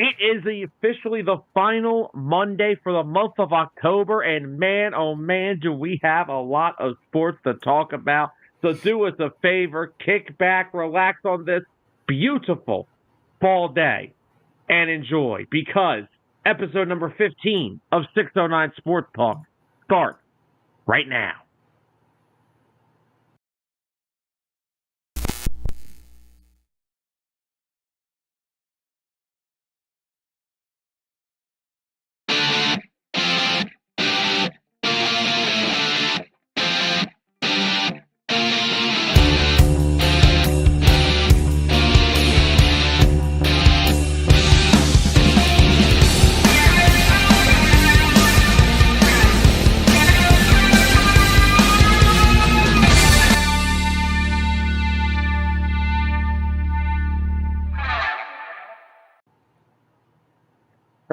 It is officially the final Monday for the month of October, and man, oh man, do we have a lot of sports to talk about. So do us a favor, kick back, relax on this beautiful fall day, and enjoy, because episode number 15 of 609 Sports Talk starts right now.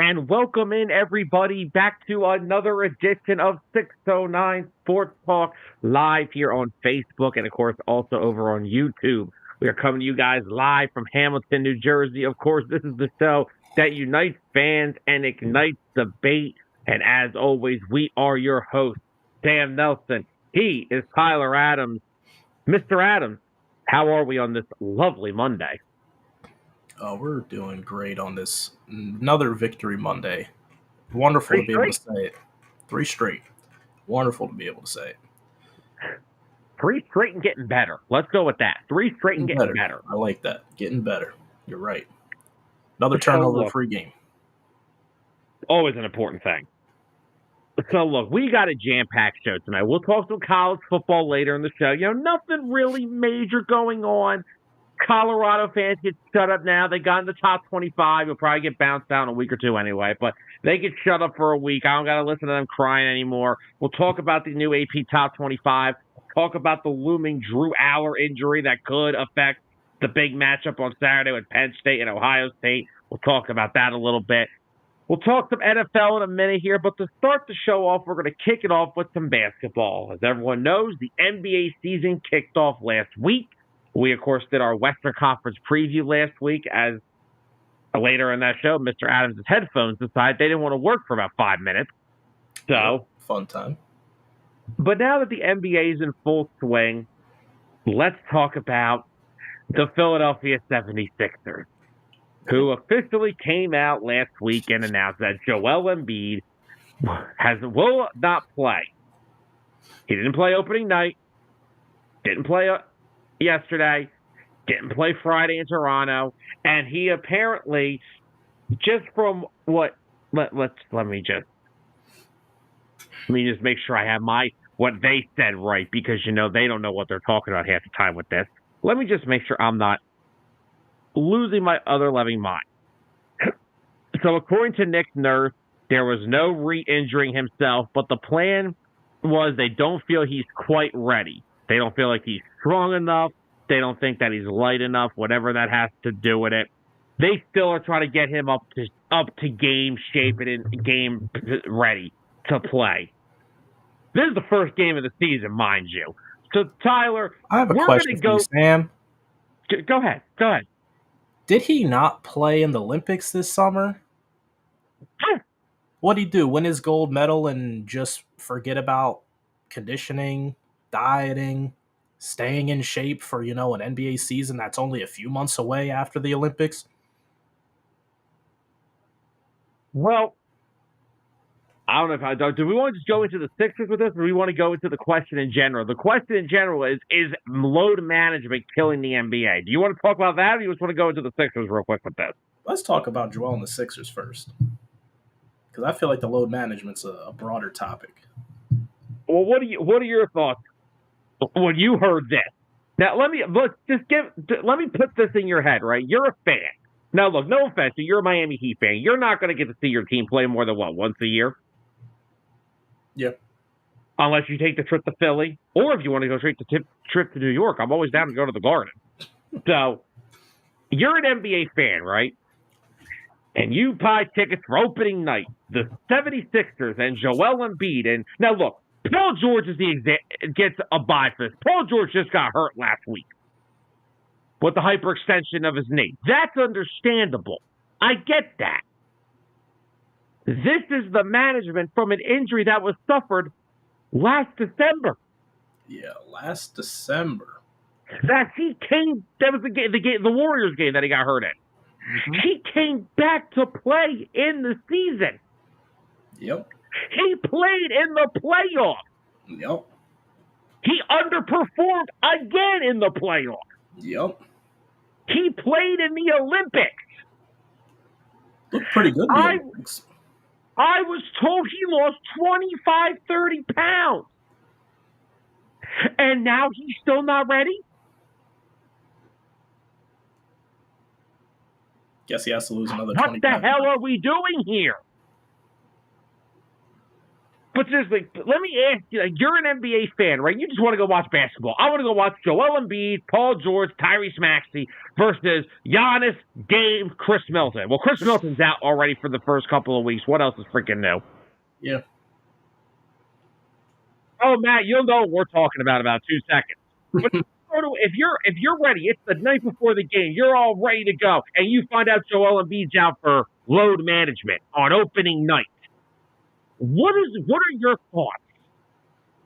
And welcome in, everybody, back to another edition of 609 Sports Talk, live here on Facebook and, of course, also over on YouTube. We are coming to you guys live from Hamilton, New Jersey. Of course, this is the show that unites fans and ignites debate. And as always, we are your hosts, Sam Nelson. He is Tyler Adams. Mr. Adams, how are we on this lovely Monday? We're doing great on this another Victory Monday. Wonderful to be able to say it. 3 straight. Wonderful to be able to say it. 3 straight and getting better. Let's go with that. 3 straight and getting better. I like that. Getting better. You're right. Another turnover-free game. Always an important thing. So, look, we got a jam-packed show tonight. We'll talk some college football later in the show. Nothing really major going on. Colorado fans get shut up now. They got in the top 25. You'll probably get bounced down a week or two anyway, but they get shut up for a week. I don't got to listen to them crying anymore. We'll talk about the new AP top 25. Talk about the looming Drew Aller injury that could affect the big matchup on Saturday with Penn State and Ohio State. We'll talk about that a little bit. We'll talk some NFL in a minute here, but to start the show off, we're going to kick it off with some basketball. As everyone knows, the NBA season kicked off last week. We, of course, did our Western Conference preview last week, as later in that show, Mr. Adams' headphones decided they didn't want to work for about 5 minutes. So, fun time. But now that the NBA is in full swing, let's talk about the Philadelphia 76ers, who officially came out last week and announced that Joel Embiid will not play. He didn't play opening night, didn't play yesterday, didn't play Friday in Toronto, and he apparently, just from what, let me just make sure I have what they said right, because they don't know what they're talking about half the time with this. Let me just make sure I'm not losing my other loving mind. So according to Nick Nurse, there was no re-injuring himself, but the plan was they don't feel he's quite ready. They don't feel like he's strong enough. They don't think that he's light enough, whatever that has to do with it. They still are trying to get him up to game shape and game ready to play. This is the first game of the season, mind you. So, Tyler, I have a question for you, Sam. Go ahead. Did he not play in the Olympics this summer? What'd he do? Win his gold medal and just forget about conditioning, dieting, staying in shape for, an NBA season that's only a few months away after the Olympics? Well, I don't know do we want to just go into the Sixers with this, or do we want to go into the question in general? The question in general is load management killing the NBA? Do you want to talk about that, or do you just want to go into the Sixers real quick with this? Let's talk about Joel and the Sixers first, because I feel like the load management's a broader topic. Well, what are your thoughts when you heard this? Now, let me put this in your head, right? You're a fan. Now, look, no offense, you're a Miami Heat fan. You're not going to get to see your team play more than, once a year? Yep. Unless you take the trip to Philly, or if you want to go straight to trip to New York, I'm always down to go to the Garden. So, you're an NBA fan, right? And you buy tickets for opening night, the 76ers and Joel Embiid. And now, look, Paul George gets a bye for this. Paul George just got hurt last week with the hyperextension of his knee. That's understandable. I get that. This is the management from an injury that was suffered last December. Yeah, last December. That was the Warriors game that he got hurt in. Mm-hmm. He came back to play in the season. Yep. He played in the playoffs. Yep. He underperformed again in the playoffs. Yep. He played in the Olympics. Looked pretty good in the Olympics. I was told he lost 25, 30 pounds. And now he's still not ready? Guess he has to lose another 25. What the hell are we doing here? But seriously, let me ask you, you're an NBA fan, right? You just want to go watch basketball. I want to go watch Joel Embiid, Paul George, Tyrese Maxey versus Giannis, Dame, Chris Middleton. Well, Chris Middleton's out already for the first couple of weeks. What else is freaking new? Yeah. Oh, Matt, you'll know what we're talking about 2 seconds. But if you're ready, it's the night before the game. You're all ready to go, and you find out Joel Embiid's out for load management on opening night. What are your thoughts?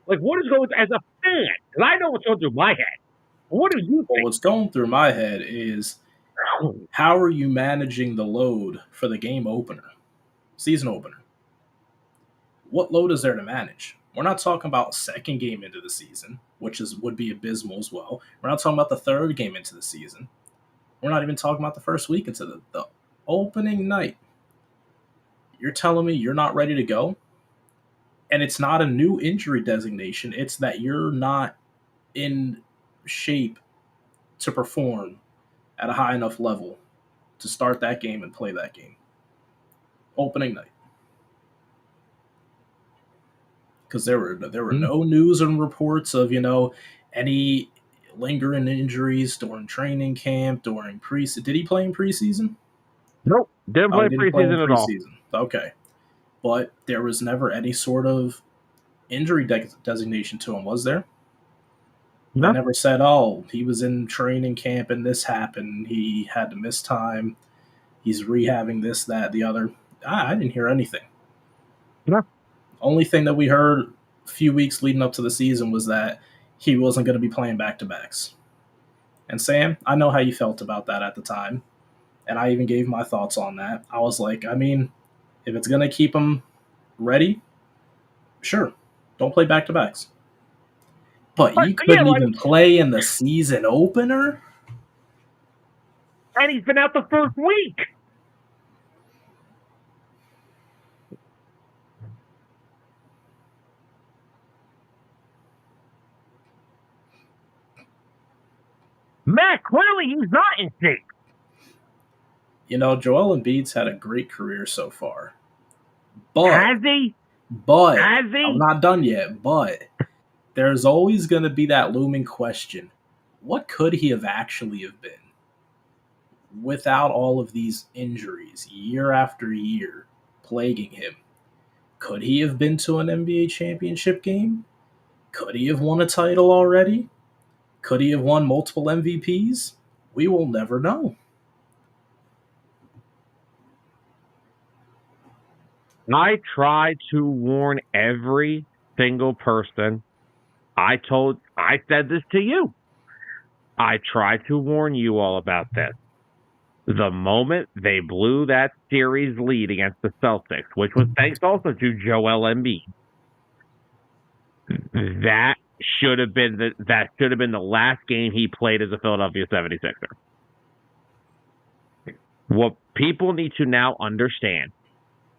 Like, what is going as a fan? Because I know what's going through my head. What do you think? Well, what's going through my head is how are you managing the load for the game opener, season opener? What load is there to manage? We're not talking about second game into the season, which would be abysmal as well. We're not talking about the third game into the season. We're not even talking about the first week into the opening night. You're telling me you're not ready to go? And it's not a new injury designation. It's that you're not in shape to perform at a high enough level to start that game and play that game. Opening night. Because there were no news and reports of, any lingering injuries during training camp, during preseason. Did he play in preseason? Nope. Didn't play preseason at all. Okay. But there was never any sort of injury designation to him, was there? No. They never said, he was in training camp and this happened. He had to miss time. He's rehabbing this, that, the other. I didn't hear anything. No. Only thing that we heard a few weeks leading up to the season was that he wasn't going to be playing back-to-backs. And Sam, I know how you felt about that at the time. And I even gave my thoughts on that. I was like, if it's going to keep him ready, sure, don't play back-to-backs. But you couldn't even play in the season opener? And he's been out the first week. Matt, clearly he's not in shape. Joel Embiid's had a great career so far. But, has he? I'm not done yet, but there's always going to be that looming question. What could he have actually have been without all of these injuries year after year plaguing him? Could he have been to an NBA championship game? Could he have won a title already? Could he have won multiple MVPs? We will never know. I tried to warn every single person. I said this to you. I tried to warn you all about this. The moment they blew that series lead against the Celtics, which was thanks also to Joel Embiid, that should have been the last game he played as a Philadelphia 76er. What people need to now understand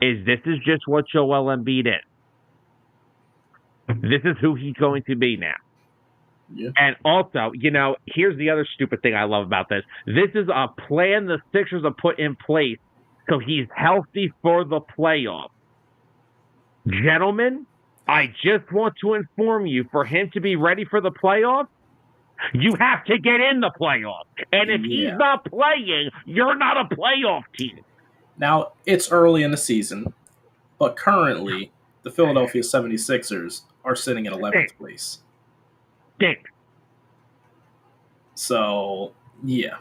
is this is just what Joel Embiid is. This is who he's going to be now. Yeah. And also, here's the other stupid thing I love about this. This is a plan the Sixers have put in place so he's healthy for the playoffs. Gentlemen, I just want to inform you, for him to be ready for the playoffs, you have to get in the playoffs. And if he's not playing, you're not a playoff team. Now, it's early in the season, but currently the Philadelphia 76ers are sitting in 11th place. So, yeah.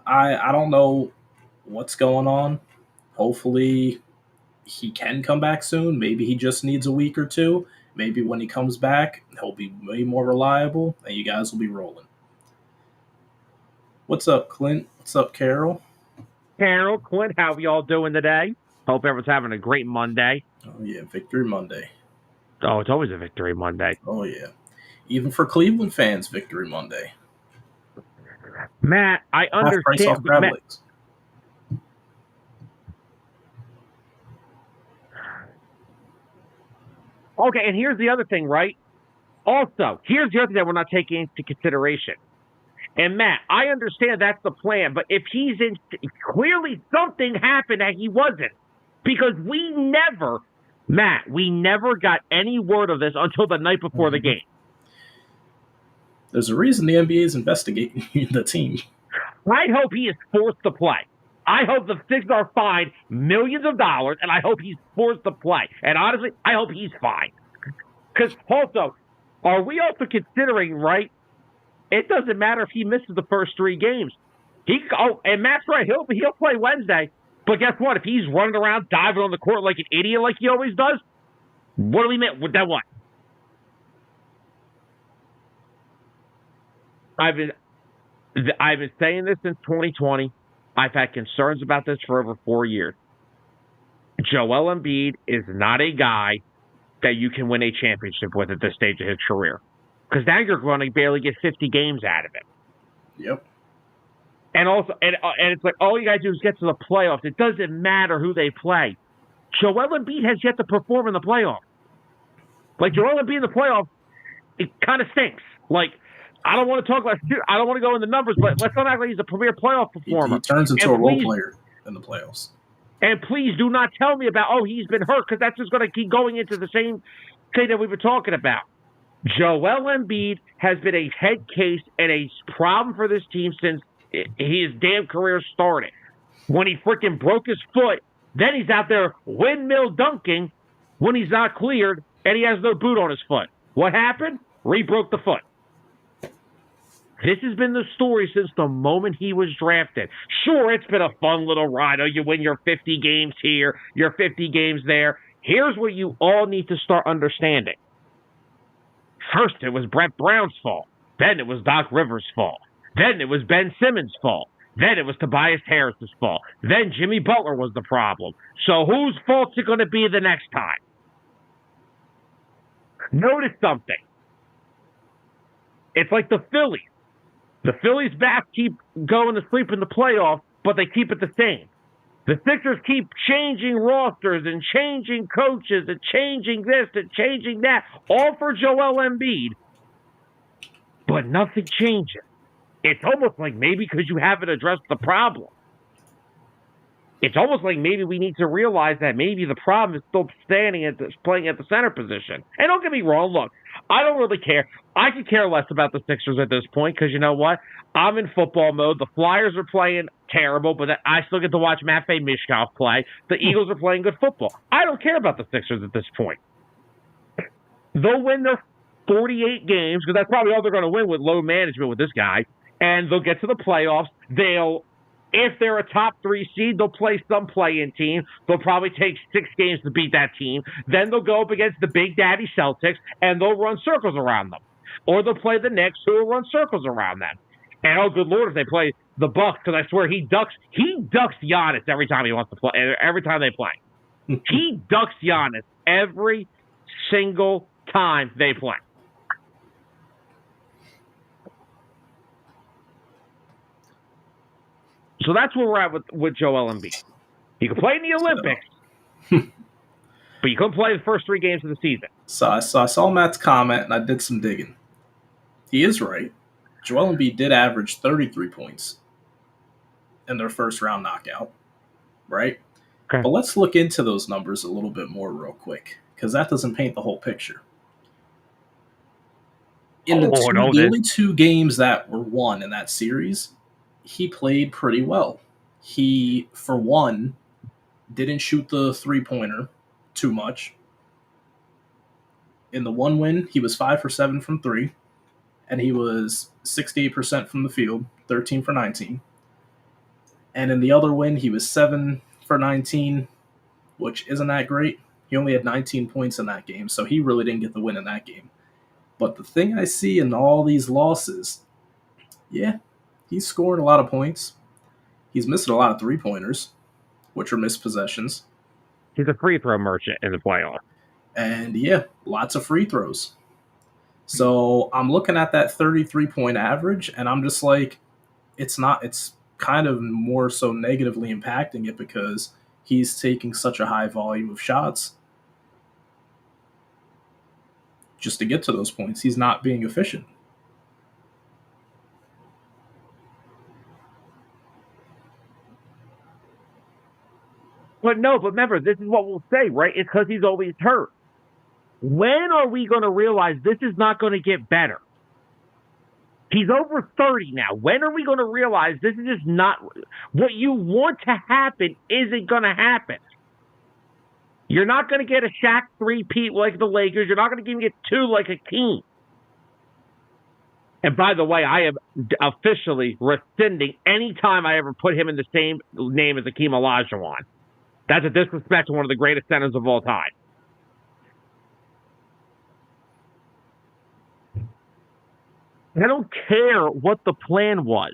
I don't know what's going on. Hopefully, he can come back soon. Maybe he just needs a week or two. Maybe when he comes back, he'll be way more reliable, and you guys will be rolling. What's up, Clint? What's up, Carol? Carol, Clint, how are y'all doing today? Hope everyone's having a great Monday. Oh, yeah, Victory Monday. Oh, it's always a Victory Monday. Oh, yeah. Even for Cleveland fans, Victory Monday. Matt, I understand. Half price off crab legs. Okay, and here's the other thing, right? Also, here's the other thing that we're not taking into consideration. And Matt, I understand that's the plan, but if he's in, clearly something happened that he wasn't. Because we never got any word of this until the night before the game. There's a reason the NBA is investigating the team. I hope he is forced to play. I hope the Sixers are fined millions of dollars, and I hope he's forced to play. And honestly, I hope he's fine. Because also, are we also considering, right, it doesn't matter if he misses the first 3 games. And Matt's right, he'll play Wednesday. But guess what? If he's running around diving on the court like an idiot like he always does, what do we mean? Then what? I've been saying this since 2020. I've had concerns about this for over 4 years. Joel Embiid is not a guy that you can win a championship with at this stage of his career. Because now you're going to barely get 50 games out of it. Yep. And also, and it's like, all you got to do is get to the playoffs. It doesn't matter who they play. Joel Embiid has yet to perform in the playoffs. Like, Joel Embiid in the playoffs, it kind of stinks. Like, I don't want to talk about, I don't want to go in the numbers, but let's not act like he's a premier playoff performer. He turns into a role player in the playoffs. And please do not tell me about, he's been hurt, because that's just going to keep going into the same thing that we've been talking about. Joel Embiid has been a head case and a problem for this team since his damn career started. When he freaking broke his foot, then he's out there windmill dunking when he's not cleared and he has no boot on his foot. What happened? Re-broke the foot. This has been the story since the moment he was drafted. Sure, it's been a fun little ride. You win your 50 games here, your 50 games there. Here's what you all need to start understanding. First, it was Brett Brown's fault. Then it was Doc Rivers' fault. Then it was Ben Simmons' fault. Then it was Tobias Harris's fault. Then Jimmy Butler was the problem. So whose fault's it going to be the next time? Notice something. It's like the Phillies. The Phillies' backs keep going to sleep in the playoffs, but they keep it the same. The Sixers keep changing rosters and changing coaches and changing this and changing that, all for Joel Embiid, but nothing changes. It's almost like maybe because you haven't addressed the problem. It's almost like maybe we need to realize that maybe the problem is still playing at the center position. And don't get me wrong, look, I don't really care. I could care less about the Sixers at this point because you know what? I'm in football mode. The Flyers are playing terrible, but I still get to watch Matvei Mishkov play. The Eagles are playing good football. I don't care about the Sixers at this point. They'll win their 48 games because that's probably all they're going to win with low management with this guy. And they'll get to the playoffs. If they're a top 3 seed, they'll play some play-in team. They'll probably take 6 games to beat that team. Then they'll go up against the Big Daddy Celtics, and they'll run circles around them. Or they'll play the Knicks, who will run circles around them. And oh, good Lord, if they play the Bucks, because I swear he ducks Giannis every time he wants to play. Every time they play, he ducks Giannis every single time they play. So that's where we're at with Joel Embiid. He can play in the Olympics, but you couldn't play the first 3 games of the season. So I saw Matt's comment, and I did some digging. He is right. Joel Embiid did average 33 points in their first-round knockout, right? Okay. But let's look into those numbers a little bit more real quick, because that doesn't paint the whole picture. In the only 2 games that were won in that series, he played pretty well. He, for one, didn't shoot the three-pointer too much. In the one win, he was 5 for 7 from 3, and he was 68% from the field, 13 for 19. And in the other win, he was 7 for 19, which isn't that great. He only had 19 points in that game, so he really didn't get the win in that game. But the thing I see in all these losses, yeah, he's scoring a lot of points. He's missing a lot of three-pointers, which are missed possessions. He's a free throw merchant in the playoffs. And yeah, lots of free throws. So I'm looking at that 33-point average, and I'm just like, it's kind of more so negatively impacting it because he's taking such a high volume of shots just to get to those points. He's not being efficient. But remember, this is what we'll say, right? It's because he's always hurt. When are we going to realize this is not going to get better? He's over 30 now. When are we going to realize this is just not what you want to happen isn't going to happen? You're not going to get a Shaq three-peat like the Lakers. You're not going to even get two like Hakeem. And by the way, I am officially rescinding any time I ever put him in the same name as Hakeem Olajuwon. That's a disrespect to one of the greatest centers of all time. I don't care what the plan was.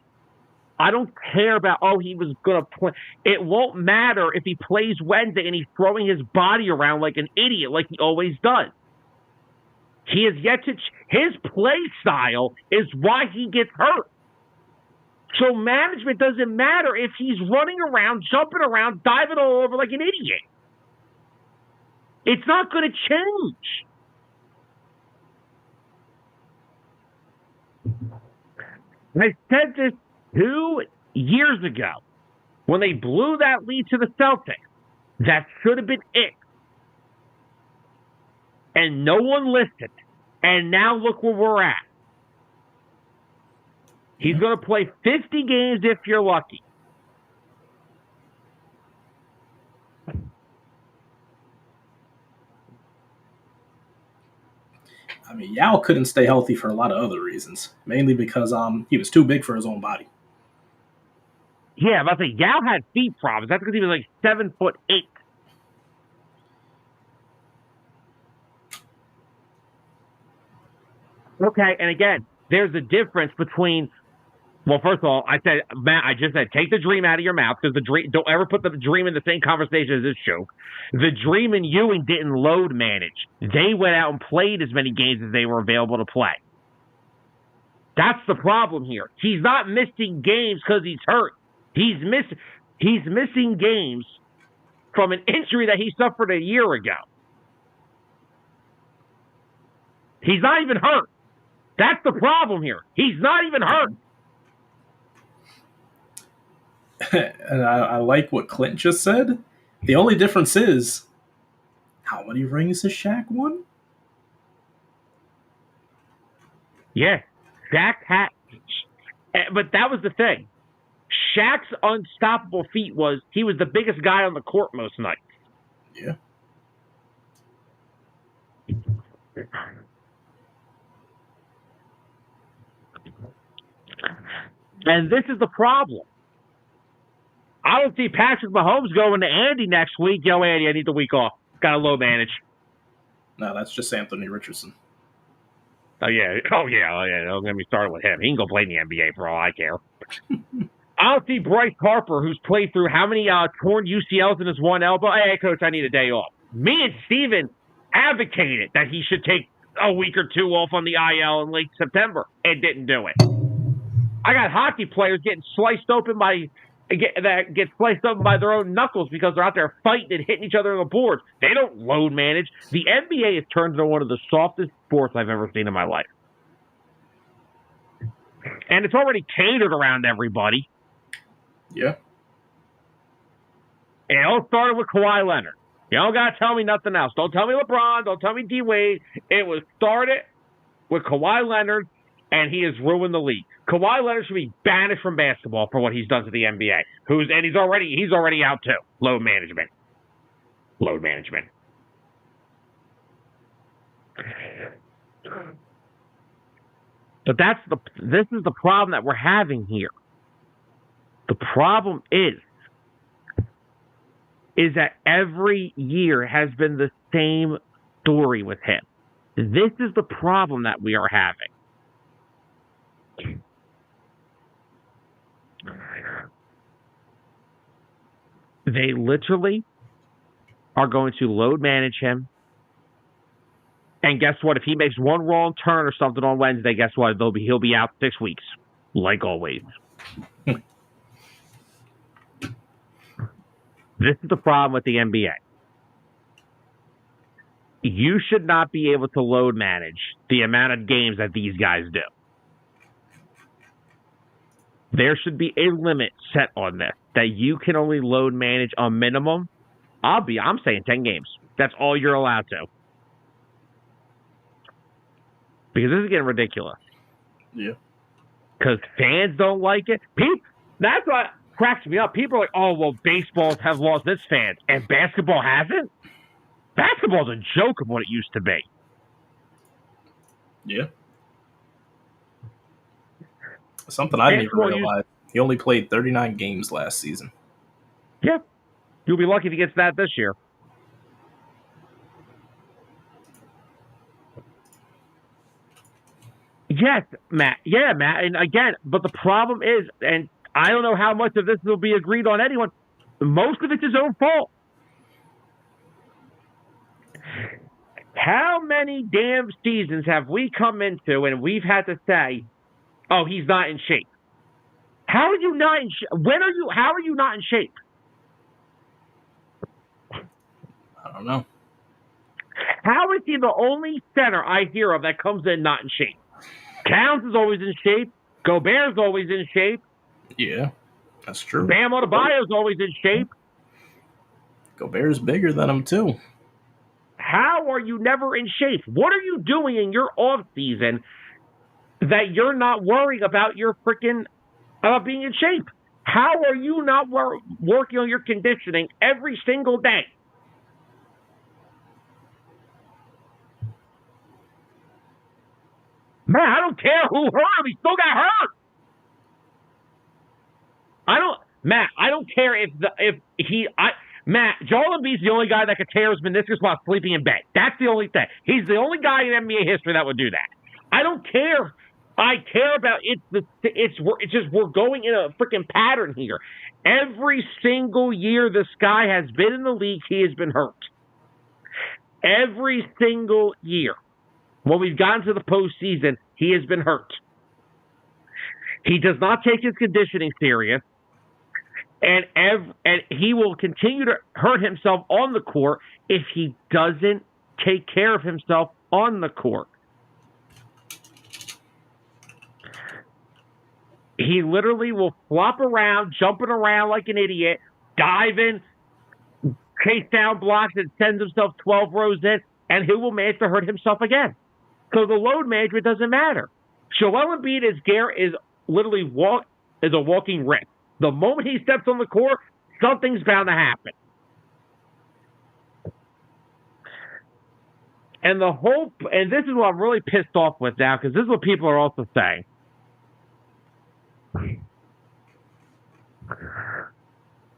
I don't care about, he was going to play. It won't matter if he plays Wednesday and he's throwing his body around like an idiot like he always does. He has yet to... His play style is why he gets hurt. So management doesn't matter if he's running around, jumping around, diving all over like an idiot. It's not going to change. I said this 2 years ago when they blew that lead to the Celtics. That should have been it. And no one listened. And now look where we're at. He's going to play 50 games if you're lucky. I mean, Yao couldn't stay healthy for a lot of other reasons, mainly because he was too big for his own body. Yeah, but I think Yao had feet problems. That's because he was like 7'8". Okay, and again, there's a difference between. Well, first of all, I just said, take the dream out of your mouth because don't ever put the dream in the same conversation as this show. The Dream and Ewing didn't load manage. They went out and played as many games as they were available to play. That's the problem here. He's not missing games because he's hurt. He's missing games from an injury that he suffered a year ago. He's not even hurt. That's the problem here. He's not even hurt. And I like what Clint just said. The only difference is, how many rings has Shaq won? Yeah, Shaq had, but that was the thing. Shaq's unstoppable feat was he was the biggest guy on the court most nights. Yeah. And this is the problem. I don't see Patrick Mahomes going to Andy next week. Yo, Andy, I need the week off. Got to low manage. No, that's just Anthony Richardson. Oh, yeah. Don't get me started with him. He can go play in the NBA for all I care. I don't see Bryce Harper, who's played through how many torn UCLs in his one elbow. Hey, coach, I need a day off. Me and Steven advocated that he should take a week or two off on the IL in late September and didn't do it. I got hockey players getting sliced open by their own knuckles because they're out there fighting and hitting each other on the boards. They don't load manage. The NBA has turned into one of the softest sports I've ever seen in my life. And it's already catered around everybody. Yeah. It all started with Kawhi Leonard. You don't got to tell me nothing else. Don't tell me LeBron. Don't tell me D-Wade. It was started with Kawhi Leonard, and he has ruined the league. Kawhi Leonard should be banished from basketball for what he's done to the NBA. He's already out too. Load management. But this is the problem that we're having here. The problem is that every year has been the same story with him. This is the problem that we are having. They literally are going to load manage him. And guess what? If he makes one wrong turn or something on Wednesday, guess what? He'll be out 6 weeks, like always. This is the problem with the NBA. You should not be able to load manage the amount of games that these guys do. There should be a limit set on this, that you can only load manage a minimum. I'm saying 10 games. That's all you're allowed to. Because this is getting ridiculous. Yeah. Because fans don't like it. That's what cracks me up. People are like, oh, well, baseballs have lost its fans, and basketball hasn't? Basketball's a joke of what it used to be. Yeah. Something I didn't even realize. He only played 39 games last season. Yeah. You'll be lucky if he gets that this year. Yes, Matt. Yeah, Matt. And again, but the problem is, and I don't know how much of this will be agreed on anyone, most of it's his own fault. How many damn seasons have we come into and we've had to say, oh, he's not in shape? How are you not in shape? How are you not in shape? I don't know. How is he the only center I hear of that comes in not in shape? Towns is always in shape. Gobert's always in shape. Yeah, that's true. Bam Adebayo's always in shape. Gobert's bigger than him, too. How are you never in shape? What are you doing in your off season that you're not worrying about your freaking being in shape? How are you not working on your conditioning every single day? Man, I don't care who hurt him. He still got hurt. I don't care Matt, Joel Embiid's the only guy that could tear his meniscus while sleeping in bed. That's the only thing. He's the only guy in NBA history that would do that. I don't care. I care about it's just we're going in a freaking pattern here. Every single year this guy has been in the league, he has been hurt. Every single year. When we've gotten to the postseason, he has been hurt. He does not take his conditioning serious. And he will continue to hurt himself on the court if he doesn't take care of himself on the court. He literally will flop around, jumping around like an idiot, diving, chase down blocks, and sends himself 12 rows in, and he will manage to hurt himself again. So the load management doesn't matter. Joel Embiid is literally a walking wreck. The moment he steps on the court, something's bound to happen. And this is what I'm really pissed off with now, because this is what people are also saying.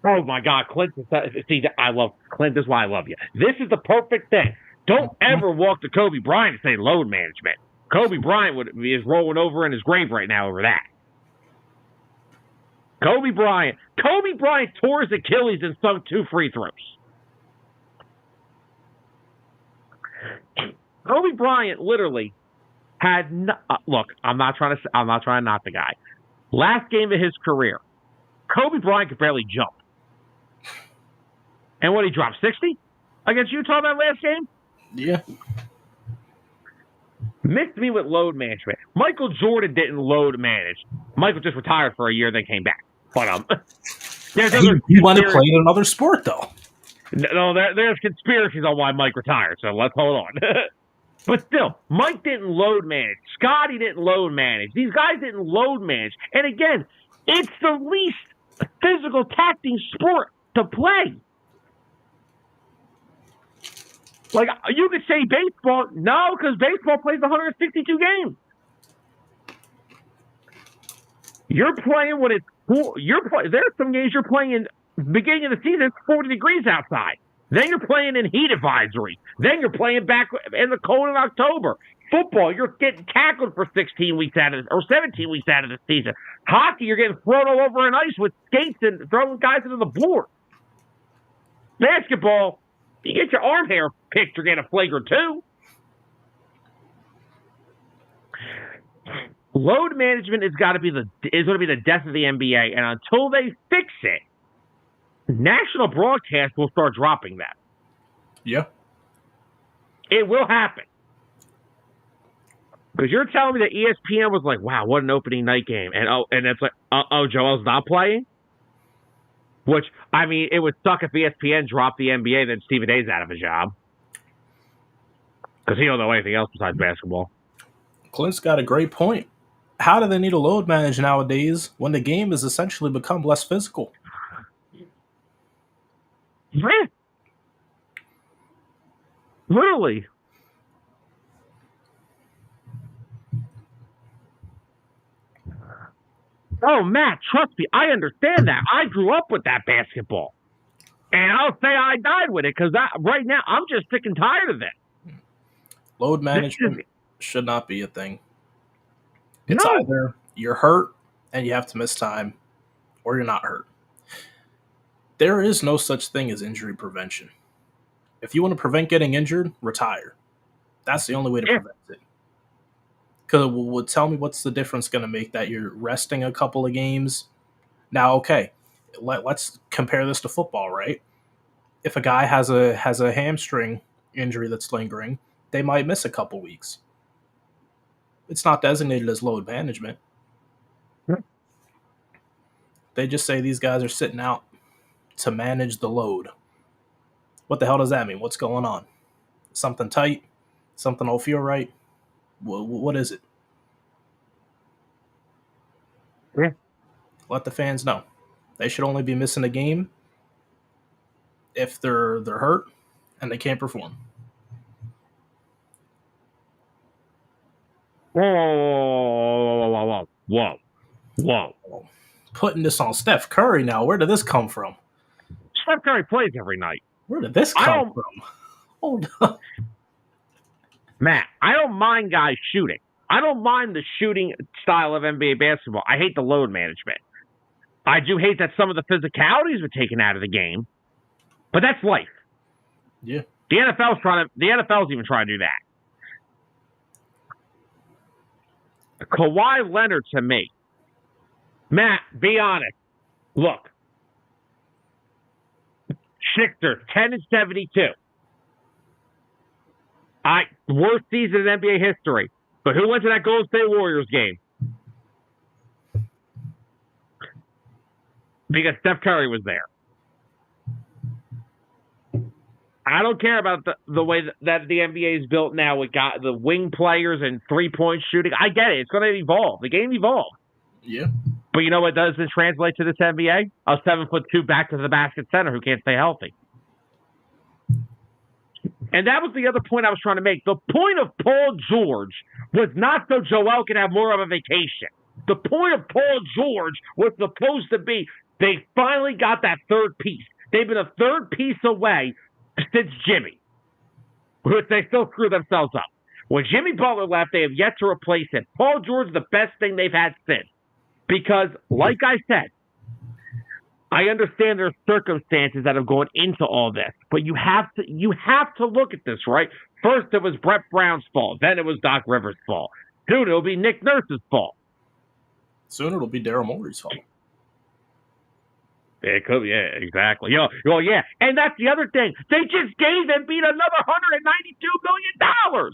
Oh my God, Clint! See, I love Clint. This is why I love you. This is the perfect thing. Don't ever walk to Kobe Bryant and say load management. Kobe Bryant is rolling over in his grave right now over that. Kobe Bryant tore his Achilles and sunk 2 free throws. Kobe Bryant literally had look. I'm not trying to knock the guy. Last game of his career, Kobe Bryant could barely jump. And what, he dropped 60 against Utah that last game? Yeah. Mixed me with load management. Michael Jordan didn't load manage. Michael just retired for a year, then came back. But he wanted to play in another sport, though. No, there's conspiracies on why Mike retired, so let's hold on. But still, Mike didn't load manage. Scotty didn't load manage. These guys didn't load manage. And again, it's the least physical taxing sport to play. Like, you could say baseball. No, because baseball plays 162 games. You're playing when it's There's some games you're playing in the beginning of the season, it's 40 degrees outside. Then you're playing in heat advisories. Then you're playing back in the cold in October. Football, you're getting tackled for 16 weeks out of or 17 weeks out of the season. Hockey, you're getting thrown all over an ice with skates and throwing guys into the board. Basketball, you get your arm hair picked, you're getting a flagrant too. Load management is going to be the death of the NBA, and until they fix it, national broadcast will start dropping that. Yeah, it will happen. Because you're telling me that ESPN was like, "Wow, what an opening night game," and it's like, Joel's not playing. Which, I mean, it would suck if ESPN dropped the NBA, then Stephen A's out of a job because he don't know anything else besides basketball. Clint's got a great point. How do they need a load manage nowadays when the game has essentially become less physical? Really? Oh, Matt, trust me, I understand that. I grew up with that basketball. And I'll say I died with it because right now I'm just sick and tired of it. Load management should not be a thing. It's either you're hurt and you have to miss time, or you're not hurt. There is no such thing as injury prevention. If you want to prevent getting injured, retire. That's the only way to prevent it. Because tell me what's the difference going to make that you're resting a couple of games? Now, okay, let's compare this to football, right? If a guy has a hamstring injury that's lingering, they might miss a couple weeks. It's not designated as load management. They just say these guys are sitting out to manage the load. What the hell does that mean? What's going on? Something tight? Something don't feel right? What is it? Yeah. Let the fans know. They should only be missing a game if they're hurt and they can't perform. Whoa. Putting this on Steph Curry now. Where did this come from? Steph Curry plays every night. Where did this come from? Hold on. Matt, I don't mind guys shooting. I don't mind the shooting style of NBA basketball. I hate the load management. I do hate that some of the physicalities were taken out of the game, but that's life. Yeah. The NFL's even trying to do that. Kawhi Leonard to me. Matt, be honest. Look. Sixers, 10-72. Worst season in NBA history. But who went to that Golden State Warriors game? Because Steph Curry was there. I don't care about the way that the NBA is built now with the wing players and three-point shooting. I get it. It's going to evolve. The game evolved. Yeah. But you know what doesn't translate to this NBA? A 7'2" back to the basket center who can't stay healthy. And that was the other point I was trying to make. The point of Paul George was not so Joel could have more of a vacation. The point of Paul George was supposed to be they finally got that third piece. They've been a third piece away since Jimmy, which they still screw themselves up. When Jimmy Butler left, they have yet to replace him. Paul George is the best thing they've had since. Because, like I said, I understand there's circumstances that have gone into all this, but you have to look at this, right? First, it was Brett Brown's fault. Then it was Doc Rivers' fault. Soon it'll be Nick Nurse's fault. Soon it'll be Daryl Morey's fault. It could be, yeah, exactly. Well, yeah, and that's the other thing. They just gave Embiid another $192 million.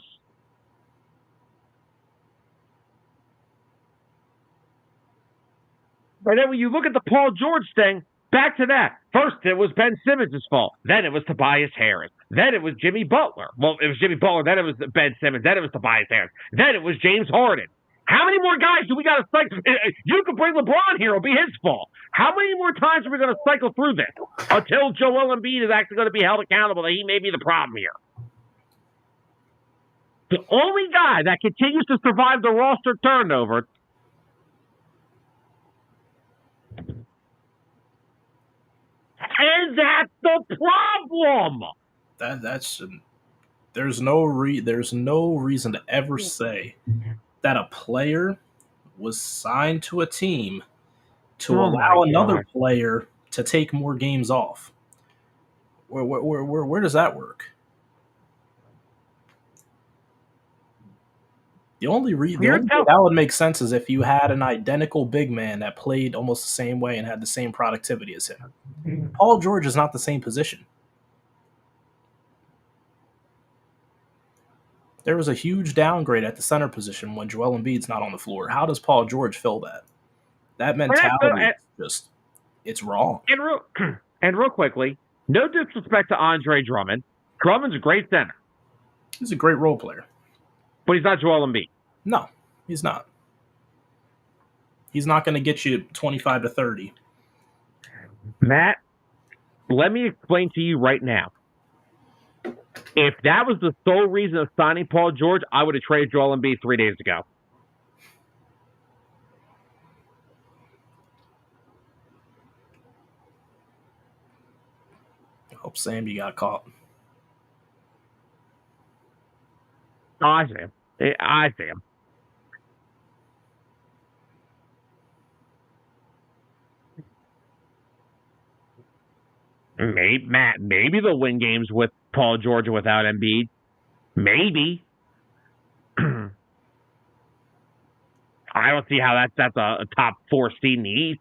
And then when you look at the Paul George thing, back to that. First, it was Ben Simmons' fault. Then it was Tobias Harris. Then it was Jimmy Butler. Well, it was Jimmy Butler. Then it was Ben Simmons. Then it was Tobias Harris. Then it was James Harden. How many more guys do we got to cycle? You could bring LeBron here. It'll be his fault. How many more times are we going to cycle through this until Joel Embiid is actually going to be held accountable that he may be the problem here? The only guy that continues to survive the roster turnover And that's the problem. There's no reason to ever say that a player was signed to a team to allow another player to take more games off. Where does that work? The only way that would make sense is if you had an identical big man that played almost the same way and had the same productivity as him. Paul George is not the same position. There was a huge downgrade at the center position when Joel Embiid's not on the floor. How does Paul George fill that? That mentality is it's wrong. And real quickly, no disrespect to Andre Drummond. Drummond's a great center. He's a great role player. But he's not Joel Embiid. No, he's not. He's not going to get you 25 to 30. Matt, let me explain to you right now. If that was the sole reason of signing Paul George, I would have traded Joel Embiid 3 days ago. I hope, Sam, you got caught. I see him. Maybe they'll win games with Paul George without Embiid. Maybe. I don't see how that's a top 4 seed in the East.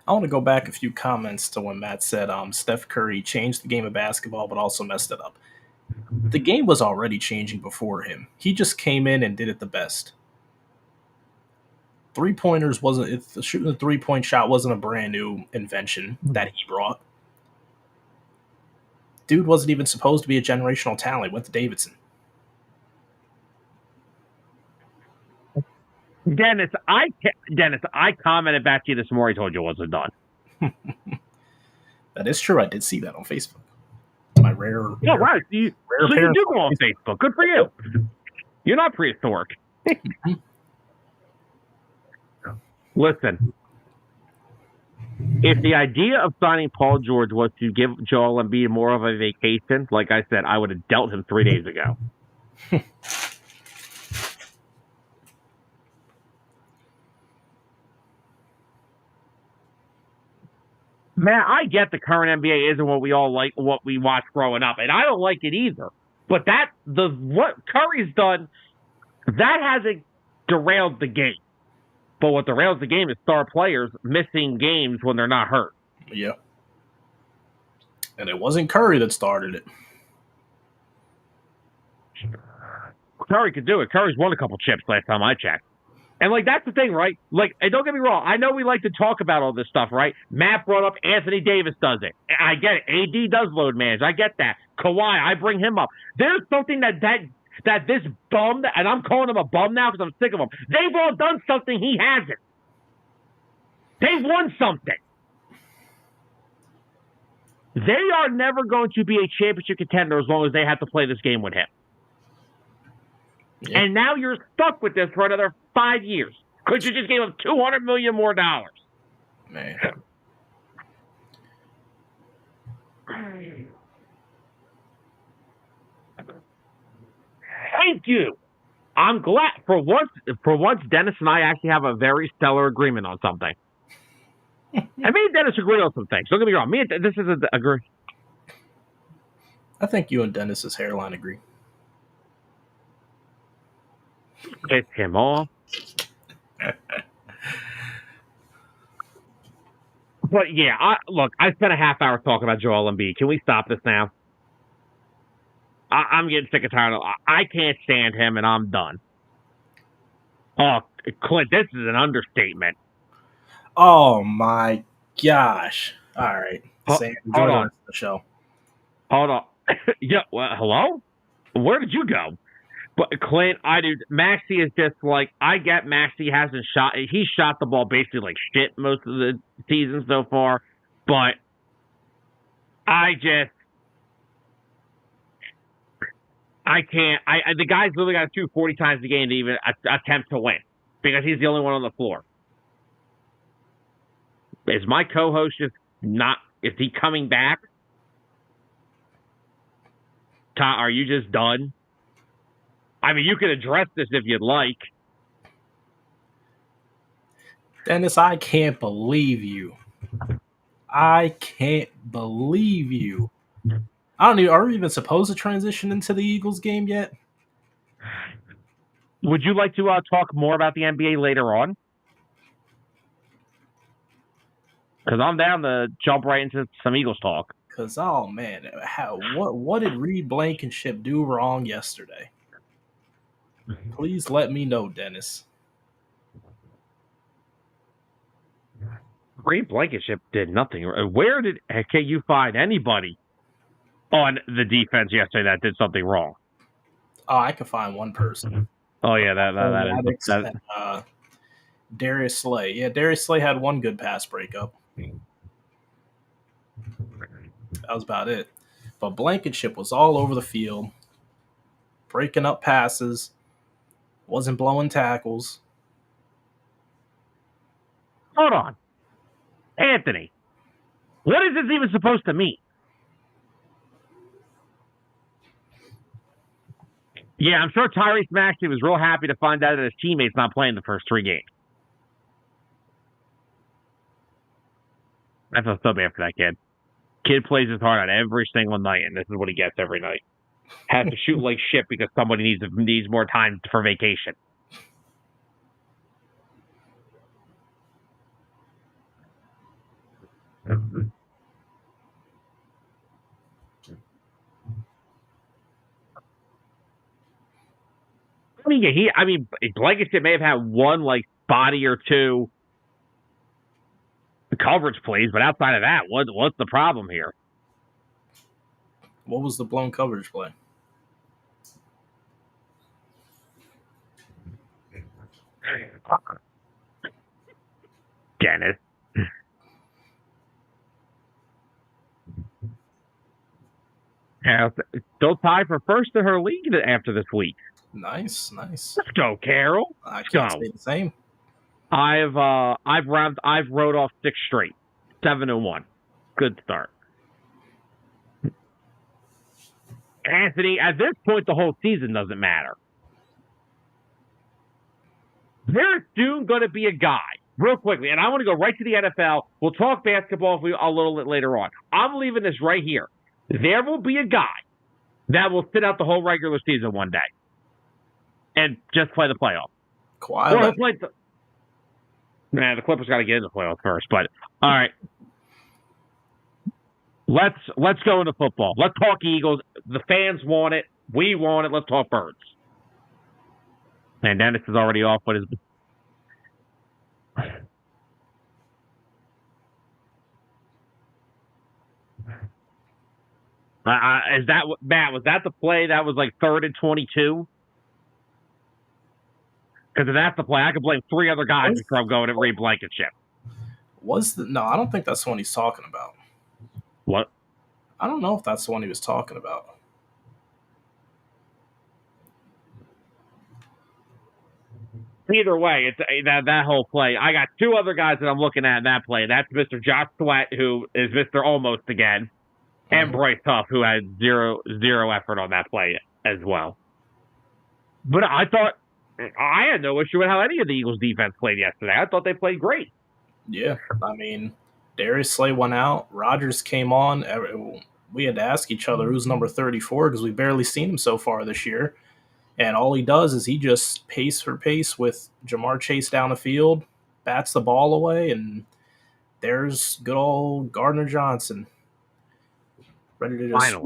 I want to go back a few comments to when Matt said Steph Curry changed the game of basketball but also messed it up. The game was already changing before him. He just came in and did it the best. Shooting the 3-point shot wasn't a brand new invention that he brought. Dude wasn't even supposed to be a generational talent. He went to Davidson. Dennis, I commented back to you this morning. Told you it wasn't done. That is true. I did see that on Facebook. My rare. Yeah, right. So you do go on Facebook. Good for you. You're not prehistoric. Listen, if the idea of signing Paul George was to give Joel Embiid more of a vacation, like I said, I would have dealt him 3 days ago. Man, I get the current NBA isn't what we all like, what we watched growing up, and I don't like it either. But what Curry's done, that hasn't derailed the game. But what derails the game is star players missing games when they're not hurt. Yeah. And it wasn't Curry that started it. Curry could do it. Curry's won a couple chips last time I checked. And, that's the thing, right? And don't get me wrong. I know we like to talk about all this stuff, right? Matt brought up Anthony Davis does it. I get it. AD does load manage. I get that. Kawhi, I bring him up. There's something that this bum, and I'm calling him a bum now because I'm sick of him. They've all done something he hasn't. They've won something. They are never going to be a championship contender as long as they have to play this game with him. Yeah. And now you're stuck with this for another 5 years because you just gave him $200 million more. Man. Thank you. I'm glad for once Dennis and I actually have a very stellar agreement on something. And me and Dennis agree on some things. Don't get me wrong. Me and this is a agree. I think you and Dennis's hairline agree. Piss him off. But yeah, I spent a half hour talking about Joel Embiid. Can we stop this now? I'm getting sick and tired of. I can't stand him, and I'm done. Oh, Clint, this is an understatement. Oh my gosh! All right, Sam, enjoy the rest of the show. Hold on. Yeah. Well, hello. Where did you go? But Clint, Maxey is just I get Maxey hasn't shot. He shot the ball basically like shit most of the season so far, but I can't. The guy's literally got to shoot 40 times a game to even attempt to win because he's the only one on the floor. Is my co-host just not Is he coming back? Are you just done? I mean, you can address this if you'd like. Dennis, I can't believe you. I can't believe you. I don't even. Are we even supposed to transition into the Eagles game yet? Would you like to talk more about the NBA later on? Because I'm down to jump right into some Eagles talk. Because, oh man, what did Reed Blankenship do wrong yesterday? Please let me know, Dennis. Reed Blankenship did nothing. Where can you find anybody on the defense yesterday that did something wrong? Oh, I can find one person. Oh yeah, that Darius Slay. Yeah, Darius Slay had one good pass breakup. That was about it. But Blankenship was all over the field, breaking up passes, wasn't blowing tackles. Hold on. Anthony, what is this even supposed to mean? Yeah, I'm sure Tyrese Maxey was real happy to find out that his teammate's not playing the first 3 games. I feel so bad for that kid. Kid plays his heart out every single night, and this is what he gets every night. Has to shoot like shit because somebody needs more time for vacation. Blankenship may have had one like body or two coverage plays, but outside of that, what's the problem here? What was the blown coverage play? Dennis. Still tied for first in her league after this week. Nice. Let's go, Carol. I can't say the same. I've wrote off 6 straight, 7-1. Good start. Anthony, at this point, the whole season doesn't matter. There's soon going to be a guy, real quickly, and I want to go right to the NFL. We'll talk basketball a little bit later on. I'm leaving this right here. There will be a guy that will sit out the whole regular season one day and just play the playoffs. The Clippers got to get in the playoffs first, but all right. Let's go into football. Let's talk Eagles. The fans want it. We want it. Let's talk Birds. And Dennis is already off, but his is that Matt? Was that the play that was like 3rd and 22? Because if that's the play, I could blame 3 other guys from going at Reed Blankenship. No, I don't think that's the one he's talking about. What? I don't know if that's the one he was talking about. Either way, it's that whole play. I got 2 other guys that I'm looking at in that play. That's Mr. Josh Sweat, who is Mr. Almost again, and Bryce Huff, who had zero effort on that play as well. But I thought I had no issue with how any of the Eagles defense played yesterday. I thought they played great. Yeah, I mean, Darius Slay went out. Rodgers came on. We had to ask each other who's number 34 because we barely seen him so far this year. And all he does is he just pace for pace with Jamar Chase down the field, bats the ball away, and there's good old Gardner Johnson ready to just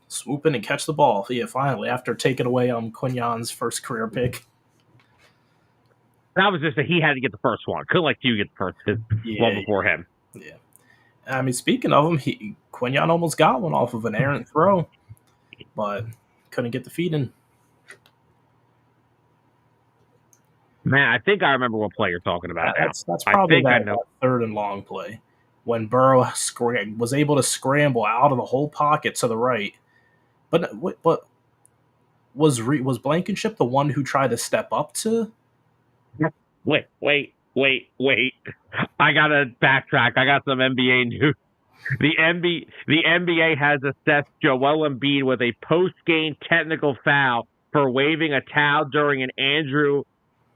swoop in and catch the ball. Yeah, finally, after taking away Quignon's first career pick. That was just that he had to get the first one. Couldn't let you get the first one before him. Yeah. I mean, speaking of him, Quignon almost got one off of an errant throw, but couldn't get the feed in. Man, I think I remember what play you're talking about. That's probably that 3rd and long play when Burrow was able to scramble out of the whole pocket to the right. But was Blankenship the one who tried to step up to? Wait. I got to backtrack. I got some NBA news. The NBA has assessed Joel Embiid with a post-game technical foul for waving a towel during an Andrew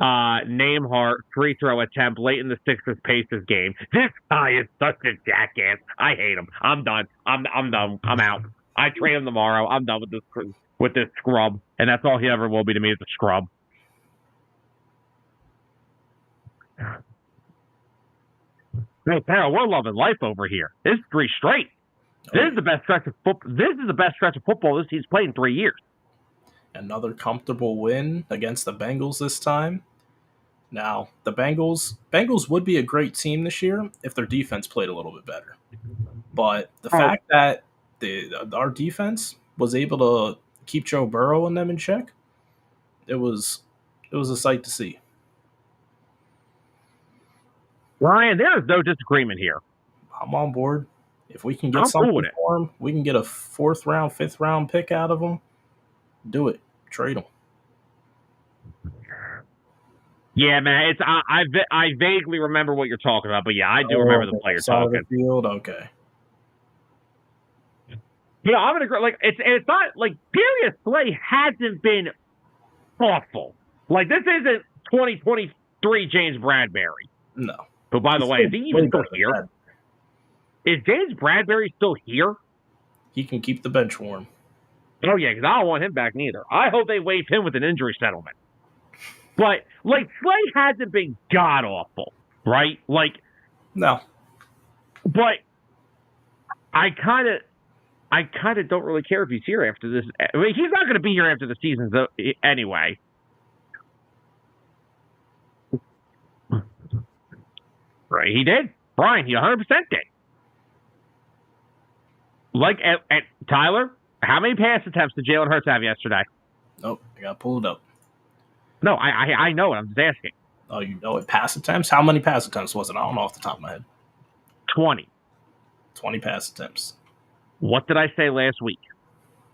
Nembhard free throw attempt late in the Sixers Pacers game. This guy is such a jackass. I hate him. I'm done. I'm done. I'm out. I trade him tomorrow. I'm done with this scrub, and that's all he ever will be to me is a scrub. Hey, Farrell, we're loving life over here. This is 3 straight. This is the best stretch of football. This is the best stretch of football he's played in 3 years. Another comfortable win against the Bengals this time. Now, the Bengals would be a great team this year if their defense played a little bit better. But the fact that our defense was able to keep Joe Burrow and them in check, it was a sight to see. Ryan, there is no disagreement here. I'm on board. If we can get something for him, we can get a 4th round, 5th round pick out of him. Do it. Trade him. Yeah, man. It's I vaguely remember what you're talking about, but yeah, I do remember the player talking. The field, okay. I'm gonna agree. Like it's not like Darius Slay hasn't been awful. Like this isn't 2023 James Bradbury. No. But by the way, is he even still here? Is James Bradbury still here? He can keep the bench warm. Oh, yeah, because I don't want him back neither. I hope they waive him with an injury settlement. But, like, Slay hasn't been god-awful, right? Like, no. But I kind of don't really care if he's here after this. I mean, he's not going to be here after the season anyway. Right, he did. Brian, he 100% did. Like, at Tyler, how many pass attempts did Jalen Hurts have yesterday? Nope, I got pulled up. No, I know it. I'm just asking. Oh, you know it? Pass attempts? How many pass attempts was it? I don't know off the top of my head. 20. 20 pass attempts. What did I say last week?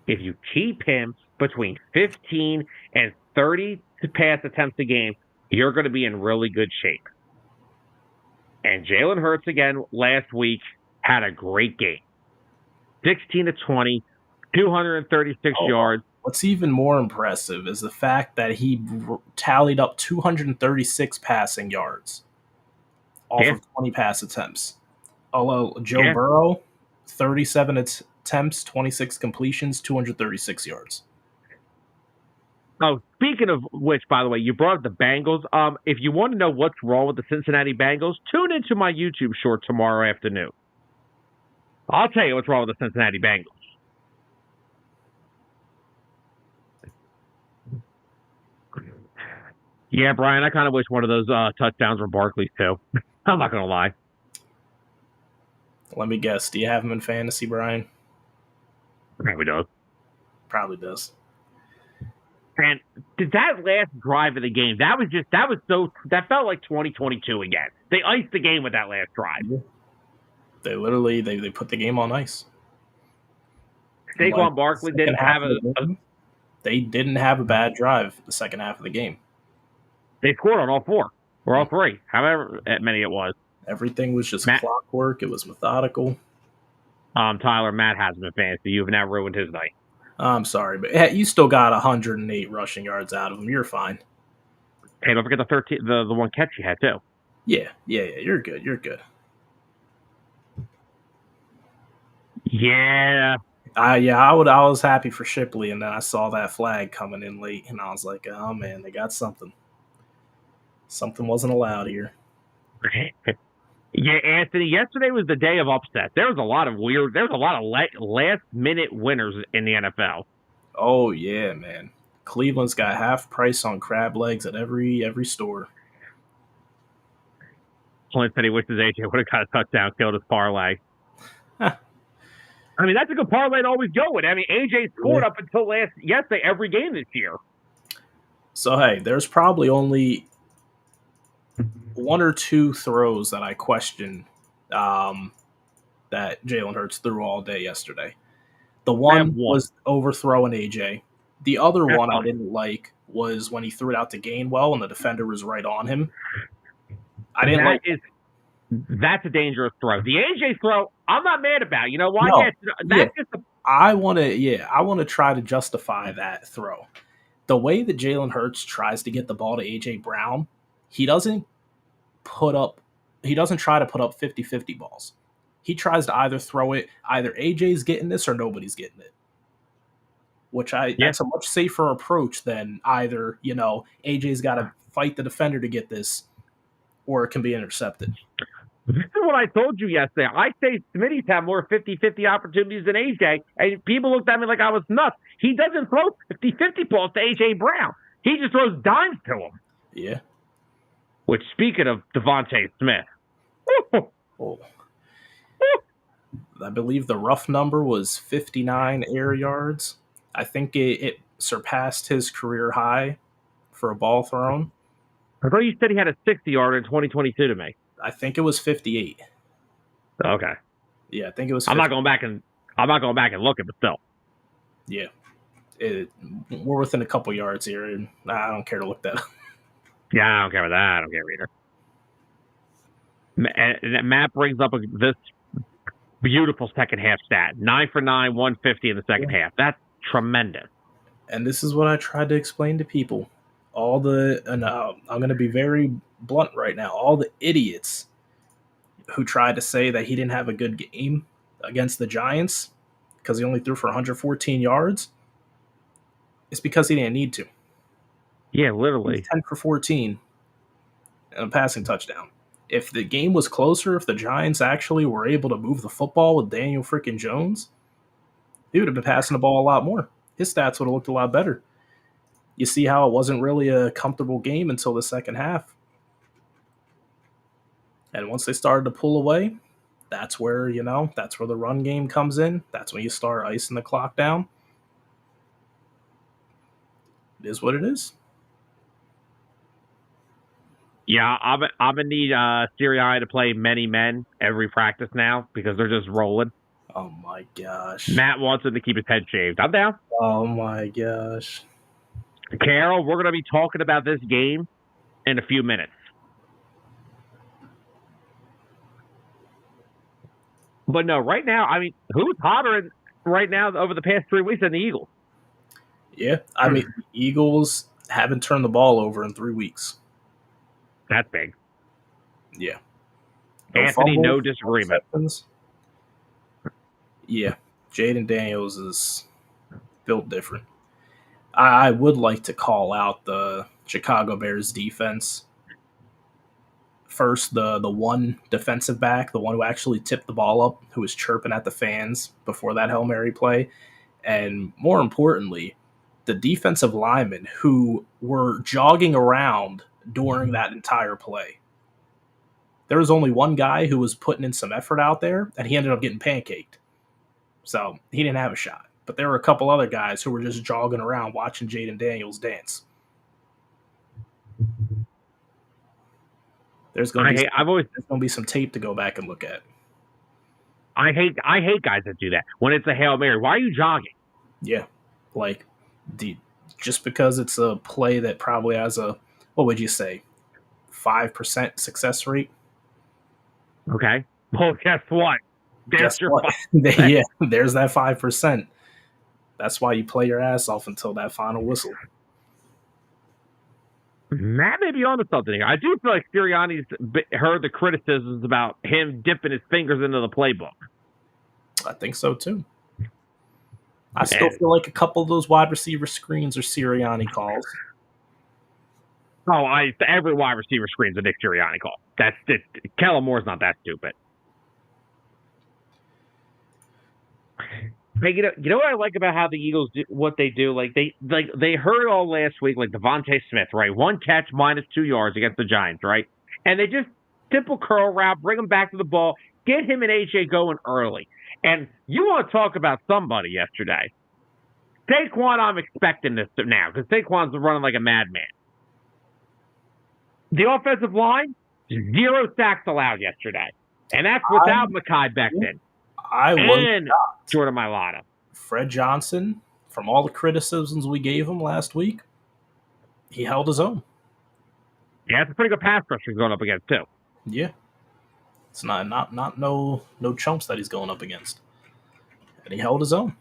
If you keep him between 15 and 30 pass attempts a game, you're going to be in really good shape. And Jalen Hurts again last week had a great game. 16 to 20, 236 yards. What's even more impressive is the fact that he tallied up 236 passing yards off of 20 pass attempts. Although Joe Burrow, 37 attempts, 26 completions, 236 yards. Oh, speaking of which, by the way, you brought up the Bengals. If you want to know what's wrong with the Cincinnati Bengals, tune into my YouTube short tomorrow afternoon. I'll tell you what's wrong with the Cincinnati Bengals. Yeah, Brian, I kind of wish one of those touchdowns were Barkley's too. I'm not going to lie. Let me guess. Do you have him in fantasy, Brian? Probably does. Probably does. And did that last drive of the game, that felt like 2022 again. They iced the game with that last drive. They literally they put the game on ice. Saquon Barkley didn't have they didn't have a bad drive the second half of the game. They scored on all 4 or all 3, however many it was. Everything was just clockwork. It was methodical. Tyler, Matt has him in fantasy. You've now ruined his night. I'm sorry, but you still got 108 rushing yards out of him. You're fine. Hey, don't forget the one catch you had too. Yeah. You're good. Yeah. I was happy for Shipley, and then I saw that flag coming in late, and I was like, oh man, they got something. Something wasn't allowed here. Yeah, Anthony, yesterday was the day of upset. There was a lot of last-minute winners in the NFL. Oh, yeah, man. Cleveland's got half price on crab legs at every store. Clint said he wishes AJ would have got a touchdown, killed his parlay. I mean, that's a good parlay to always go with. I mean, AJ scored up until yesterday every game this year. So, hey, there's probably only 1 or 2 throws that I question that Jalen Hurts threw all day yesterday. The one was overthrowing AJ. The other one I didn't like was when he threw it out to Gainwell and the defender was right on him. I didn't like it. That's a dangerous throw. The AJ throw, I'm not mad about. You know why? No, That's just a I want to try to justify that throw. The way that Jalen Hurts tries to get the ball to AJ Brown, he doesn't put up he doesn't try to put up 50-50 balls. He tries to either throw it, either AJ's getting this or nobody's getting it. That's a much safer approach than either, AJ's got to fight the defender to get this or it can be intercepted. This is what I told you yesterday. I say Smitty's have more 50-50 opportunities than AJ, and people looked at me like I was nuts. He doesn't throw 50-50 balls to AJ Brown. He just throws dimes to him. Yeah. Which, speaking of Devontae Smith, I believe the rough number was 59 air yards. I think it surpassed his career high for a ball thrown. I thought you said he had a 60-yarder in 2022 to me. I think it was 58. Okay. Yeah, I think it was 58. I'm not going back and looking, but still. Yeah. We're within a couple yards here, and I don't care to look that up. Yeah, I don't care about that. I don't care either. And Matt brings up this beautiful second half stat. 9 for 9, 150 in the second half. That's tremendous. And this is what I tried to explain to people. I'm going to be very blunt right now. All the idiots who tried to say that he didn't have a good game against the Giants because he only threw for 114 yards, it's because he didn't need to. Yeah, literally. 10 for 14 and a passing touchdown. If the game was closer, if the Giants actually were able to move the football with Daniel freaking Jones, he would have been passing the ball a lot more. His stats would have looked a lot better. You see how it wasn't really a comfortable game until the second half. And once they started to pull away, that's where the run game comes in. That's when you start icing the clock down. It is what it is. Yeah, I'm gonna need Sirianni to play many men every practice now because they're just rolling. Oh my gosh. Matt wants him to keep his head shaved. I'm down. Oh my gosh. Carol, we're gonna be talking about this game in a few minutes. But no, right now, I mean, who's hotter right now over the past 3 weeks than the Eagles? Yeah, I mean, the Eagles haven't turned the ball over in 3 weeks. That's big. Yeah. Anthony, no disagreement. Yeah, Jayden Daniels is built different. I would like to call out the Chicago Bears defense. First, the one defensive back, the one who actually tipped the ball up, who was chirping at the fans before that Hail Mary play. And more importantly, the defensive linemen who were jogging around during that entire play. There was only one guy who was putting in some effort out there, and he ended up getting pancaked. So he didn't have a shot. But there were a couple other guys who were just jogging around watching Jayden Daniels dance. There's going to be some tape to go back and look at. I hate guys that do that. When it's a Hail Mary, why are you jogging? Yeah. Like, just because it's a play that probably has a, what would you say, 5% success rate? Okay. Well, guess what? There's that 5%. That's why you play your ass off until that final whistle. Matt may be on to something here. I do feel like Sirianni's heard the criticisms about him dipping his fingers into the playbook. I think so, too. I still feel like a couple of those wide receiver screens are Sirianni calls. Oh, every wide receiver screen's a Nick Sirianni call. That's it. Kellen Moore's not that stupid. Hey, you know what I like about how the Eagles do what they do? Like they heard all last week, like Devontae Smith, right? 1 catch, -2 yards against the Giants, right? And they just simple curl route, bring him back to the ball, get him and AJ going early. And you want to talk about somebody yesterday. Saquon, I'm expecting this now because Saquon's running like a madman. The offensive line, 0 sacks allowed yesterday. And that's without Mekhi Becton. And Jordan Mailata. Fred Johnson, from all the criticisms we gave him last week, he held his own. Yeah, it's a pretty good pass rusher he's going up against, too. Yeah. It's not no chumps that he's going up against, and he held his own.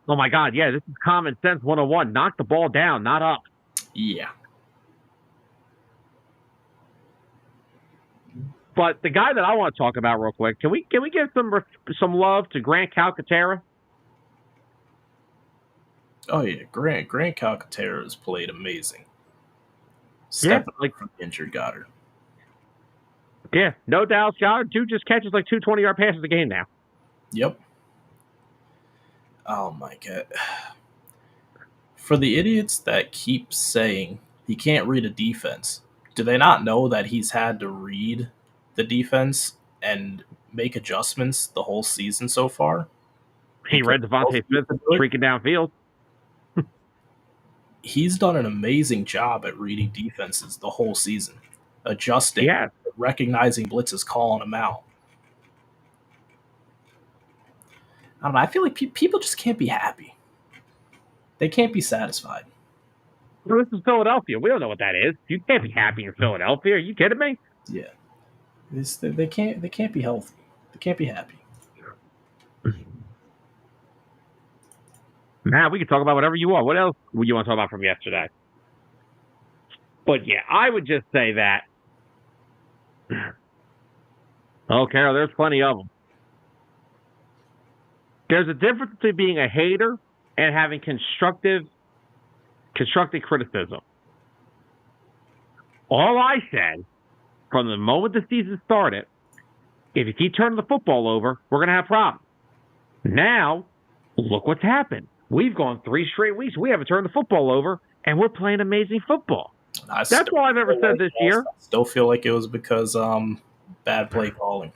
Oh my God, yeah, this is common sense 101. Knock the ball down, not up. Yeah. But the guy that I want to talk about real quick, can we give some love to Grant Calcaterra? Oh yeah, Grant Calcaterra has played amazing. Stepping like from injured Goddard. Yeah, no doubt, Goddard. Dude just catches like 2 20-yard passes a game now. Yep. Oh my God. For the idiots that keep saying he can't read a defense, do they not know that he's had to read the defense and make adjustments the whole season so far? He read Devontae Smith streaking downfield. He's done an amazing job at reading defenses the whole season, adjusting, recognizing blitzes, calling them out. I don't know. I feel like people just can't be happy. They can't be satisfied. Well, this is Philadelphia. We don't know what that is. You can't be happy in Philadelphia. Are you kidding me? Yeah. They can't be healthy. They can't be happy. Nah, we can talk about whatever you want. What else would you want to talk about from yesterday? But yeah, I would just say that. Oh, Carol, there's plenty of them. There's a difference between being a hater and having constructive criticism. All I said from the moment the season started, if you keep turning the football over, we're going to have problems. Now, look what's happened. We've gone 3 straight weeks. We haven't turned the football over, and we're playing amazing football. That's all I've ever said this year. I still feel like it was because bad play calling.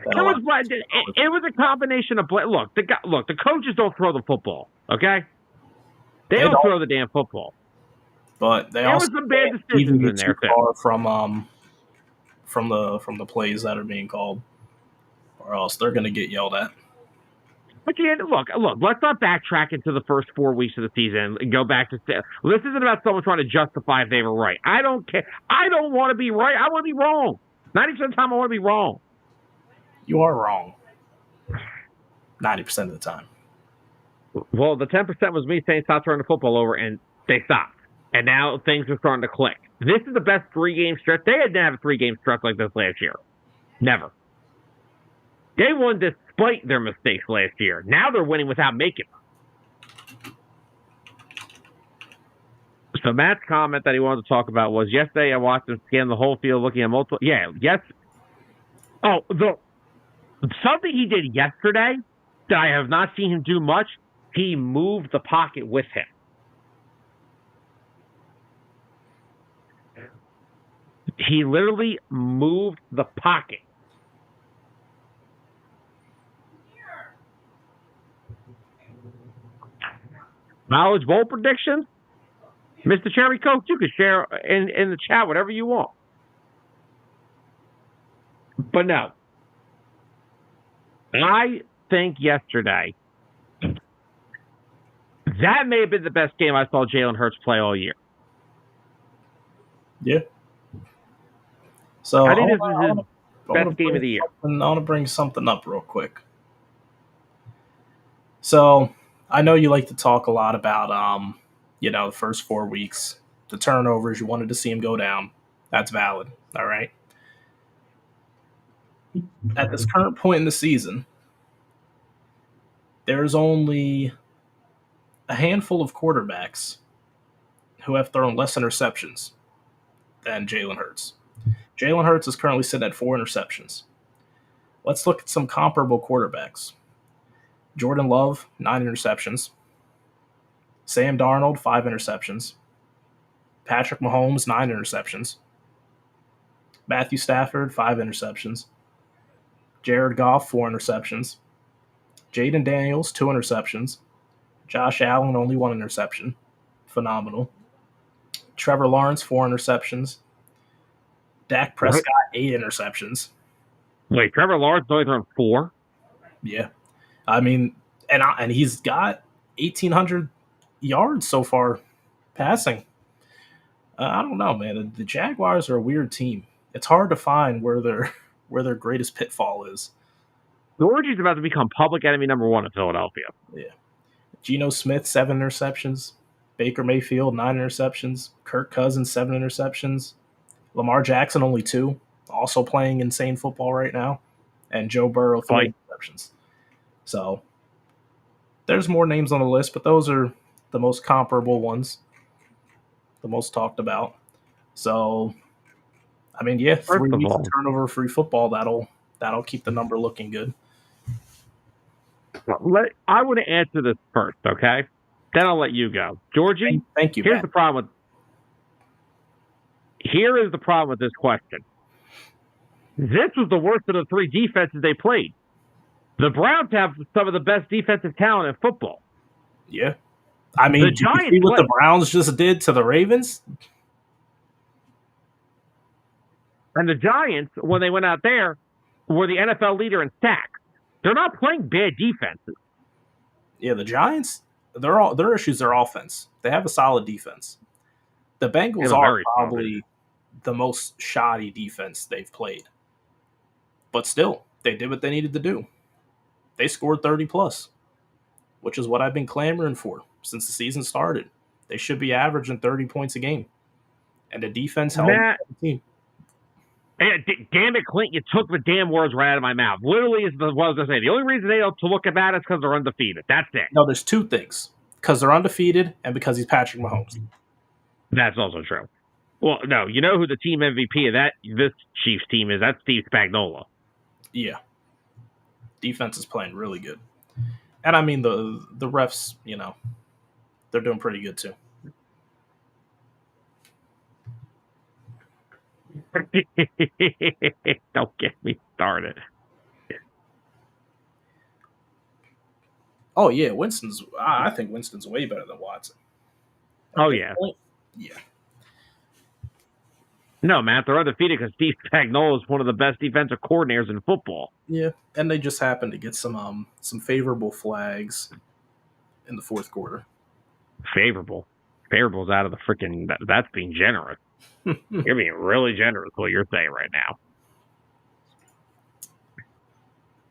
It was a combination of play. Look, the coaches don't throw the football. Okay, they don't throw the damn football. But there was some bad decisions in there too. From the plays that are being called, or else they're going to get yelled at. But yeah, look. Let's not backtrack into the first 4 weeks of the season and go back to. This isn't about someone trying to justify if they were right. I don't care. I don't want to be right. I want to be wrong. 90% of the time, I want to be wrong. You are wrong. 90% of the time. Well, the 10% was me saying stop turning the football over, and they stopped. And now things are starting to click. This is the best 3-game stretch. They didn't have a 3-game stretch like this last year. Never. They won despite their mistakes last year. Now they're winning without making them. So Matt's comment that he wanted to talk about was, yesterday I watched him scan the whole field looking at multiple... Yeah, yes. Oh, something he did yesterday that I have not seen him do much, he moved the pocket with him. He literally moved the pocket. Knowledge Bowl predictions? Mr. Cherry Coke, you can share in the chat whatever you want. But no. I think yesterday, that may have been the best game I saw Jalen Hurts play all year. Yeah. So I think this is his best game of the year. I want to bring something up real quick. So I know you like to talk a lot about, the first 4 weeks, the turnovers. You wanted to see him go down. That's valid. All right. At this current point in the season, there's only a handful of quarterbacks who have thrown less interceptions than Jalen Hurts. Jalen Hurts is currently sitting at 4 interceptions. Let's look at some comparable quarterbacks. Jordan Love, 9 interceptions. Sam Darnold, 5 interceptions. Patrick Mahomes, 9 interceptions. Matthew Stafford, 5 interceptions. Jared Goff, 4 interceptions. Jayden Daniels, 2 interceptions. Josh Allen, only 1 interception. Phenomenal. Trevor Lawrence, 4 interceptions. Dak Prescott, 8 interceptions. Wait, Trevor Lawrence only thrown 4? Yeah. I mean, and he's got 1,800 yards so far passing. I don't know, man. The Jaguars are a weird team. It's hard to find where their where their greatest pitfall is. Georgie's about to become public enemy number one in Philadelphia. Yeah. Geno Smith, 7 interceptions. Baker Mayfield, 9 interceptions. Kirk Cousins, 7 interceptions. Lamar Jackson, only 2. Also playing insane football right now. And Joe Burrow, 3 interceptions. So there's more names on the list, but those are the most comparable ones, the most talked about. So, I mean, yeah, First 3 of weeks of all, turnover-free football, that'll keep the number looking good. I want to answer this first, okay? Then I'll let you go. Georgie, Thank you, here's Matt. the problem here is the problem with this question. This was the worst of the 3 defenses they played. The Browns have some of the best defensive talent in football. Yeah. I mean, did you see what the Browns just did to the Ravens? And the Giants, when they went out there, were the NFL leader in sacks. They're not playing bad defenses. Yeah, the Giants, their issues are offense. They have a solid defense. The Bengals are probably the most shoddy defense they've played. But still, they did what they needed to do. They scored 30 plus, which is what I've been clamoring for since the season started. They should be averaging 30 points a game. And the defense held the team. Damn it, Clint, you took the damn words right out of my mouth. Literally is what I was going to say. The only reason they don't look at that is because they're undefeated. That's it. No, there's 2 things. Because they're undefeated and because he's Patrick Mahomes. That's also true. Well, no, you know who the team MVP of this Chiefs team is? That's Steve Spagnuolo. Yeah. Defense is playing really good. And I mean, the refs, they're doing pretty good too. Don't get me started. Oh, yeah, I think Winston's way better than Watson. Oh, yeah. Yeah. No, Matt, they're undefeated because Steve Spagnuolo is one of the best defensive coordinators in football. Yeah, and they just happened to get some favorable flags in the fourth quarter. Favorable? Favorable's out of the freaking... That's being generous. You're being really generous what you're saying right now.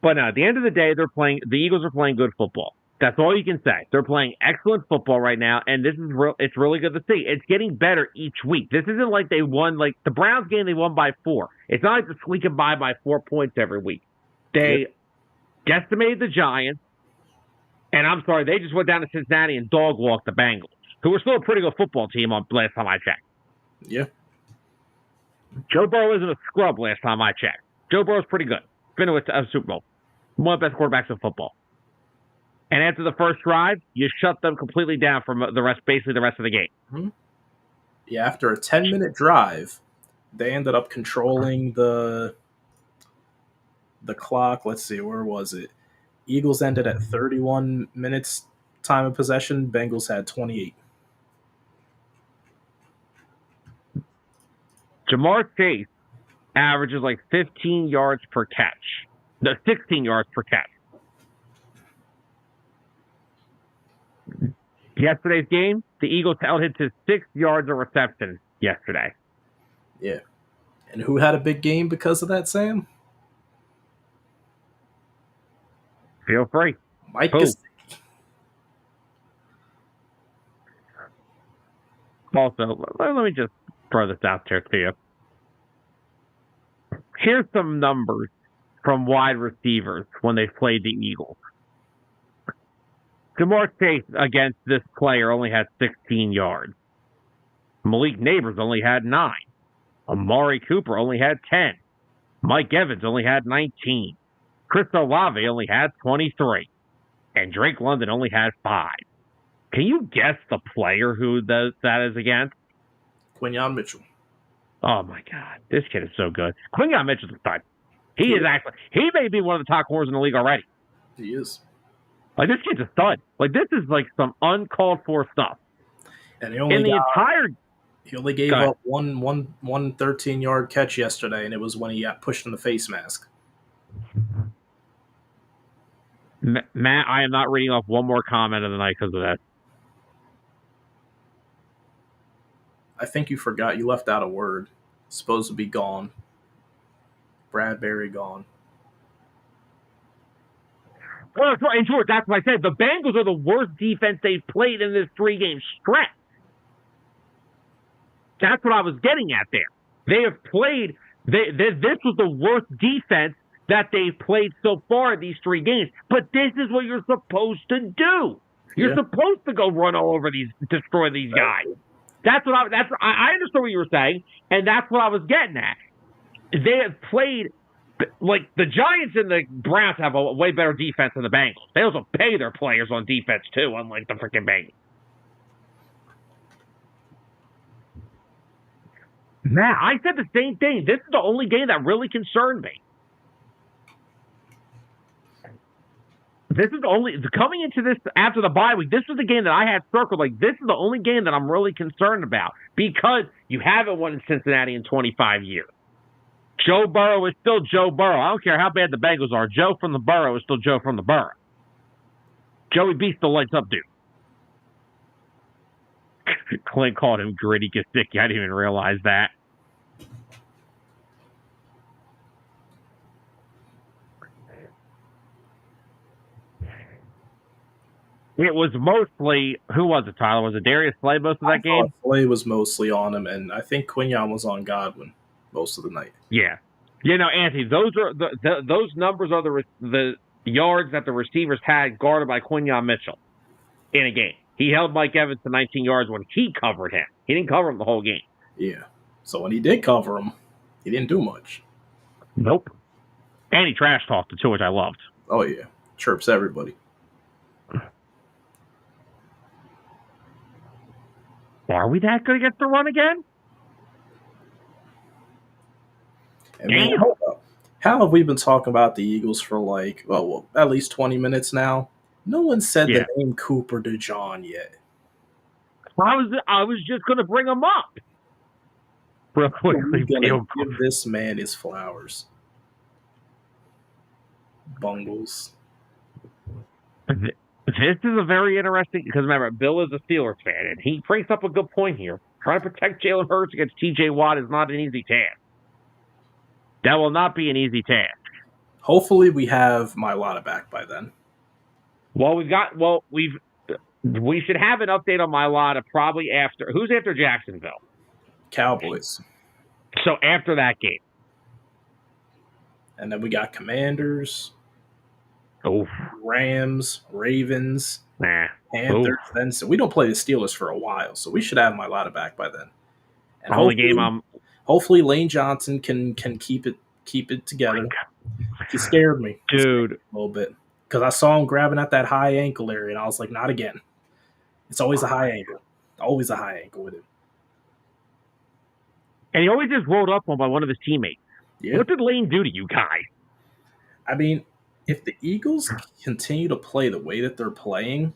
But no, at the end of the day, the Eagles are playing good football. That's all you can say. They're playing excellent football right now, and it's really good to see. It's getting better each week. This isn't like they won, like the Browns game, they won by 4. It's not like they're squeaking by 4 points every week. They decimated the Giants, and I'm sorry, they just went down to Cincinnati and dog-walked the Bengals, who were still a pretty good football team last time I checked. Yeah. Joe Burrow isn't a scrub last time I checked. Joe Burrow's pretty good. Been to a Super Bowl. One of the best quarterbacks in football. And after the first drive, you shut them completely down from basically the rest of the game. Mm-hmm. Yeah, after a 10-minute drive, they ended up controlling the clock. Let's see, where was it? Eagles ended at 31 minutes time of possession. Bengals had 28. Jamar Chase averages 15 yards per catch. No, 16 yards per catch. Yesterday's game, the Eagles held him to 6 yards of reception yesterday. Yeah. And who had a big game because of that, Sam? Feel free. Mike Gesicki. Also, let me just throw this out there to you. Here's some numbers from wide receivers when they played the Eagles. Jamar Chase against this player only had 16 yards. Malik Neighbors only had 9. Amari Cooper only had 10. Mike Evans only had 19. Chris Olave only had 23. And Drake London only had 5. Can you guess the player who that is against? Quinyon Mitchell. Oh, my God. This kid is so good. Quinyon Mitchell's a stud. He may be one of the top corners in the league already. He is. This kid's a stud. This is some uncalled for stuff. And he only gave up one 13-yard catch yesterday, and it was when he got pushed in the face mask. Matt, I am not reading off one more comment of the night because of that. I think you forgot. You left out a word. It's supposed to be gone. Bradbury gone. Well, in short, that's what I said. The Bengals are the worst defense they've played in this 3-game stretch. That's what I was getting at there. They have played. This was the worst defense that they've played so far in these 3 games. But this is what you're supposed to do. You're supposed to go run all over destroy these guys. I understand what you were saying, and that's what I was getting at. They have played. Like, the Giants and the Browns have a way better defense than the Bengals. They also pay their players on defense, too, unlike the freaking Bengals. Matt, I said the same thing. This is the only game that really concerned me. This is the only coming into this after the bye week. This was the game that I had circled. Like, this is the only game that I'm really concerned about because you haven't won in Cincinnati in 25 years. Joe Burrow is still Joe Burrow. I don't care how bad the Bengals are. Joe from the Burrow is still Joe from the Burrow. Joey B still lights up, dude. Clint called him Gritty Gasicki. I didn't even realize that. It was mostly, who was it, Tyler? Was it Darius Slay most of that game? Slay was mostly on him, and I think Quinyon was on Godwin most of the night. Yeah. Anthony, those are those numbers are the yards that the receivers had guarded by Quinyon Mitchell in a game. He held Mike Evans to 19 yards when he covered him. He didn't cover him the whole game. Yeah. So when he did cover him, he didn't do much. Nope. And he trash talked it too, which I loved. Oh, yeah. Chirps everybody. Are we that good against the run again? I mean, how have we been talking about the Eagles for at least 20 minutes now? No one said the name Cooper DeJean yet. I was just going to bring him up. Real quickly. Give this man his flowers. Bungles. This is a very interesting, because remember, Bill is a Steelers fan, and he brings up a good point here. Trying to protect Jalen Hurts against T.J. Watt is not an easy task. That will not be an easy task. Hopefully we have Mailata back by then. We should have an update on Mailata probably after, who's after Jacksonville? Cowboys. So after that game. And then we got Commanders. Oof. Rams, Ravens, Panthers. Then so we don't play the Steelers for a while, so we should have Mailata back by then. And hopefully Lane Johnson can keep it together. He scared me, dude, a little bit because I saw him grabbing at that high ankle area, and I was like, not again. It's always a high ankle, with him. And he always just rolled up on by one of his teammates. Yeah. What did Lane do to you guys? I mean, if the Eagles continue to play the way that they're playing,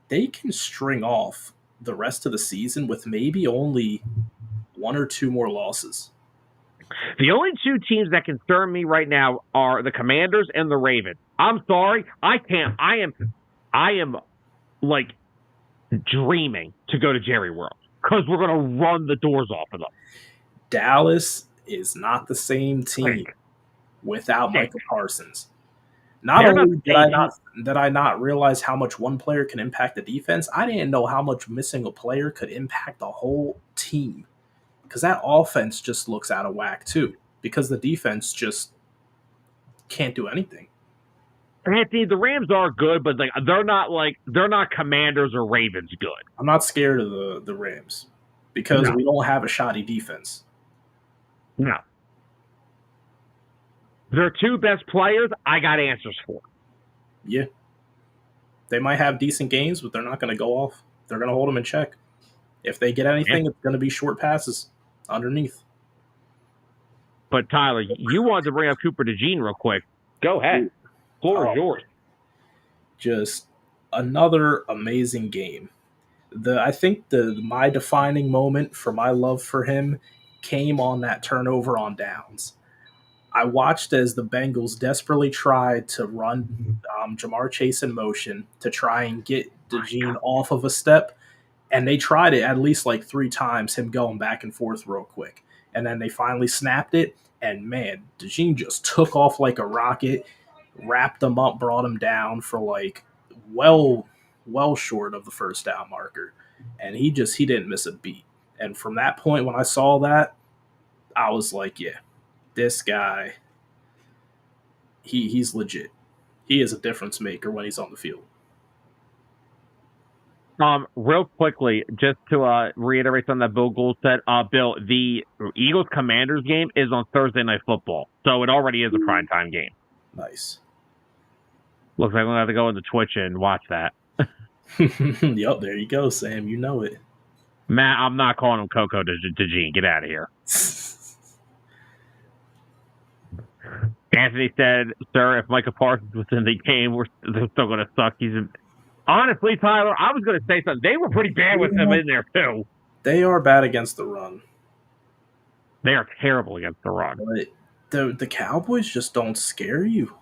they can string off the rest of the season with maybe only 1 or 2 more losses. The only 2 teams that concern me right now are the Commanders and the Ravens. I'm sorry, I can't. I am like dreaming to go to Jerry World because we're going to run the doors off of them. Dallas is not the same team without Michael Parsons. Not only did I not realize how much one player can impact the defense, I didn't know how much missing a player could impact the whole team. Because that offense just looks out of whack too. Because the defense just can't do anything. Anthony, the Rams are good, but they're not Commanders or Ravens good. I'm not scared of the Rams because we don't have a shoddy defense. No. Their 2 best players, I got answers for. Yeah. They might have decent games, but they're not going to go off. They're going to hold them in check. If they get anything, it's going to be short passes underneath. But, Tyler, you wanted to bring up Cooper DeJean real quick. Go ahead. Floor is yours. Just another amazing game. I think my defining moment for my love for him came on that turnover on downs. I watched as the Bengals desperately tried to run Jamar Chase in motion to try and get DeJean off of a step, And they tried it at least like 3 times, him going back and forth real quick. And then they finally snapped it. And man, Jayden just took off like a rocket, wrapped him up, brought him down for like well short of the first down marker. And he didn't miss a beat. And from that point, when I saw that, I was like, yeah, this guy, he's legit. He is a difference maker when he's on the field. Real quickly, just to reiterate something that Bill Gould said, Bill, the Eagles Commanders game is on Thursday Night Football, so it already is a primetime game. Nice. Looks like I'm gonna have to go into Twitch and watch that. Yup, there you go, Sam. You know it. Matt, I'm not calling him Coco Jayden. Get out of here. Anthony said, "Sir, if Micah Parsons was in the game, they're still gonna suck." Honestly, Tyler, I was going to say something. They were pretty bad with him in there, too. They are bad against the run. They are terrible against the run. But the Cowboys just don't scare you.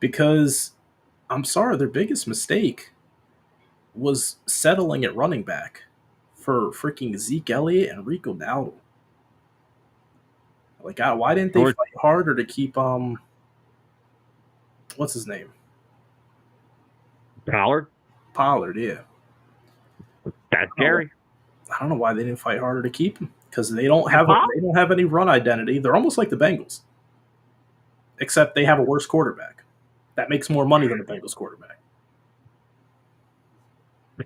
Because, I'm sorry, their biggest mistake was settling at running back for freaking Zeke Elliott and Rico Dowdle. Like, why didn't they fight harder to keep, what's his name? Pollard, yeah. That's scary. I don't know why they didn't fight harder to keep him, because they don't have any run identity. They're almost like the Bengals, except they have a worse quarterback that makes more money than the Bengals quarterback.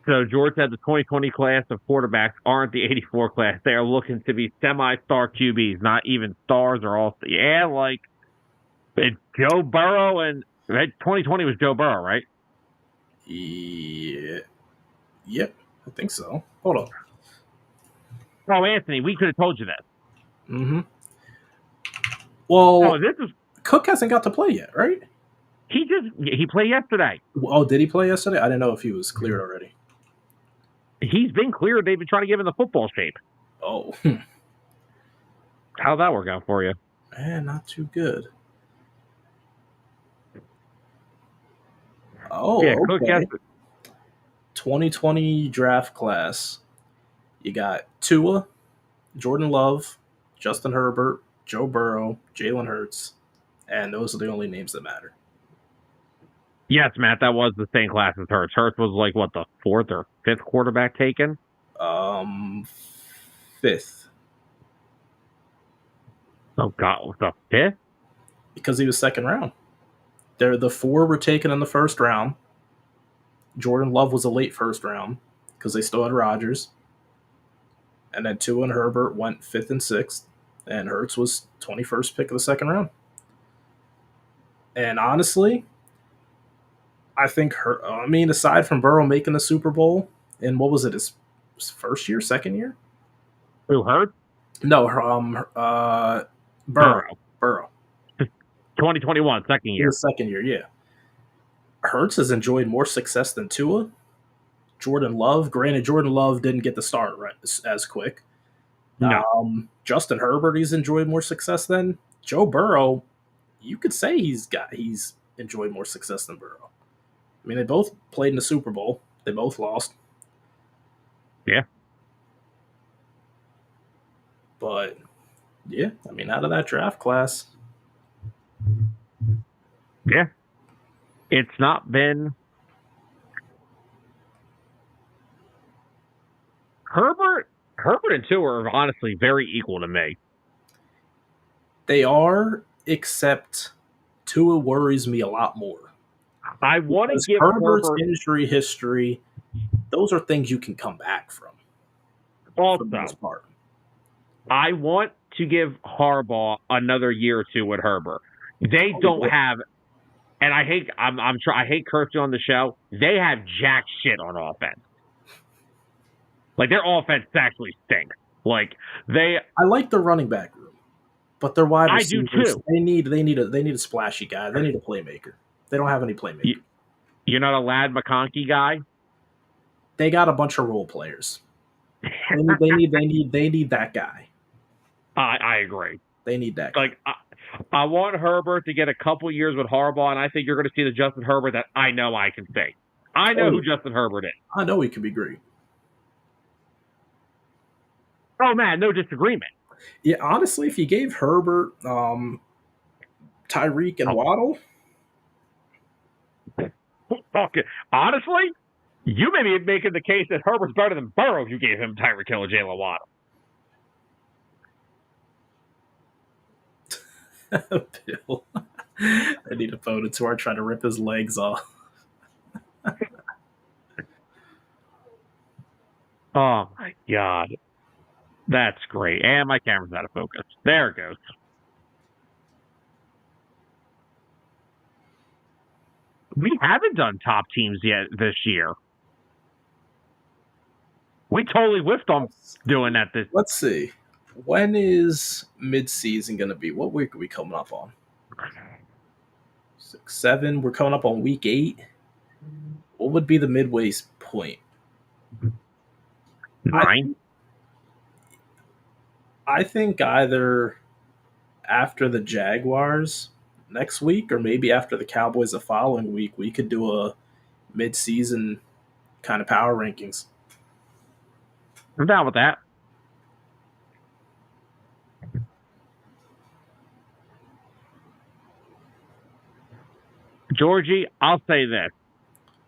So George said the 2020 class of quarterbacks aren't the 84 class. They are looking to be semi-star QBs, not even stars or all. Yeah, like it's Joe Burrow, and 2020 was Joe Burrow, right? Yeah. Yep, I think so. Hold on. Oh, Anthony, we could have told you that. Mm-hmm. Well, this is Cook hasn't got to play yet, right? He played yesterday. Oh, did he play yesterday? I didn't know if he was cleared already. He's been cleared. They've been trying to give him the football shape. Oh. How'd that work out for you? Man, not too good. Oh, yeah, okay. 2020 draft class. You got Tua, Jordan Love, Justin Herbert, Joe Burrow, Jalen Hurts, and those are the only names that matter. Yes, Matt, that was the same class as Hurts. Hurts was like, what, the 4th or 5th quarterback taken? 5th. Oh, God, the 5th? Because he was 2nd round. The 4 were taken in the 1st round. Jordan Love was a late 1st round because they still had Rodgers. And then Tua and Herbert went 5th and 6th. And Hurts was 21st pick of the 2nd round. And honestly, I think aside from Burrow making the Super Bowl, and what was it, his first year, 2nd year? Who, Hurts? No, Burrow. 2021, 2nd year. His 2nd year, yeah. Hurts has enjoyed more success than Tua. Jordan Love, granted, Jordan Love didn't get the start right as quick. No. Justin Herbert, he's enjoyed more success than Joe Burrow. You could say he's enjoyed more success than Burrow. I mean, they both played in the Super Bowl. They both lost. Yeah. But, yeah, I mean, out of that draft class. Yeah. It's not been... Herbert and Tua are honestly very equal to me. They are, except Tua worries me a lot more. I want to give Herbert's injury history, those are things you can come back from. Also, for the most part. I want to give Harbaugh another year or two with Herbert. They don't have, and I hate cursing on the show. They have jack shit on offense. Like, their offense actually stinks. Like, I like the running back room, but their wide receivers, I do too. They need a splashy guy. They need a playmaker. They don't have any playmaker. You're not a Lad McConkey guy? They got a bunch of role players. They need that guy. I agree. They need that guy. Like, I want Herbert to get a couple years with Harbaugh, and I think you're going to see the Justin Herbert that I know I can see. I know who Justin Herbert is. I know he can be great. Oh man, no disagreement. Yeah, honestly, if you gave Herbert, Tyreek, and Oh, Waddle, okay. Honestly, you may be making the case that Herbert's better than Burrow if you gave him Tyreek Hill or Jalen Waddle. Bill, I need a photo tour. Try to rip his legs off. Oh my god, that's great. And my camera's out of focus. There it goes. We haven't done top teams yet this year. We totally whiffed on doing that. Let's see. When is mid-season going to be? What week are we coming up on? 6, 7. We're coming up on week 8. What would be the midway point? 9. I think either after the Jaguars next week or maybe after the Cowboys the following week, we could do a mid-season kind of power rankings. I'm down with that. Georgie, I'll say this.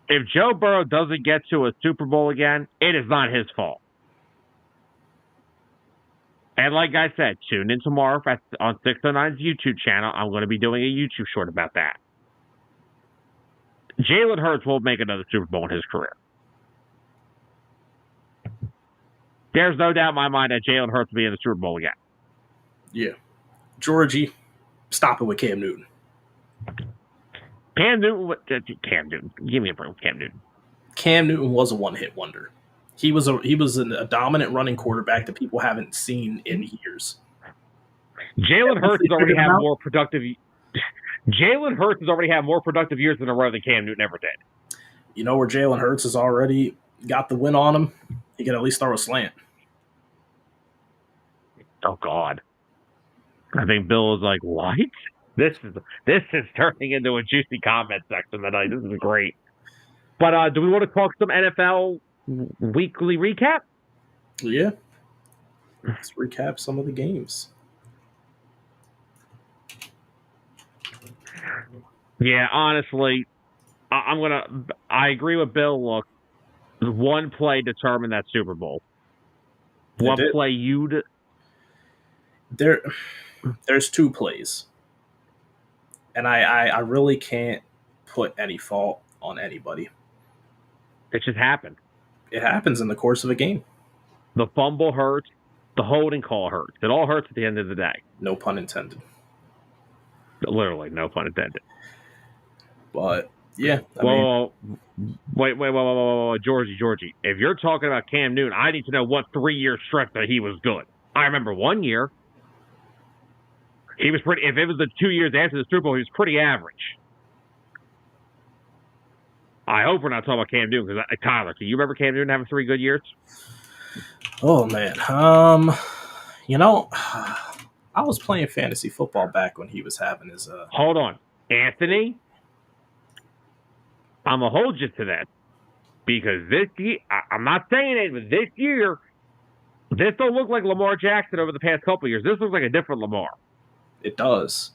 If Joe Burrow doesn't get to a Super Bowl again, it is not his fault. And like I said, tune in tomorrow on 609's YouTube channel. I'm going to be doing a YouTube short about that. Jalen Hurts won't make another Super Bowl in his career. There's no doubt in my mind that Jalen Hurts will be in the Super Bowl again. Yeah. Georgie, stop it with Cam Newton. Cam Newton. Give me a break with Cam Newton. Cam Newton was a one-hit wonder. He was a dominant running quarterback that people haven't seen in years. Jalen Hurts has already had more productive. Jalen Hurts has already had more productive years in a row than Cam Newton ever did. You know where Jalen Hurts has already got the win on him? He can at least throw a slant. Oh God! I think Bill is like, what? This is turning into a juicy comment section tonight. This is great. But do we want to talk some NFL weekly recap? Yeah. Let's recap some of the games. Yeah, honestly, I agree with Bill. Look, one play determined that Super Bowl. One play There's 2 plays. And I really can't put any fault on anybody. It just happened. It happens in the course of a game. The fumble hurts. The holding call hurts. It all hurts at the end of the day. No pun intended. Literally, no pun intended. But, yeah. Wait, Georgie. If you're talking about Cam Newton, I need to know what 3-year stretch that he was good. I remember 1 year. He was pretty. If it was the 2 years after the Super Bowl, he was pretty average. I hope we're not talking about Cam Newton because Tyler, do you remember Cam Newton having 3 good years? Oh man, you know, I was playing fantasy football back when he was having his. Hold on, Anthony. I'm gonna hold you to that because this year, I'm not saying it, but this year, this don't look like Lamar Jackson over the past couple of years. This looks like a different Lamar. It does.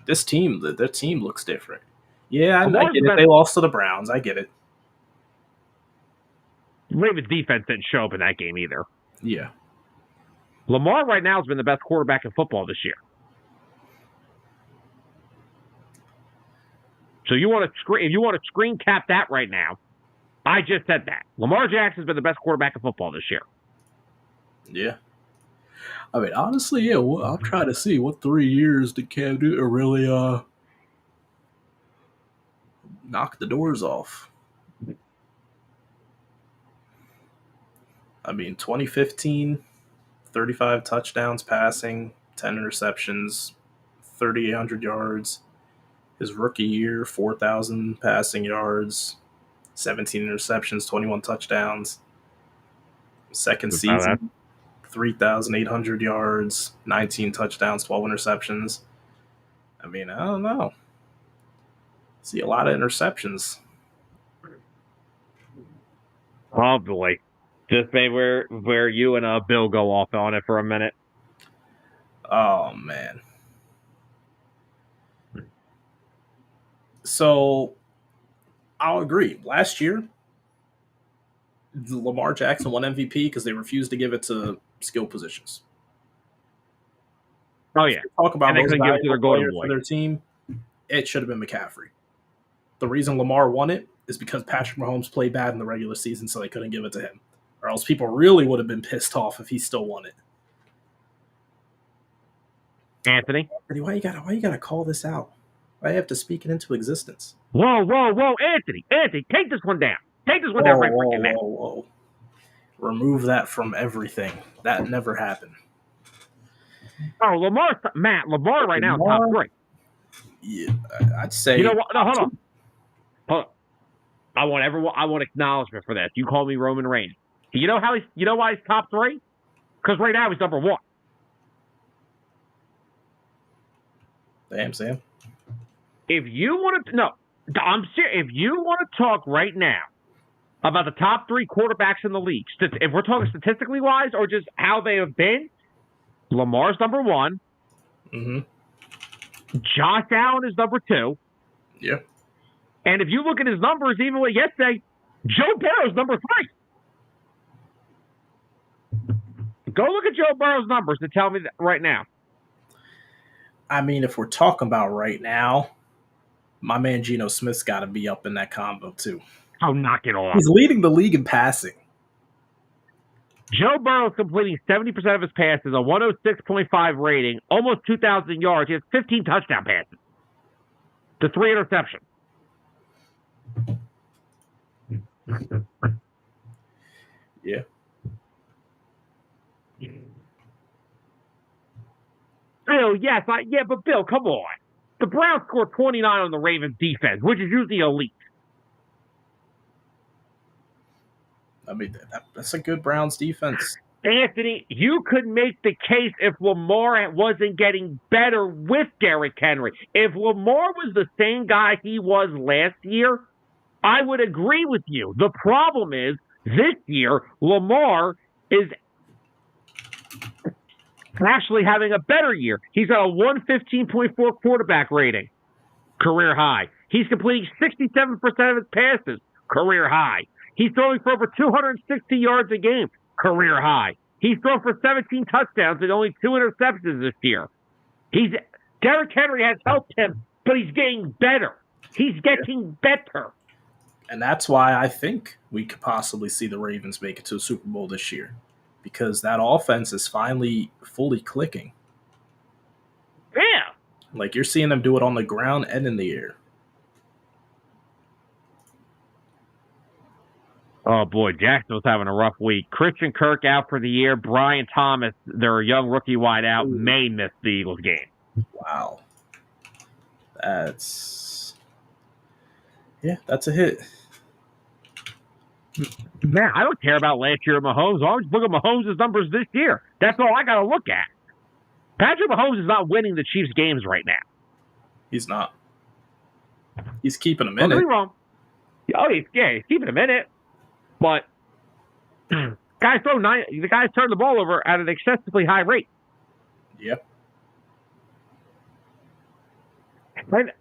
This team, their team looks different. Yeah, I get it. They lost to the Browns. I get it. Ravens defense didn't show up in that game either. Yeah. Lamar right now has been the best quarterback in football this year. So if you want to screen cap that right now, I just said that. Lamar Jackson's been the best quarterback in football this year. Yeah. I mean, honestly, yeah. I'm trying to see what 3 years did Cam Newton really knock the doors off. I mean, 2015, 35 touchdowns passing, 10 interceptions, 3,800 yards. His rookie year, 4,000 passing yards, 17 interceptions, 21 touchdowns. Second season, 3,800 yards, 19 touchdowns, 12 interceptions. I mean, I don't know. See a lot of interceptions. Oh boy. Just maybe where you and Bill go off on it for a minute. Oh man. So I'll agree. Last year, Lamar Jackson won MVP because they refused to give it to skill positions. Oh yeah, Talk about and they most couldn't give it to their golden players boy for their team. It should have been McCaffrey. The reason Lamar won it is because Patrick Mahomes played bad in the regular season, so they couldn't give it to him. Or else people really would have been pissed off if he still won it. Anthony, Why you gotta call this out? Why you have to speak it into existence? Whoa, Anthony, take this one down. Take this one down right freaking now. Whoa. Remove that from everything. That never happened. Oh, Lamar right now is top 3. Yeah, I'd say. You know what? No, hold on. I want acknowledgement for this. You call me Roman Reigns. You know why he's top 3? Because right now he's number 1. Damn, Sam. If you want to, no, I'm serious. If you want to talk right now about the top 3 quarterbacks in the league, if we're talking statistically wise or just how they have been, Lamar's number 1. Mm-hmm. Josh Allen is number 2. Yeah. And if you look at his numbers, even with yesterday, Joe Burrow's number 3. Go look at Joe Burrow's numbers and tell me that right now. I mean, if we're talking about right now, my man Geno Smith's got to be up in that combo too. Oh, knock it off. He's leading the league in passing. Joe Burrow's completing 70% of his passes, a 106.5 rating, almost 2,000 yards. He has 15 touchdown passes to 3 interceptions. Yeah. Bill, yes, but Bill, come on. The Browns scored 29 on the Ravens defense, which is usually elite. I mean, that's a good Browns defense. Anthony, you could make the case if Lamar wasn't getting better with Derrick Henry. If Lamar was the same guy he was last year, I would agree with you. The problem is, this year, Lamar is actually having a better year. He's got a 115.4 quarterback rating, career high. He's completing 67% of his passes, career high. He's throwing for over 260 yards a game, career high. He's thrown for 17 touchdowns and only 2 interceptions this year. Derrick Henry has helped him, but he's getting better. He's getting better. And that's why I think we could possibly see the Ravens make it to a Super Bowl this year, because that offense is finally fully clicking. Yeah. Like, you're seeing them do it on the ground and in the air. Oh, boy, Jacksonville's having a rough week. Christian Kirk out for the year. Brian Thomas, their young rookie wideout, may miss the Eagles game. Wow. That's a hit. Man, I don't care about last year of Mahomes. I always look at Mahomes' numbers this year. That's all I got to look at. Patrick Mahomes is not winning the Chiefs games right now. He's not. He's keeping them in it. Don't get me wrong. Oh, he's keeping them in it. But the guys turn the ball over at an excessively high rate. Yep. And,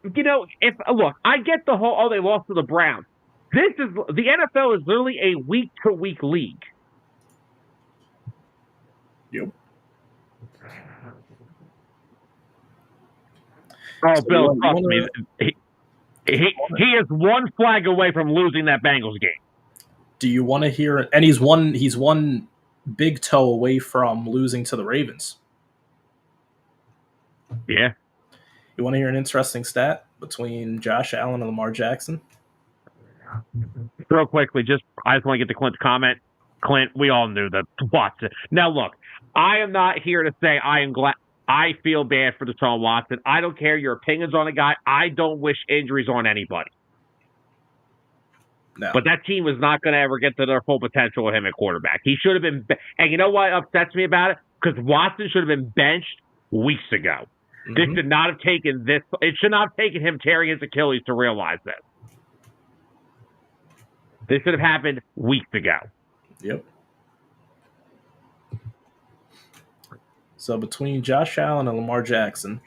look, I get the whole, they lost to the Browns. The NFL is literally a week-to-week league. Yep. Oh, Bill, trust me. He is one flag away from losing that Bengals game. Do you want to hear? And he's one big toe away from losing to the Ravens. Yeah. You want to hear an interesting stat between Josh Allen and Lamar Jackson? Real quickly, I just want to get to Clint's comment. Clint, we all knew that. Watson. Now, look, I am not here to say I am glad. I feel bad for Deshaun Watson. I don't care your opinions on a guy. I don't wish injuries on anybody. No. But that team was not going to ever get to their full potential with him at quarterback. He should have been, and you know what upsets me about it? Because Watson should have been benched weeks ago. Mm-hmm. This should not have taken this. It should not have taken him tearing his Achilles to realize this. This should have happened weeks ago. Yep. So between Josh Allen and Lamar Jackson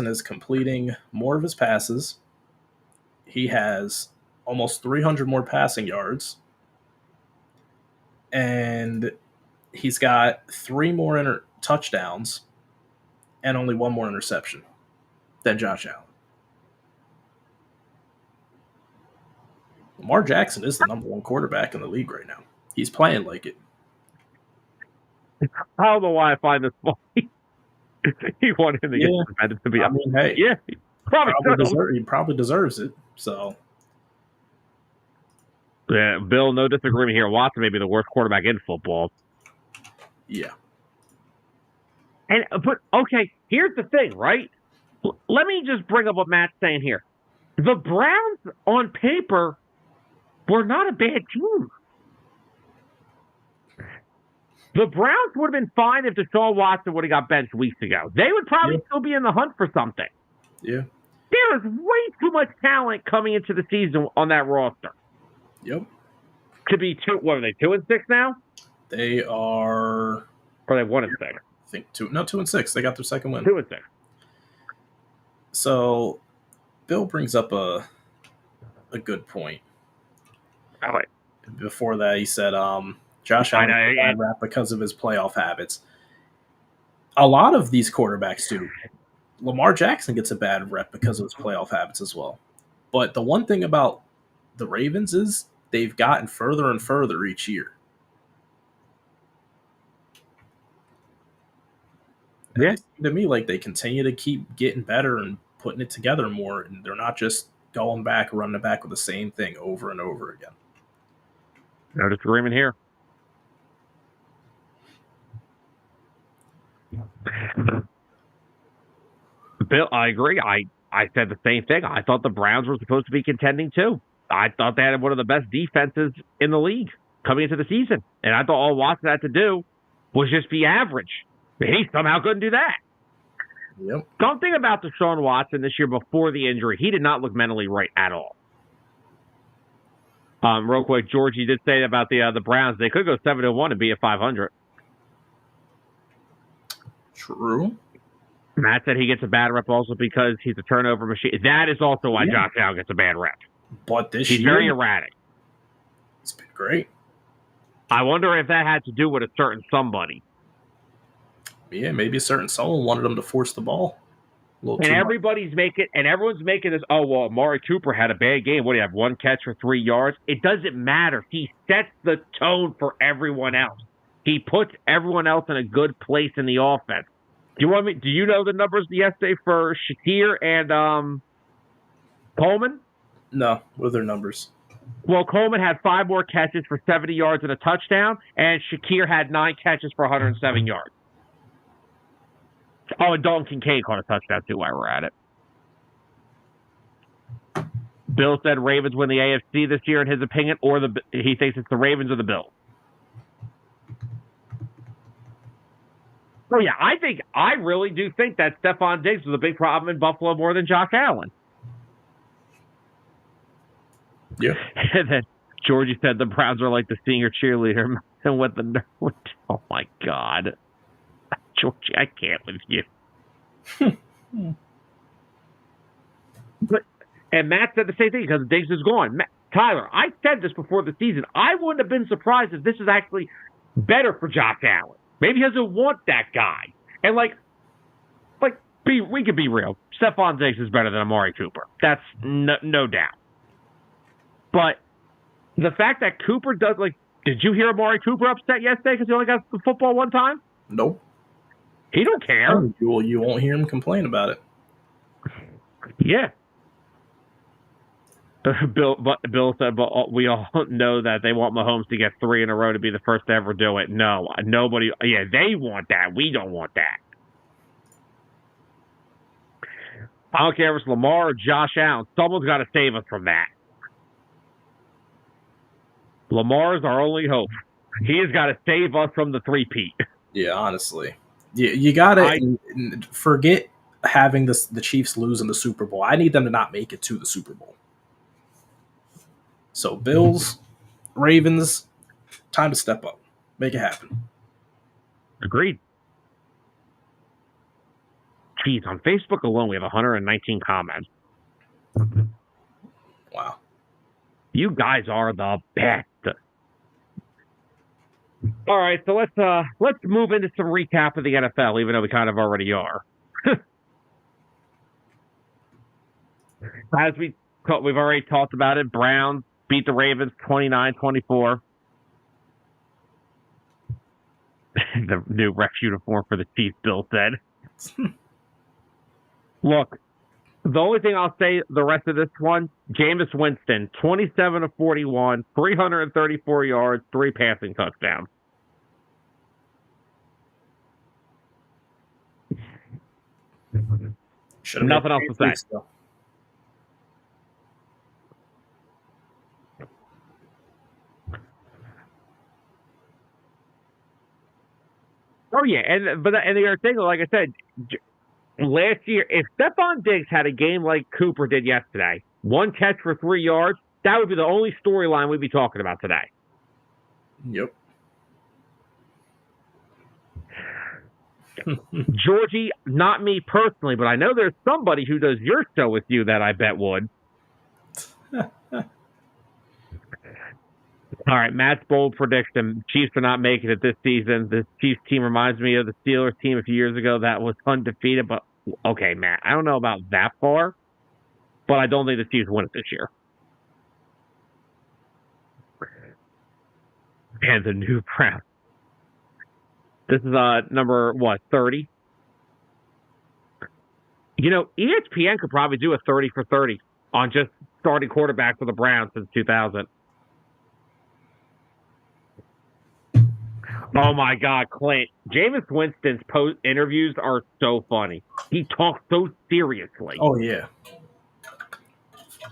is completing more of his passes. He has almost 300 more passing yards, and he's got three more touchdowns and only one more interception than Josh Allen. Lamar Jackson is the number one quarterback in the league right now. He's playing like it. I don't know why I find this funny. He wanted him to get suspended to be honest. I mean, hey, yeah, he probably deserves it. So, yeah, Bill, no disagreement here. Watson may be the worst quarterback in football. Yeah. But okay, here's the thing, right? Let me just bring up what Matt's saying here. The Browns, on paper, were not a bad team. The Browns would have been fine if Deshaun Watson would have got benched weeks ago. They would probably still be in the hunt for something. Yeah. There was way too much talent coming into the season on that roster. Yep. To be two, what are they, 2-6 now? They are. Or they 1-6? I think 2-6. They got their second win. 2-6. So, Bill brings up a good point. All right. Before that, he said, Josh Allen got a bad rap because of his playoff habits. A lot of these quarterbacks do. Lamar Jackson gets a bad rep because of his playoff habits as well. But the one thing about the Ravens is they've gotten further and further each year. Yeah. It seems to me like they continue to keep getting better and putting it together more, and they're not just going back, running back with the same thing over and over again. No disagreement here. Bill, I agree. I said the same thing. I thought the Browns were supposed to be contending too. I thought they had one of the best defenses in the league coming into the season. And I thought all Watson had to do was just be average. But he somehow couldn't do that. Yep. Something about Deshaun Watson this year before the injury, he did not look mentally right at all. Real quick, George, you did say about the Browns, they could go 7-1 and be at 500. True. Matt said he gets a bad rep also because he's a turnover machine. That is also why Josh Allen gets a bad rep. But he's very erratic. It's been great. I wonder if that had to do with a certain somebody. Yeah, maybe a certain someone wanted him to force the ball. And everyone's making this, oh, well, Amari Cooper had a bad game. What do you have, 1 catch for 3 yards? It doesn't matter. He sets the tone for everyone else. He puts everyone else in a good place in the offense. Do you know the numbers yesterday for Shakir and Coleman? No. What are their numbers? Well, Coleman had 5 more catches for 70 yards and a touchdown, and Shakir had 9 catches for 107 yards. Oh, and Dalton Kincaid caught a touchdown, too, while we're at it. Bill said Ravens win the AFC this year, in his opinion, or he thinks it's the Ravens or the Bills. Oh, yeah, I really do think that Stephon Diggs was a big problem in Buffalo more than Josh Allen. Yeah. And then Georgie said the Browns are like the senior cheerleader and with the oh my God. Georgie, I can't with you. And Matt said the same thing because Diggs is gone. Tyler, I said this before the season. I wouldn't have been surprised if this is actually better for Josh Allen. Maybe he doesn't want that guy. And we could be real. Stephon Diggs is better than Amari Cooper. That's no doubt. But the fact that Cooper does, did you hear Amari Cooper upset yesterday because he only got the football one time? Nope. He don't care. You won't hear him complain about it. Yeah. Bill said, but we all know that they want Mahomes to get 3 in a row to be the first to ever do it. No, nobody. Yeah, they want that. We don't want that. I don't care if it's Lamar or Josh Allen. Someone's got to save us from that. Lamar's our only hope. He has got to save us from the three-peat. Yeah, honestly. You got to forget having the Chiefs lose in the Super Bowl. I need them to not make it to the Super Bowl. So, Bills, Ravens, time to step up. Make it happen. Agreed. Jeez, on Facebook alone, we have 119 comments. Wow. You guys are the best. All right, so let's move into some recap of the NFL, even though we kind of already are. As we've already talked about it, Browns beat the Ravens 29-24. The new Rex uniform for the Chiefs, Bill said. Look, the only thing I'll say the rest of this one, Jameis Winston, 27-41, 334 yards, 3 passing touchdowns. Nothing else to say. Still. Oh yeah, and the other thing, like I said, last year, if Stephon Diggs had a game like Cooper did yesterday, 1 catch for 3 yards, that would be the only storyline we'd be talking about today. Yep. Georgie, not me personally, but I know there's somebody who does your show with you that I bet would. All right, Matt's bold prediction. Chiefs are not making it this season. This Chiefs team reminds me of the Steelers team a few years ago that was undefeated. But, okay, Matt, I don't know about that far, but I don't think the Chiefs win it this year. And the new Browns. This is number, 30? You know, ESPN could probably do a 30 for 30 on just starting quarterback for the Browns since 2000. Oh, my God, Clint. Jameis Winston's post interviews are so funny. He talks so seriously. Oh, yeah.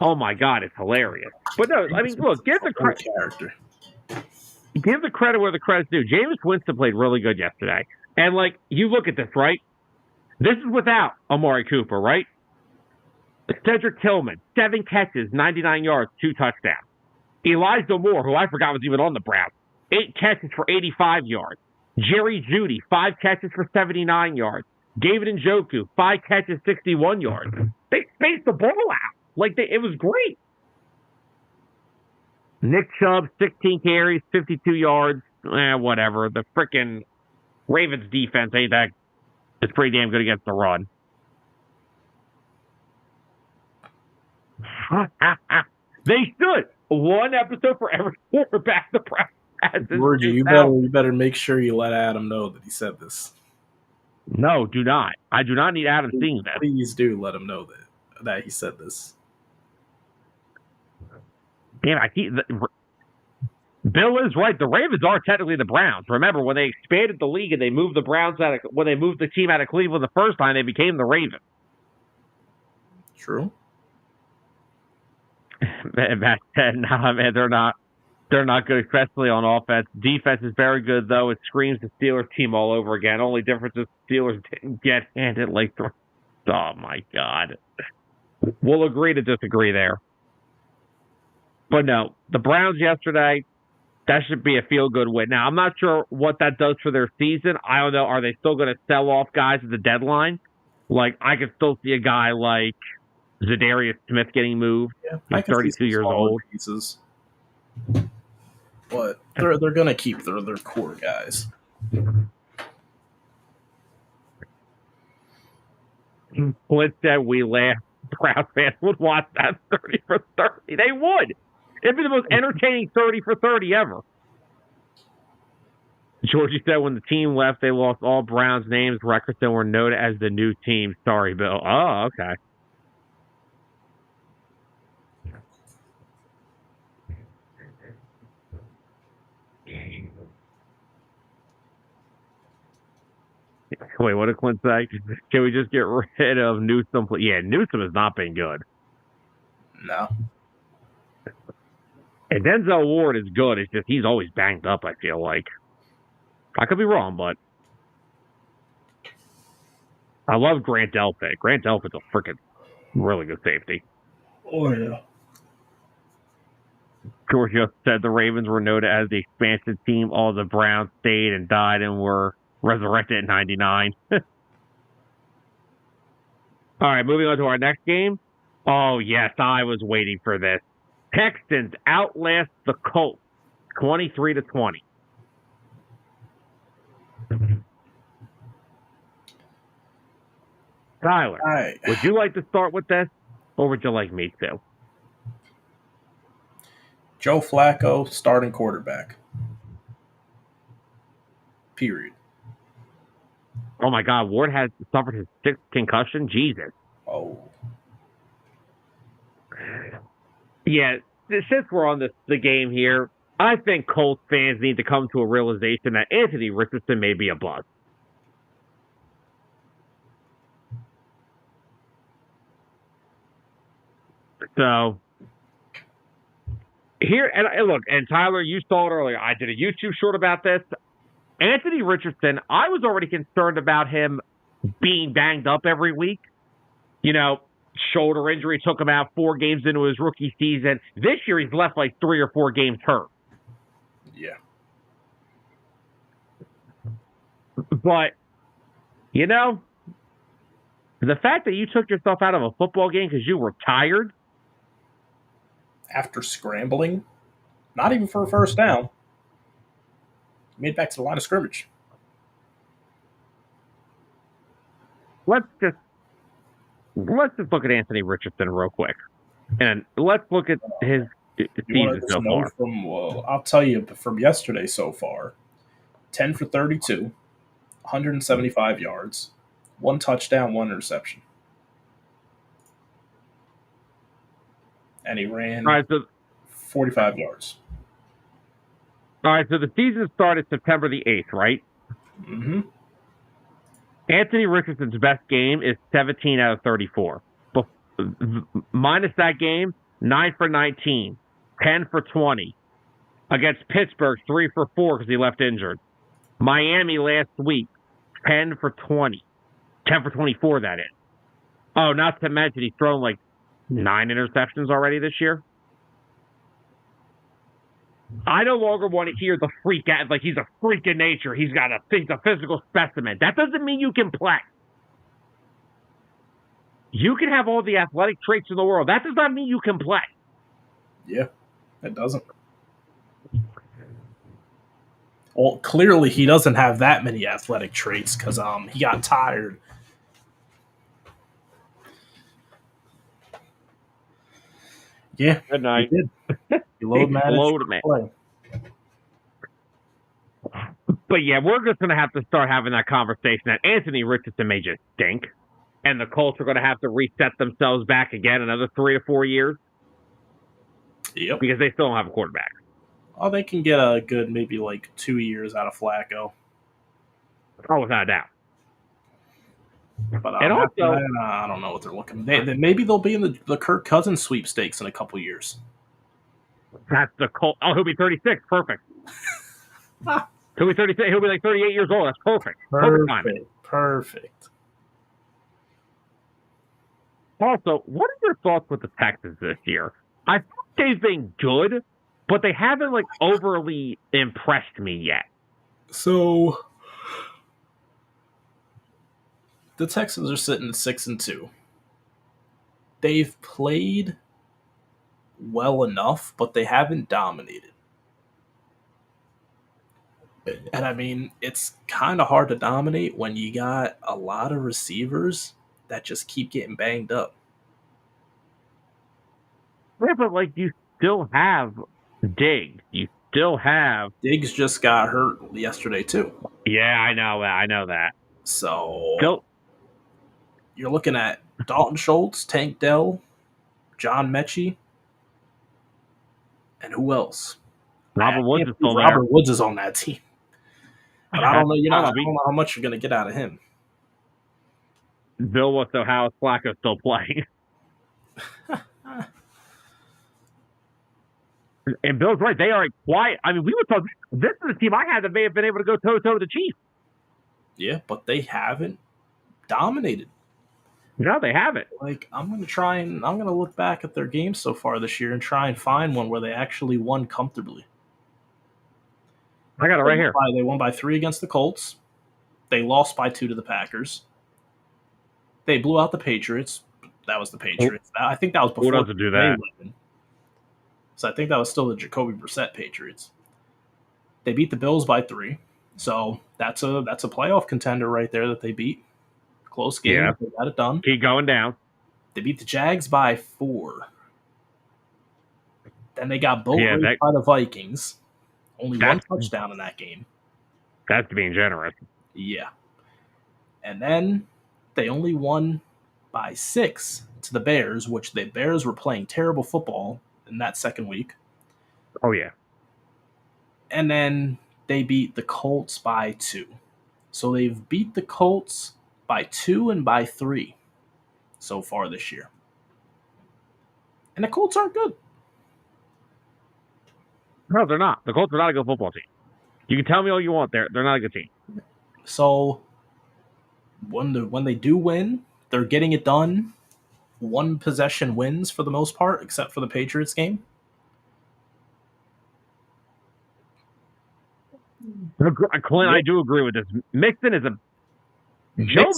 Oh, my God, it's hilarious. But no, I mean, look, give the credit. Give the credit where the credit's due. Jameis Winston played really good yesterday. And, like, you look at this, right? This is without Amari Cooper, right? Cedric Tillman, 7 catches, 99 yards, 2 touchdowns. Elijah Moore, who I forgot was even on the Browns, 8 catches for 85 yards. Jerry Jeudy, 5 catches for 79 yards. David Njoku, 5 catches, 61 yards. They spaced the ball out. It was great. Nick Chubb, 16 carries, 52 yards. Whatever. The frickin' Ravens defense ain't that. It's pretty damn good against the run. They should. 1 episode for every quarterback the Browns has. Georgie, you better make sure you let Adam know that he said this. No, do not. I do not need Adam seeing that. Please do let him know that he said this. Damn, Bill is right. The Ravens are technically the Browns. Remember, when they expanded the league and they moved when they moved the team out of Cleveland the first time, they became the Ravens. True. Matt said, "Nah, man, they're not good, especially on offense. Defense is very good, though. It screams the Steelers team all over again. Only difference is Steelers didn't get handed like the. Oh my God. We'll agree to disagree there. But no, the Browns yesterday, that should be a feel-good win. Now, I'm not sure what that does for their season. I don't know. Are they still going to sell off guys at the deadline? I could still see a guy like Zadarius Smith getting moved. Yeah, he's 32 years old. Pieces. But they're going to keep their core guys. Flint said we laughed. Browns fans would watch that 30 for 30. They would. It'd be the most entertaining 30 for 30 ever. Georgie said when the team left, they lost all Browns names, records, and were noted as the new team. Sorry, Bill. Oh, okay. Wait, what did Clint say? Can we just get rid of Newsom? Yeah, Newsom has not been good. No. And Denzel Ward is good. It's just he's always banged up, I feel like. I could be wrong, but I love Grant Delpit. Grant Delpit's a freaking really good safety. Oh, yeah. George just said the Ravens were noted as the expansion team. All the Browns stayed and died and were resurrected in 99. All right, moving on to our next game. Oh, yes, I was waiting for this. Texans outlast the Colts 23-20. Tyler, All right. would you like to start with this, or would you like me to? Joe Flacco, starting quarterback. Period. Oh, my God, Ward has suffered his sixth concussion? Jesus. Oh. Yeah, since we're on the game here, I think Colts fans need to come to a realization that Anthony Richardson may be a bust. So here, and look, and Tyler, you saw it earlier. I did a YouTube short about this. Anthony Richardson, I was already concerned about him being banged up every week. You know, shoulder injury took him out 4 games into his rookie season. This year, he's left like 3 or 4 games hurt. Yeah. But, you know, the fact that you took yourself out of a football game because you were tired. After scrambling, not even for a first down, made it back to the line of scrimmage. Let's just look at Anthony Richardson real quick, and let's look at his season so far. I'll tell you from yesterday so far: 10 for 32, 175 yards, 1 touchdown, 1 interception, and he ran 45 yards. All right, so the season started September the 8th, right? Mm-hmm. Anthony Richardson's best game is 17 out of 34. But minus that game, 9 for 19, 10 for 20. Against Pittsburgh, 3 for 4 because he left injured. Miami last week, 10 for 20. 10 for 24, that is. Oh, not to mention he's thrown like 9 interceptions already this year. I no longer want to hear the freak out, like he's a freak in nature. He's a physical specimen. That doesn't mean you can play. You can have all the athletic traits in the world. That does not mean you can play. Yeah, it doesn't. Well, clearly he doesn't have that many athletic traits because he got tired. Yeah, good night. He did. He load man. But yeah, we're just going to have to start having that conversation that Anthony Richardson may just stink, and the Colts are going to have to reset themselves back again another 3 to 4 years. Yep. Because they still don't have a quarterback. Oh, they can get a good maybe like 2 years out of Flacco. Oh, without a doubt. But I don't know what they're looking. Maybe they'll be in the Kirk Cousins sweepstakes in a couple years. That's the Colt. Oh, he'll be 36. Perfect. He'll be 36. He'll be like 38 years old. That's perfect. Perfect. Also, what are your thoughts with the Texans this year? I think they've been good, but they haven't like overly impressed me yet. So the Texans are sitting at 6-2. They've played well enough, but they haven't dominated. And I mean, it's kind of hard to dominate when you got a lot of receivers that just keep getting banged up. Yeah, but like you still have Diggs. You still have Diggs just got hurt yesterday too. Yeah, I know that. So you're looking at Dalton Schultz, Tank Dell, John Mechie, and who else? Robert Woods is still there. Robert Woods is on that team. But I don't know. I don't know how much you're going to get out of him. Bill wants to know how is Flacco still playing. And Bill's right. They are quiet. I mean, we were talking. This is a team I had that may have been able to go toe-to-toe with the Chiefs. Yeah, but they haven't dominated. No, they haven't. Like, I'm going to look back at their games so far this year and try and find one where they actually won comfortably. I got it right here. They won by 3 against the Colts. They lost by 2 to the Packers. They blew out the Patriots. That was the Patriots. I think that was Who before doesn't do that? So I think that was still the Jacoby Brissett Patriots. They beat the Bills by 3. So that's a playoff contender right there that they beat. Close game. Yeah. They got it done. Keep going down. They beat the Jags by 4. Then they got boat Yeah, raced by the Vikings. Only one touchdown in that game. That's being generous. Yeah. And then they only won by 6 to the Bears, which the Bears were playing terrible football in that second week. Oh, yeah. And then they beat the Colts by 2. So they've beat the Colts by 2 and by 3 so far this year. And the Colts aren't good. No, they're not. The Colts are not a good football team. You can tell me all you want. They're not a good team. So when they do win, they're getting it done. One possession wins for the most part, except for the Patriots game. Clint, I do agree with this. Joe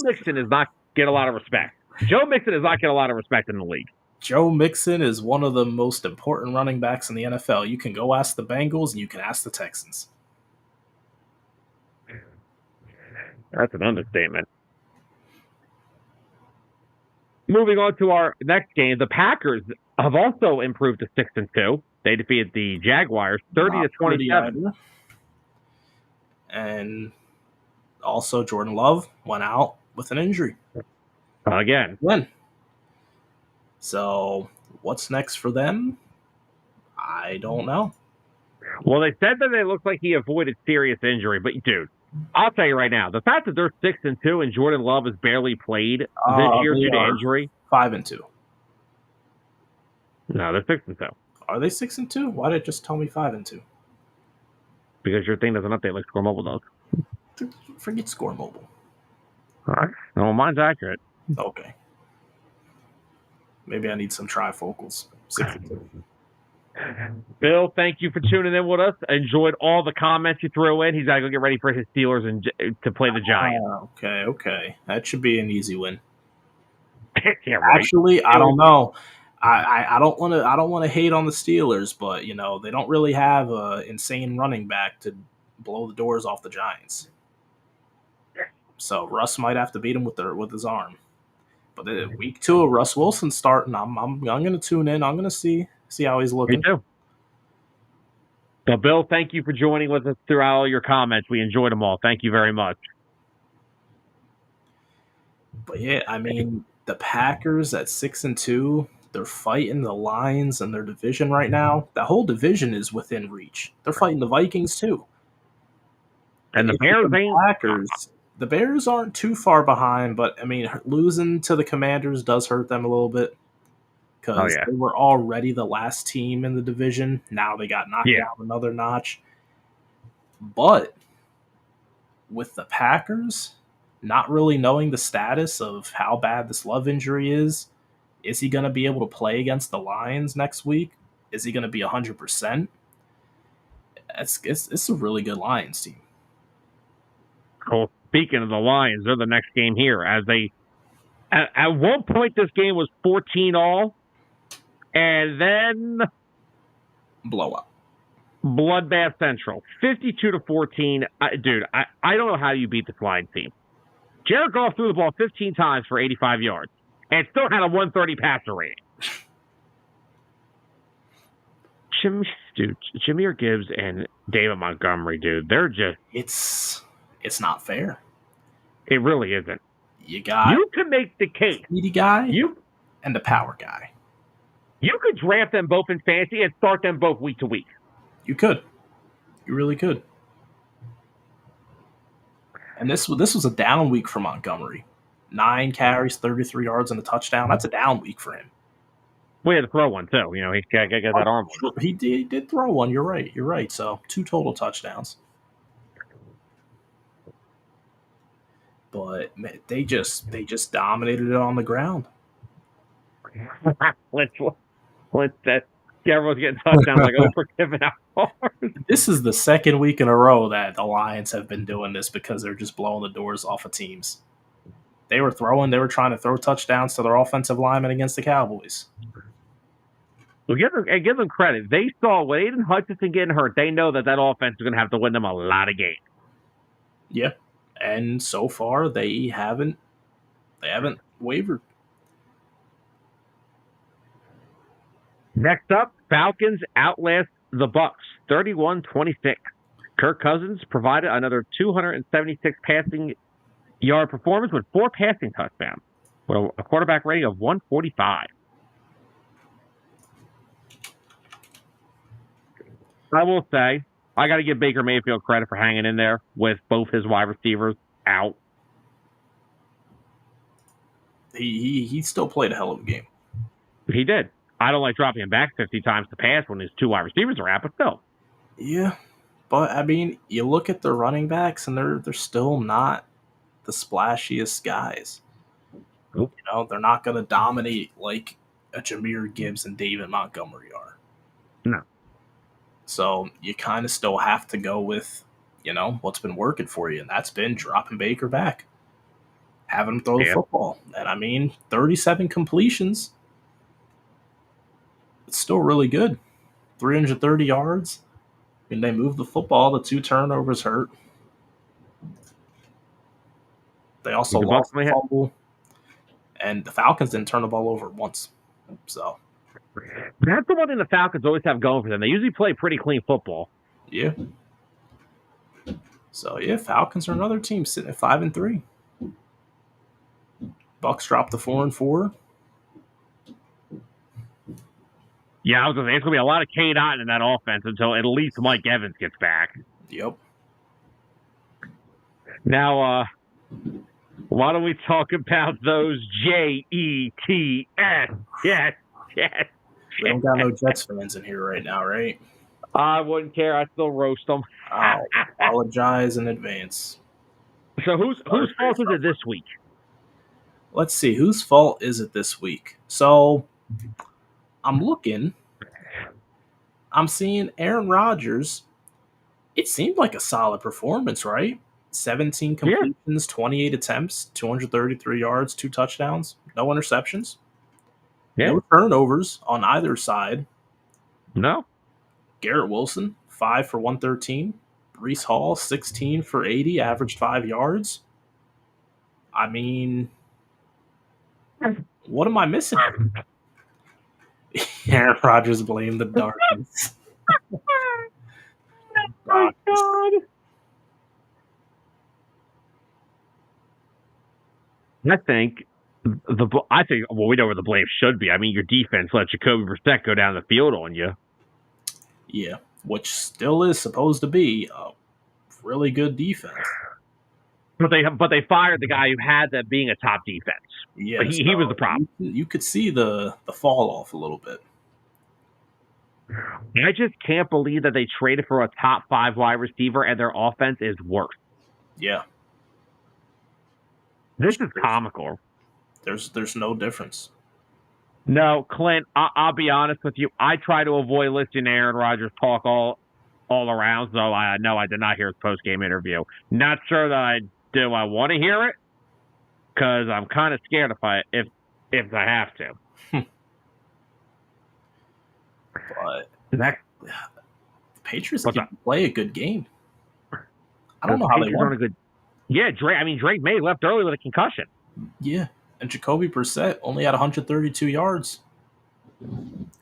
Mixon does not get a lot of respect. Joe Mixon does not get a lot of respect in the league. Joe Mixon is one of the most important running backs in the NFL. You can go ask the Bengals and you can ask the Texans. That's an understatement. Moving on to our next game, the Packers have also improved to 6-2. They defeated the Jaguars 30-27. And also Jordan Love went out with an injury. Again. So what's next for them? I don't know. Well, they said that it looked like he avoided serious injury, but dude, I'll tell you right now, the fact that they're 6-2 and Jordan Love has barely played this year due to injury. 5-2. No, they're 6-2. Are they 6-2? Why did it just tell me 5-2? Because your thing doesn't update like Score Mobile does. Forget Score Mobile. All right. No, mine's accurate. Okay. Maybe I need some trifocals. 6-2. Bill, thank you for tuning in with us. I enjoyed all the comments you threw in. He's got to go get ready for his Steelers and to play the Giants. Okay. That should be an easy win. Yeah, right. Actually, I don't know. I don't want to hate on the Steelers, but they don't really have an insane running back to blow the doors off the Giants. So Russ might have to beat him with his arm. But week 2 of Russ Wilson starting, I'm going to tune in. I'm going to see how he's looking. Me too. So, Bill, thank you for joining with us throughout all your comments. We enjoyed them all. Thank you very much. But yeah, I mean, the Packers at 6-2, they're fighting the Lions in their division right now. That whole division is within reach. They're fighting the Vikings too. And the Bears Packers. The Bears aren't too far behind, but I mean, losing to the Commanders does hurt them a little bit because they were already the last team in the division. Now they got knocked down another notch. But with the Packers not really knowing the status of how bad this Love injury is he going to be able to play against the Lions next week? Is he going to be 100%? It's a really good Lions team. Cool. Speaking of the Lions, they're the next game here. As they, at one point, this game was 14-all, and then blowout, bloodbath central, 52-14. Dude, I don't know how you beat this Lions team. Jared Goff threw the ball 15 times for 85 yards, and still had a 130 passer rating. Jahmyr Gibbs and David Montgomery, dude, they're just... It's not fair. It really isn't. You can make the case. Speedy guy and the power guy. You could draft them both in fantasy and start them both week to week. You could. You really could. And this was a down week for Montgomery. 9 carries, 33 yards, and a touchdown. That's a down week for him. We had to throw one, too. He got that arm. He did throw one. You're right. So 2 total touchdowns. But they just dominated it on the ground. Let's everyone's getting touchdowns like we're giving out. This is the second week in a row that the Lions have been doing this because they're just blowing the doors off of teams. They were trying to throw touchdowns to their offensive linemen against the Cowboys. Well, give them credit. They saw with Aiden Hutchinson getting hurt, they know that offense is going to have to win them a lot of games. Yeah, and so far they haven't wavered. Next up, Falcons outlast the Bucks 31-26. Kirk Cousins provided another 276 passing yard performance with 4 passing touchdowns, with a quarterback rating of 145. I will say, I got to give Baker Mayfield credit for hanging in there with both his wide receivers out. He still played a hell of a game. He did. I don't like dropping him back 50 times to pass when his 2 wide receivers are out, but still. Yeah, but I mean, you look at the running backs, and they're still not the splashiest guys. Nope. You know, they're not going to dominate like a Jahmyr Gibbs and David Montgomery are. No. So you kind of still have to go with, what's been working for you, and that's been dropping Baker back, having him throw the football. And I mean, 37 completions. It's still really good. 330 yards. I mean, they moved the football. The 2 turnovers hurt. They also lost the fumble. And the Falcons didn't turn the ball over once. So that's the one thing the Falcons always have going for them. They usually play pretty clean football. Yeah. So yeah, Falcons are another team sitting at 5-3. Bucks dropped to 4-4. Yeah, I was going to say, it's going to be a lot of Cade Otton in that offense until at least Mike Evans gets back. Yep. Now, why don't we talk about those Jets? Yes. We don't got no Jets fans in here right now, right? I wouldn't care. I'd still roast them. I'll apologize in advance. So whose fault is it this week? Let's see. Whose fault is it this week? So I'm looking. I'm seeing Aaron Rodgers. It seemed like a solid performance, right? 17 completions, 28 attempts, 233 yards, 2 touchdowns, no interceptions. Yeah. No turnovers on either side. No. Garrett Wilson, 5 for 113. Breece Hall, 16 for 80, averaged 5 yards. I mean, what am I missing? Aaron Rodgers blamed the darkness. Oh my God. I think we know where the blame should be. I mean, your defense let Jacoby Brissett go down the field on you. Yeah, which still is supposed to be a really good defense. But they fired the guy who had that being a top defense. Yeah, he was the problem. You could see the fall off a little bit. I just can't believe that they traded for a top 5 wide receiver and their offense is worse. Yeah. This is comical. There's no difference. No, Clint, I'll be honest with you. I try to avoid listening to Aaron Rodgers talk all around, so I know I did not hear his post-game interview. Not sure that I want to hear it, because I'm kind of scared if I have to. But the Patriots can play a good game. I don't know how they won. Yeah, Drake May left early with a concussion. Yeah, and Jacoby Brissett only had 132 yards.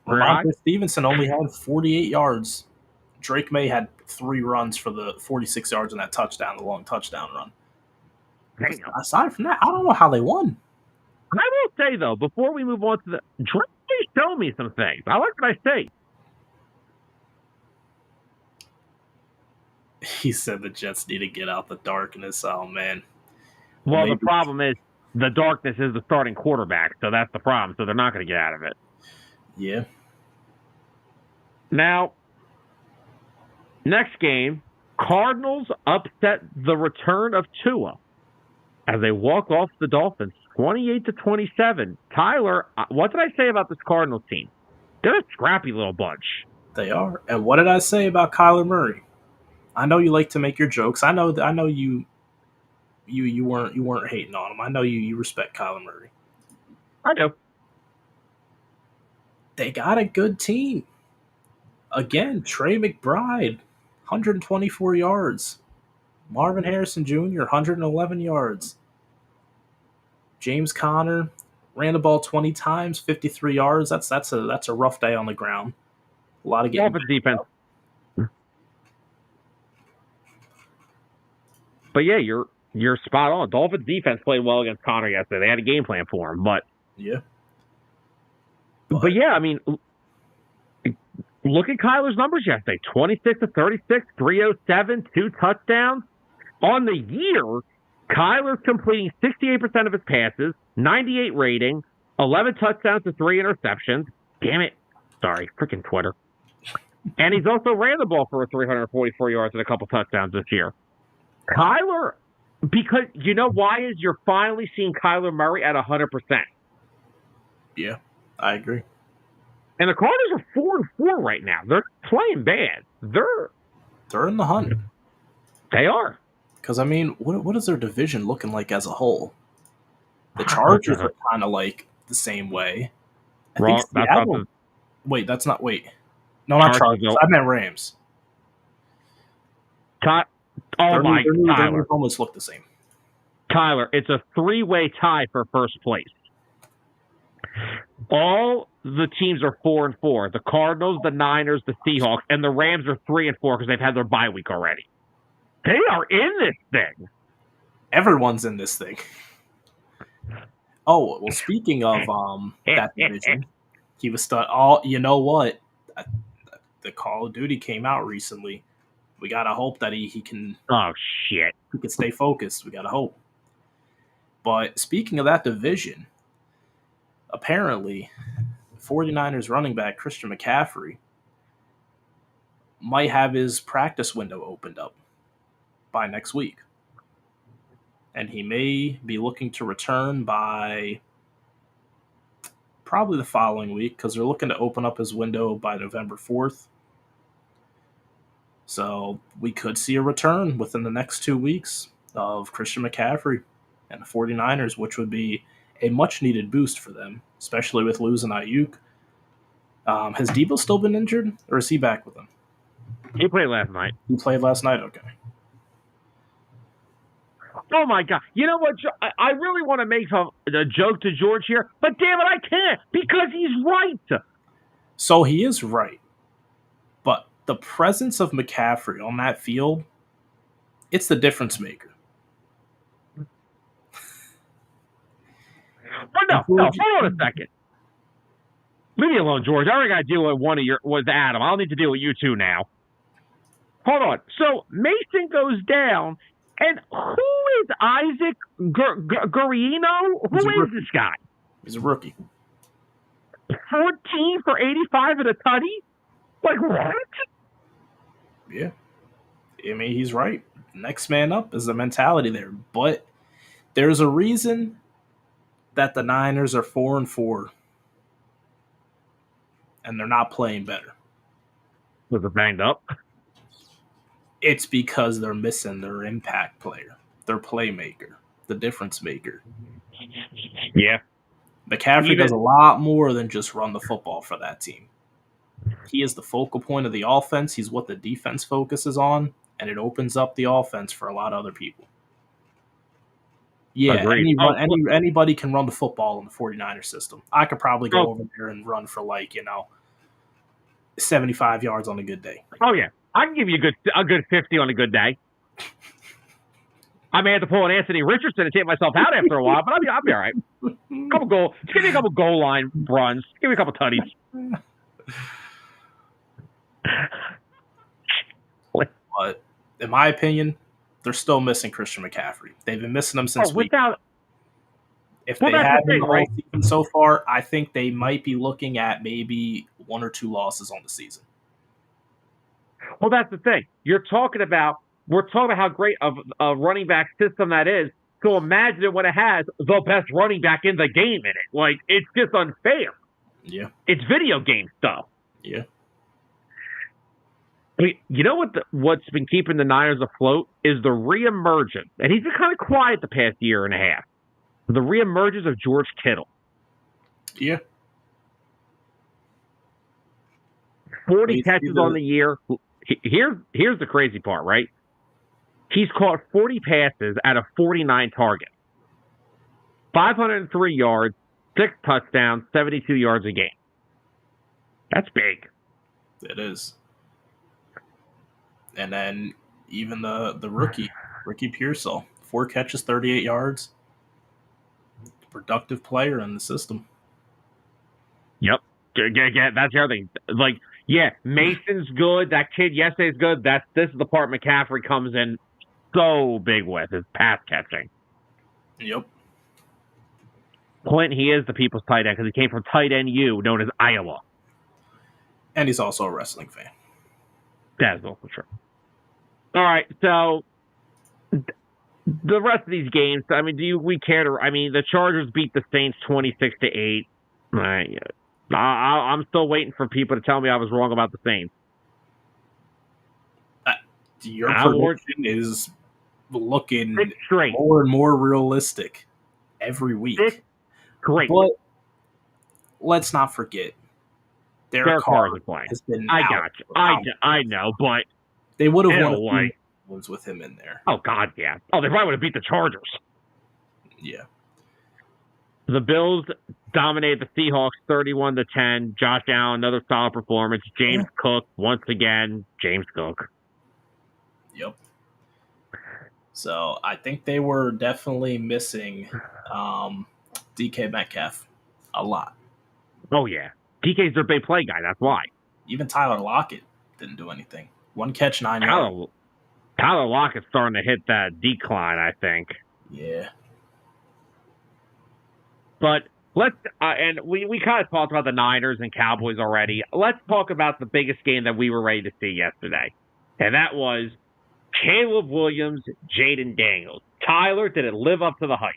Ramondre Stevenson only had 48 yards. Drake May had 3 runs for the 46 yards in that touchdown, the long touchdown run. Aside from that, I don't know how they won. I will say, though, before we move on to Drake May showed me some things. I like what I say. He said the Jets need to get out the darkness. Oh, man. Well, the problem is the darkness is the starting quarterback, so that's the problem. So they're not going to get out of it. Yeah. Now, next game, Cardinals upset the return of Tua as they walk off the Dolphins 28-27. Tyler, what did I say about this Cardinals team? They're a scrappy little bunch. They are. And what did I say about Kyler Murray? I know you like to make your jokes. I know you you weren't hating on him. I know you respect Kyler Murray. I do. They got a good team. Again, Trey McBride, 124 yards. Marvin Harrison Jr., 111 yards. James Conner ran the ball 20 times, 53 yards. That's a rough day on the ground. A lot of getting Dolphins defense. But yeah, you're spot on. Dolphins defense played well against Connor yesterday. They had a game plan for him, but yeah. But yeah, I mean, look at Kyler's numbers yesterday: 26 to 36, 307, 2 touchdowns. On the year, Kyler's completing 68% of his passes, 98 rating, 11 touchdowns to 3 interceptions. Damn it. Sorry, freaking Twitter. And he's also ran the ball for 344 yards and a couple touchdowns this year. Kyler, because you know why is you're finally seeing Kyler Murray at 100%. Yeah, I agree. And the Cardinals are 4-4 right now. They're playing bad. They're in the hunt. They are. Because, I mean, what is their division looking like as a whole? The Chargers are kind of like the same way. Wrong. That's not the... Wait, that's not... Wait. No, not Chargers. I meant Rams. My Tyler. They almost look the same. Tyler, it's a 3-way tie for first place. All the teams are 4-4. The Cardinals, the Niners, the Seahawks, and the Rams are 3-4 because they've had their bye week already. They are in this thing. Everyone's in this thing. Oh, well, speaking of that division, he was you know what? The Call of Duty came out recently. We gotta hope that he can. Oh shit! He can stay focused. We gotta hope. But speaking of that division, apparently, 49ers running back Christian McCaffrey might have his practice window opened up by next week. And he may be looking to return by probably the following week because they're looking to open up his window by November 4th. So we could see a return within the next 2 weeks of Christian McCaffrey and the 49ers, which would be a much-needed boost for them, especially with losing Ayuk. Has Debo still been injured, or is he back with them? He played last night. He played last night? Okay. Oh, my God. You know what? I really want to make a joke to George here, but damn it, I can't because he's right. So he is right. But the presence of McCaffrey on that field, it's the difference maker. Well, no, hold on a second. Leave me alone, George. I already got to deal with Adam. I don't need to deal with you two now. Hold on. So Mason goes down, and who is Isaac Guerrino? Who is this guy? He's a rookie. 14 for 85 and a tutty? Like, what? Yeah. I mean, he's right. Next man up is the mentality there. But there's a reason that the Niners are 4-4. And they're not playing better. Was it banged up? It's because they're missing their impact player, their playmaker, the difference maker. Yeah. McCaffrey does a lot more than just run the football for that team. He is the focal point of the offense. He's what the defense focuses on, and it opens up the offense for a lot of other people. Yeah, anybody can run the football in the 49ers system. I could probably go over there and run for 75 yards on a good day. Oh, yeah. I can give you a good 50 on a good day. I may have to pull an Anthony Richardson and take myself out after a while, but I'll be all right. Just give me a couple goal line runs. Give me a couple tutties. But in my opinion, they're still missing Christian McCaffrey. They've been missing him since week. If they had him the whole season so far, I think they might be looking at maybe 1 or 2 losses on the season. Well, that's the thing. We're talking about how great of a running back system that is. So imagine it when it has the best running back in the game in it. Like, it's just unfair. Yeah. It's video game stuff. Yeah. I mean, you know what's been keeping the Niners afloat is the reemergence, and he's been kind of quiet the past year and a half. The reemergence of George Kittle. Yeah. 40 catches on the year. Here's the crazy part, right? He's caught 40 passes out of 49 targets. 503 yards, 6 touchdowns, 72 yards a game. That's big. It is. And then even the rookie, Ricky Pearsall, 4 catches, 38 yards. Productive player in the system. Yep. Yeah, that's the other thing. Like, yeah, Mason's good. That kid yesterday's good. This is the part McCaffrey comes in so big with, is pass catching. Yep. Clint, he is the people's tight end because he came from tight end U, known as Iowa. And he's also a wrestling fan. That's also true. All right, so the rest of these games, I mean, we care to? I mean, the Chargers beat the Saints 26-8. I'm still waiting for people to tell me I was wrong about the Saints. Your prediction is looking more and more realistic every week. Great. But let's not forget, Derek Carr has been I out. got you. I know, but they would have won games with him in there. Oh, God, yeah. Oh, they probably would have beat the Chargers. Yeah. The Bills dominated the Seahawks 31-10. Josh Allen, another solid performance. James Cook, once again. James Cook. Yep. So I think they were definitely missing DK Metcalf a lot. Oh, yeah. DK's their big play guy. That's why. Even Tyler Lockett didn't do anything. 1 catch, 9 yards. Tyler Lockett's starting to hit that decline, I think. Yeah. But let's and we kind of talked about the Niners and Cowboys already. Let's talk about the biggest game that we were ready to see yesterday. And that was Caleb Williams, Jayden Daniels. Tyler, did it live up to the hype?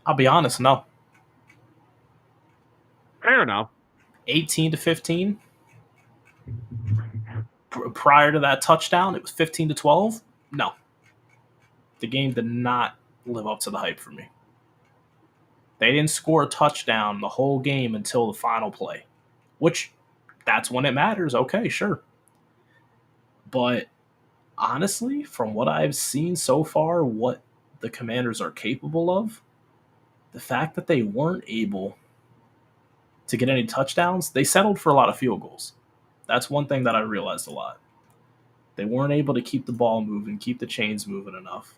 I'll be honest, no. Fair enough. 18-15. Prior to that touchdown, it was 15-12. No. The game did not live up to the hype for me. They didn't score a touchdown the whole game until the final play, which that's when it matters. Okay, sure. But honestly, from what I've seen so far, what the Commanders are capable of, the fact that they weren't able to get any touchdowns, they settled for a lot of field goals. That's one thing that I realized a lot. They weren't able to keep the ball moving, keep the chains moving enough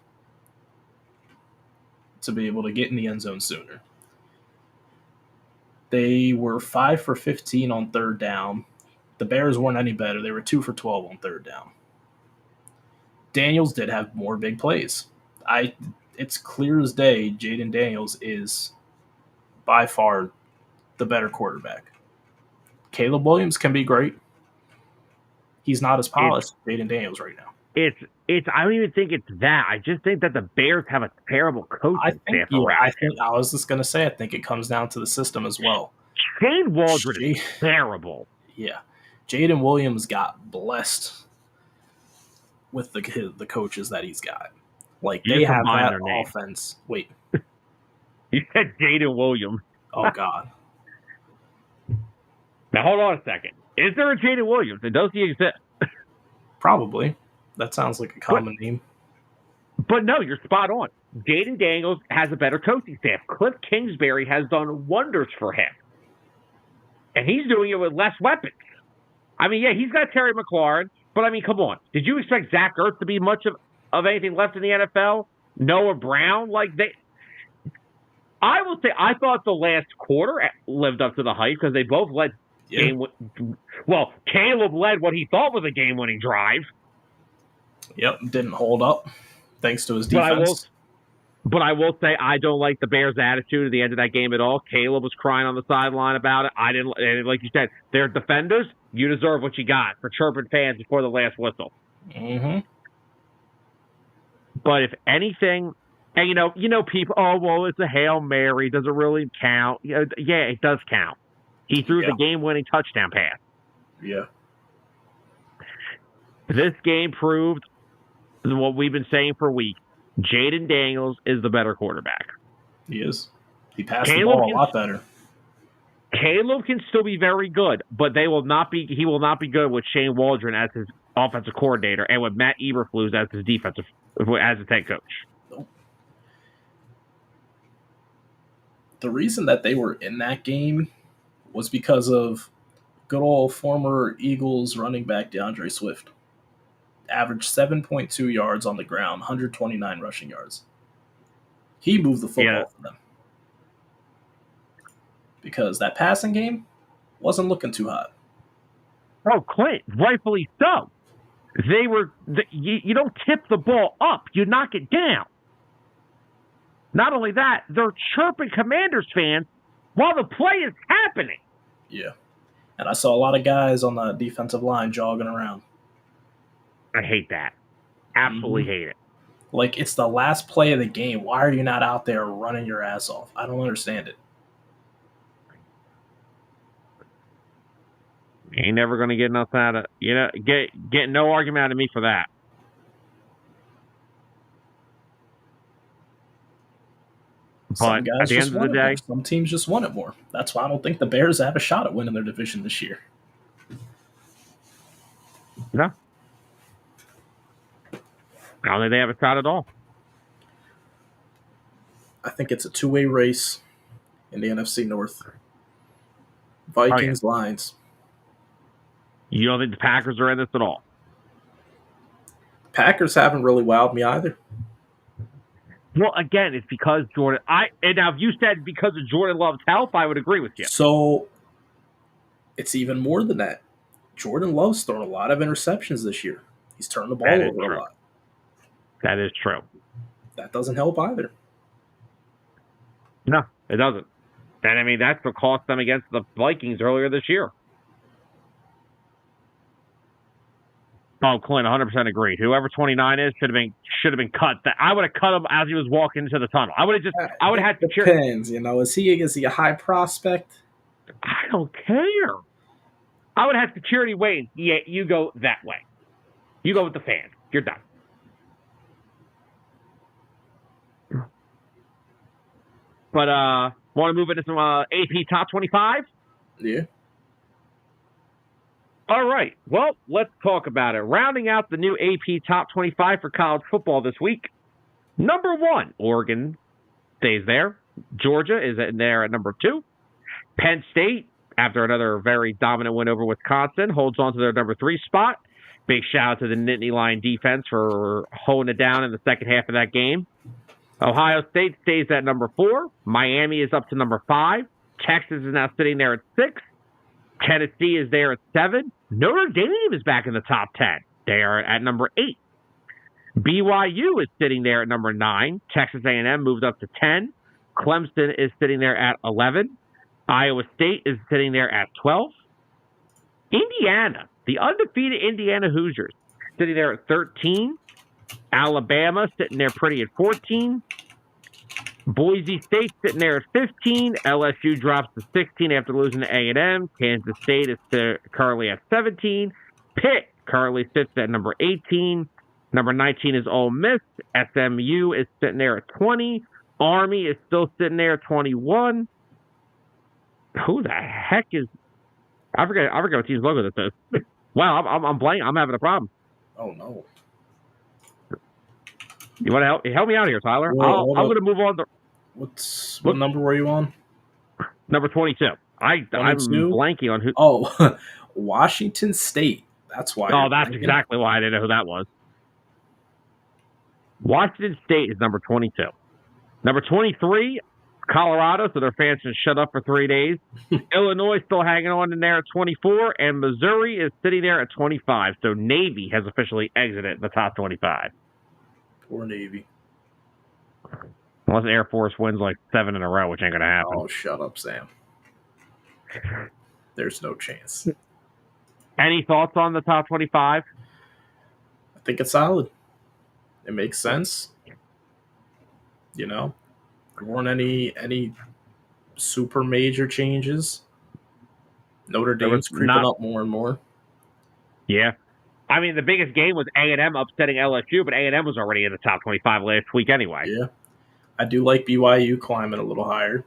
to be able to get in the end zone sooner. They were 5 for 15 on third down. The Bears weren't any better. They were 2 for 12 on third down. Daniels did have more big plays. It's clear as day Jayden Daniels is by far the better quarterback. Caleb Williams can be great. He's not as polished as Jayden Daniels right now. I don't even think it's that. I just think that the Bears have a terrible coaching staff around. I was just going to say, I think it comes down to the system as well. Shane Waldron is terrible. Yeah. Jayden Williams got blessed with the coaches that he's got. Like, they have that offense. Wait. You said Jayden Williams. Oh, God. Now, hold on a second. Is there a Jayden Williams? And does he exist? Probably. That sounds like a common name. But no, you're spot on. Jayden Daniels has a better coaching staff. Cliff Kingsbury has done wonders for him. And he's doing it with less weapons. I mean, yeah, he's got Terry McLaurin, but I mean, come on. Did you expect Zach Ertz to be much of anything left in the NFL? Noah Brown? I will say, I thought the last quarter lived up to the hype because they both led game. Well, Caleb led what he thought was a game-winning drive. Yep, didn't hold up thanks to his defense. But I will say I don't like the Bears' attitude at the end of that game at all. Caleb was crying on the sideline about it. I didn't, and like you said, they're defenders. You deserve what you got for chirping fans before the last whistle. Mm-hmm. But if anything, and you know, people. Oh well, it's a Hail Mary. Does it really count? Yeah, it does count. He threw the game-winning touchdown pass. Yeah. This game proved what we've been saying for weeks. Jayden Daniels is the better quarterback. He is. He passed the ball a lot better. Caleb can still be very good, but he will not be good with Shane Waldron as his offensive coordinator and with Matt Eberflus as his head coach. The reason that they were in that game was because of good old former Eagles running back DeAndre Swift. Averaged 7.2 yards on the ground, 129 rushing yards. He moved the football for them. Because that passing game wasn't looking too hot. Oh, Clint, rightfully so. You don't tip the ball up, you knock it down. Not only that, they're chirping Commanders fans while the play is happening. Yeah. And I saw a lot of guys on the defensive line jogging around. I hate that. Absolutely hate it. Like, it's the last play of the game. Why are you not out there running your ass off? I don't understand it. Ain't never going to get enough out of get no argument out of me for that. Some guys at the end of the day, some teams just want it more. That's why I don't think the Bears have a shot at winning their division this year. No. I don't think they have a shot at all. I think it's a two-way race in the NFC North. Vikings, Lions. You don't think the Packers are in this at all? Packers haven't really wowed me either. Well, again, it's because Jordan. Now, if you said because of Jordan Love's health, I would agree with you. So it's even more than that. Jordan Love's thrown a lot of interceptions this year. He's turned the ball over a lot. That is true. That doesn't help either. No, it doesn't. And I mean, that's what cost them against the Vikings earlier this year. Oh, Clint, 100% agreed. Whoever 29 is should have been cut. I would have cut him as he was walking into the tunnel. I would have had to cheer. Depends, is he a high prospect? I don't care. I would have security waiting. Yeah, you go that way. You go with the fans. You're done. But want to move into some AP Top 25? Yeah. All right. Well, let's talk about it. Rounding out the new AP Top 25 for college football this week. Number 1, Oregon stays there. Georgia is in there at number 2. Penn State, after another very dominant win over Wisconsin, holds on to their number 3 spot. Big shout out to the Nittany Lion defense for holding it down in the second half of that game. Ohio State stays at number 4. Miami is up to number 5. Texas is now sitting there at 6. Tennessee is there at 7. Notre Dame is back in the top 10. They are at number 8. BYU is sitting there at number 9. Texas A&M moved up to 10. Clemson is sitting there at 11. Iowa State is sitting there at 12. Indiana, the undefeated Indiana Hoosiers, sitting there at 13. Alabama sitting there pretty at 14. Boise State sitting there at 15. LSU drops to 16 after losing to A&M. Kansas State is currently at 17. Pitt currently sits at number 18. Number 19 is Ole Miss. SMU is sitting there at 20. Army is still sitting there at 21. Who the heck is... I forget what team's logo this is. Wow, I'm blank. I'm having a problem. Oh, no. You want to help me out here, Tyler? I'm going to move on. What number were you on? Number 22. I'm blanking on who. Oh, Washington State. That's why. Oh, that's exactly why I didn't know who that was. Washington State is number 22. Number 23, Colorado, so their fans can shut up for 3 days. Illinois still hanging on in there at 24, and Missouri is sitting there at 25. So Navy has officially exited the top 25. Poor Navy. Unless Air Force wins like 7 in a row, which ain't going to happen. Oh, shut up, Sam. There's no chance. Any thoughts on the top 25? I think it's solid. It makes sense. There weren't any super major changes. Notre Dame's creeping up more and more. Yeah. I mean, the biggest game was A&M upsetting LSU, but A&M was already in the top 25 last week anyway. Yeah. I do like BYU climbing a little higher.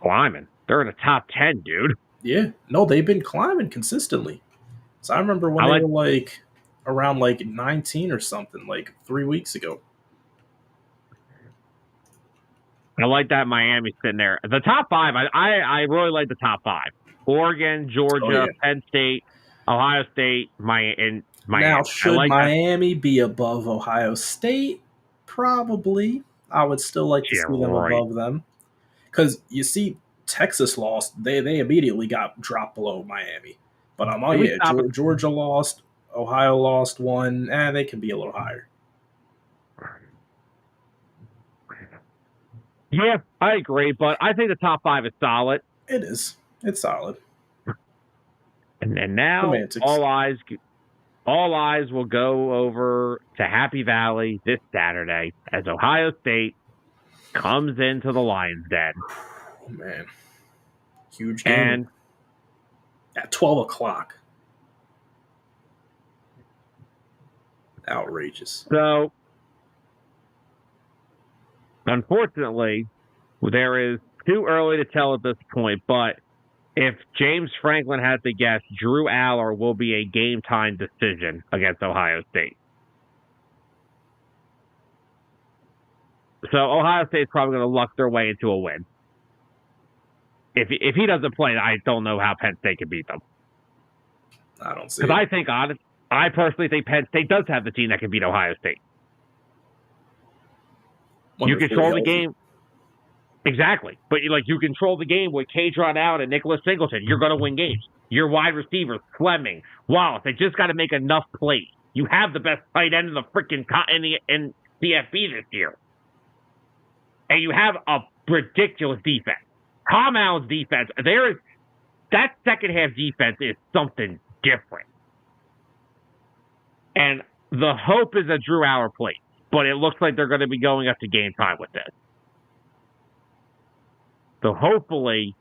Climbing. They're in the top 10, dude. Yeah. No, they've been climbing consistently. So I remember when they were like around like 19 or something, like 3 weeks ago. I like that Miami's sitting there. The top 5, I really like the top 5. Oregon, Georgia, Penn State, Ohio State, Miami. Now, should Miami be above Ohio State? Probably. I would still like to see them above them. Because you see, Texas lost. They immediately got dropped below Miami. But Georgia lost. Ohio lost one. They can be a little higher. Yeah, I agree. But I think the top 5 is solid. It is. It's solid. And now all eyes will go over to Happy Valley this Saturday as Ohio State comes into the Lions' Den. Oh, man. Huge game. And at 12 o'clock. Outrageous. So, unfortunately, there is too early to tell at this point, but if James Franklin had to guess, Drew Aller will be a game-time decision against Ohio State. So Ohio State's probably going to luck their way into a win. If he doesn't play, I don't know how Penn State can beat them. I don't see it. Because I personally think Penn State does have the team that can beat Ohio State. You control the game. Exactly. But you control the game with Kaytron out and Nicholas Singleton. You're going to win games. Your wide receivers, Fleming, Wallace, they just got to make enough plays. You have the best tight end in the freaking in CFB this year. And you have a ridiculous defense. Tom Allen's defense, that second half defense is something different. And the hope is that Drew Aller plays, but it looks like they're going to be going up to game time with this. So hopefully,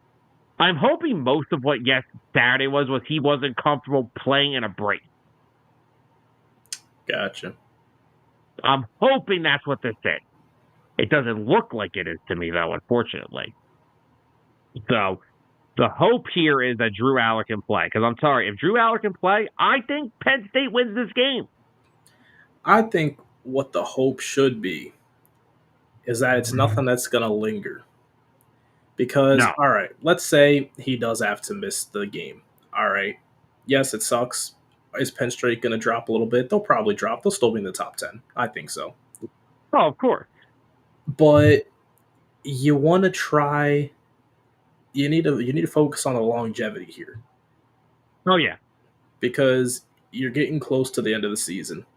I'm hoping most of what Saturday was he wasn't comfortable playing in a brace. Gotcha. I'm hoping that's what this is. It doesn't look like it is to me, though, unfortunately. So the hope here is that Drew Aller can play. Because I'm sorry, if Drew Aller can play, I think Penn State wins this game. I think what the hope should be is that it's nothing that's going to linger. Because, all right, let's say he does have to miss the game. All right. Yes, it sucks. Is Penn State going to drop a little bit? They'll probably drop. They'll still be in the top 10. I think so. Oh, of course. But you want to try. You need to focus on the longevity here. Oh, yeah. Because you're getting close to the end of the season.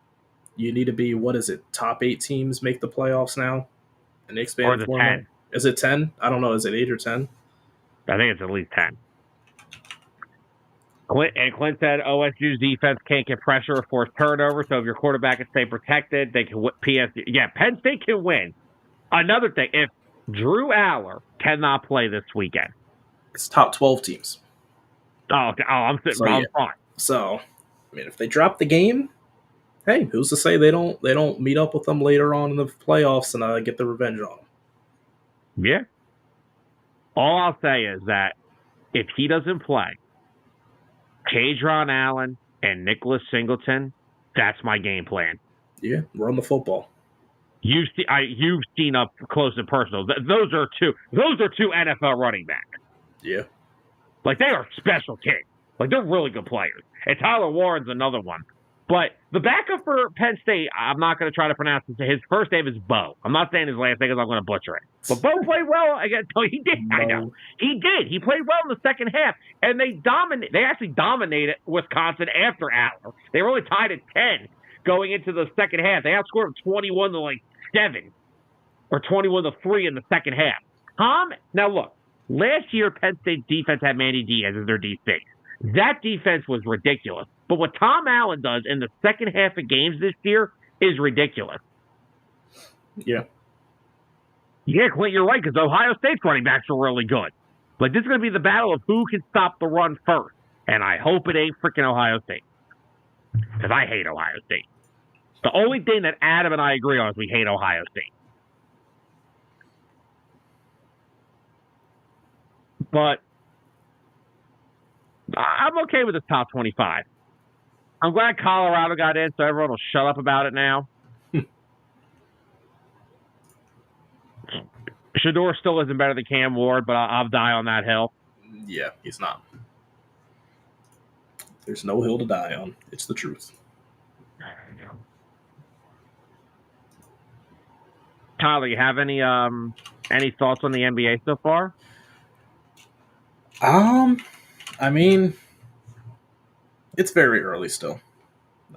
You need to be, top 8 teams make the playoffs now? And expand or the 10. Is it 10? I don't know. Is it 8 or 10? I think it's at least 10. Clint said OSU's defense can't get pressure or force turnover, so if your quarterback can stay protected, they can PSD. Yeah, Penn State can win. Another thing, if Drew Aller cannot play this weekend, it's top 12 teams. Oh, I'm sitting fine. So, I mean, if they drop the game, hey, who's to say they don't meet up with them later on in the playoffs and get the revenge on them? Yeah. All I'll say is that if he doesn't play, Kaytron Allen and Nicholas Singleton, that's my game plan. Yeah, run the football. You've seen up close and personal. Those are two NFL running backs. Yeah. Like, they are special kids. Like, they're really good players. And Tyler Warren's another one. But the backup for Penn State, I'm not going to try to pronounce it. His first name is Bo. I'm not saying his last name because I'm going to butcher it. But Bo played well. He did. I know. He did. He played well in the second half. And they actually dominated Wisconsin after Aller. They were only tied at 10 going into the second half. They outscored 21 to 7 or 21 to 3 in the second half. Now look, last year Penn State's defense had Manny Diaz as their D6. That defense was ridiculous. But what Tom Allen does in the second half of games this year is ridiculous. Yeah. Yeah, Clint, you're right, because Ohio State's running backs are really good. Like, this is going to be the battle of who can stop the run first. And I hope it ain't freaking Ohio State. Because I hate Ohio State. The only thing that Adam and I agree on is we hate Ohio State. But I'm okay with this top 25. I'm glad Colorado got in, so everyone will shut up about it now. Shedeur still isn't better than Cam Ward, but I'll die on that hill. Yeah, he's not. There's no hill to die on. It's the truth. Tyler, you have any thoughts on the NBA so far? I mean, it's very early still.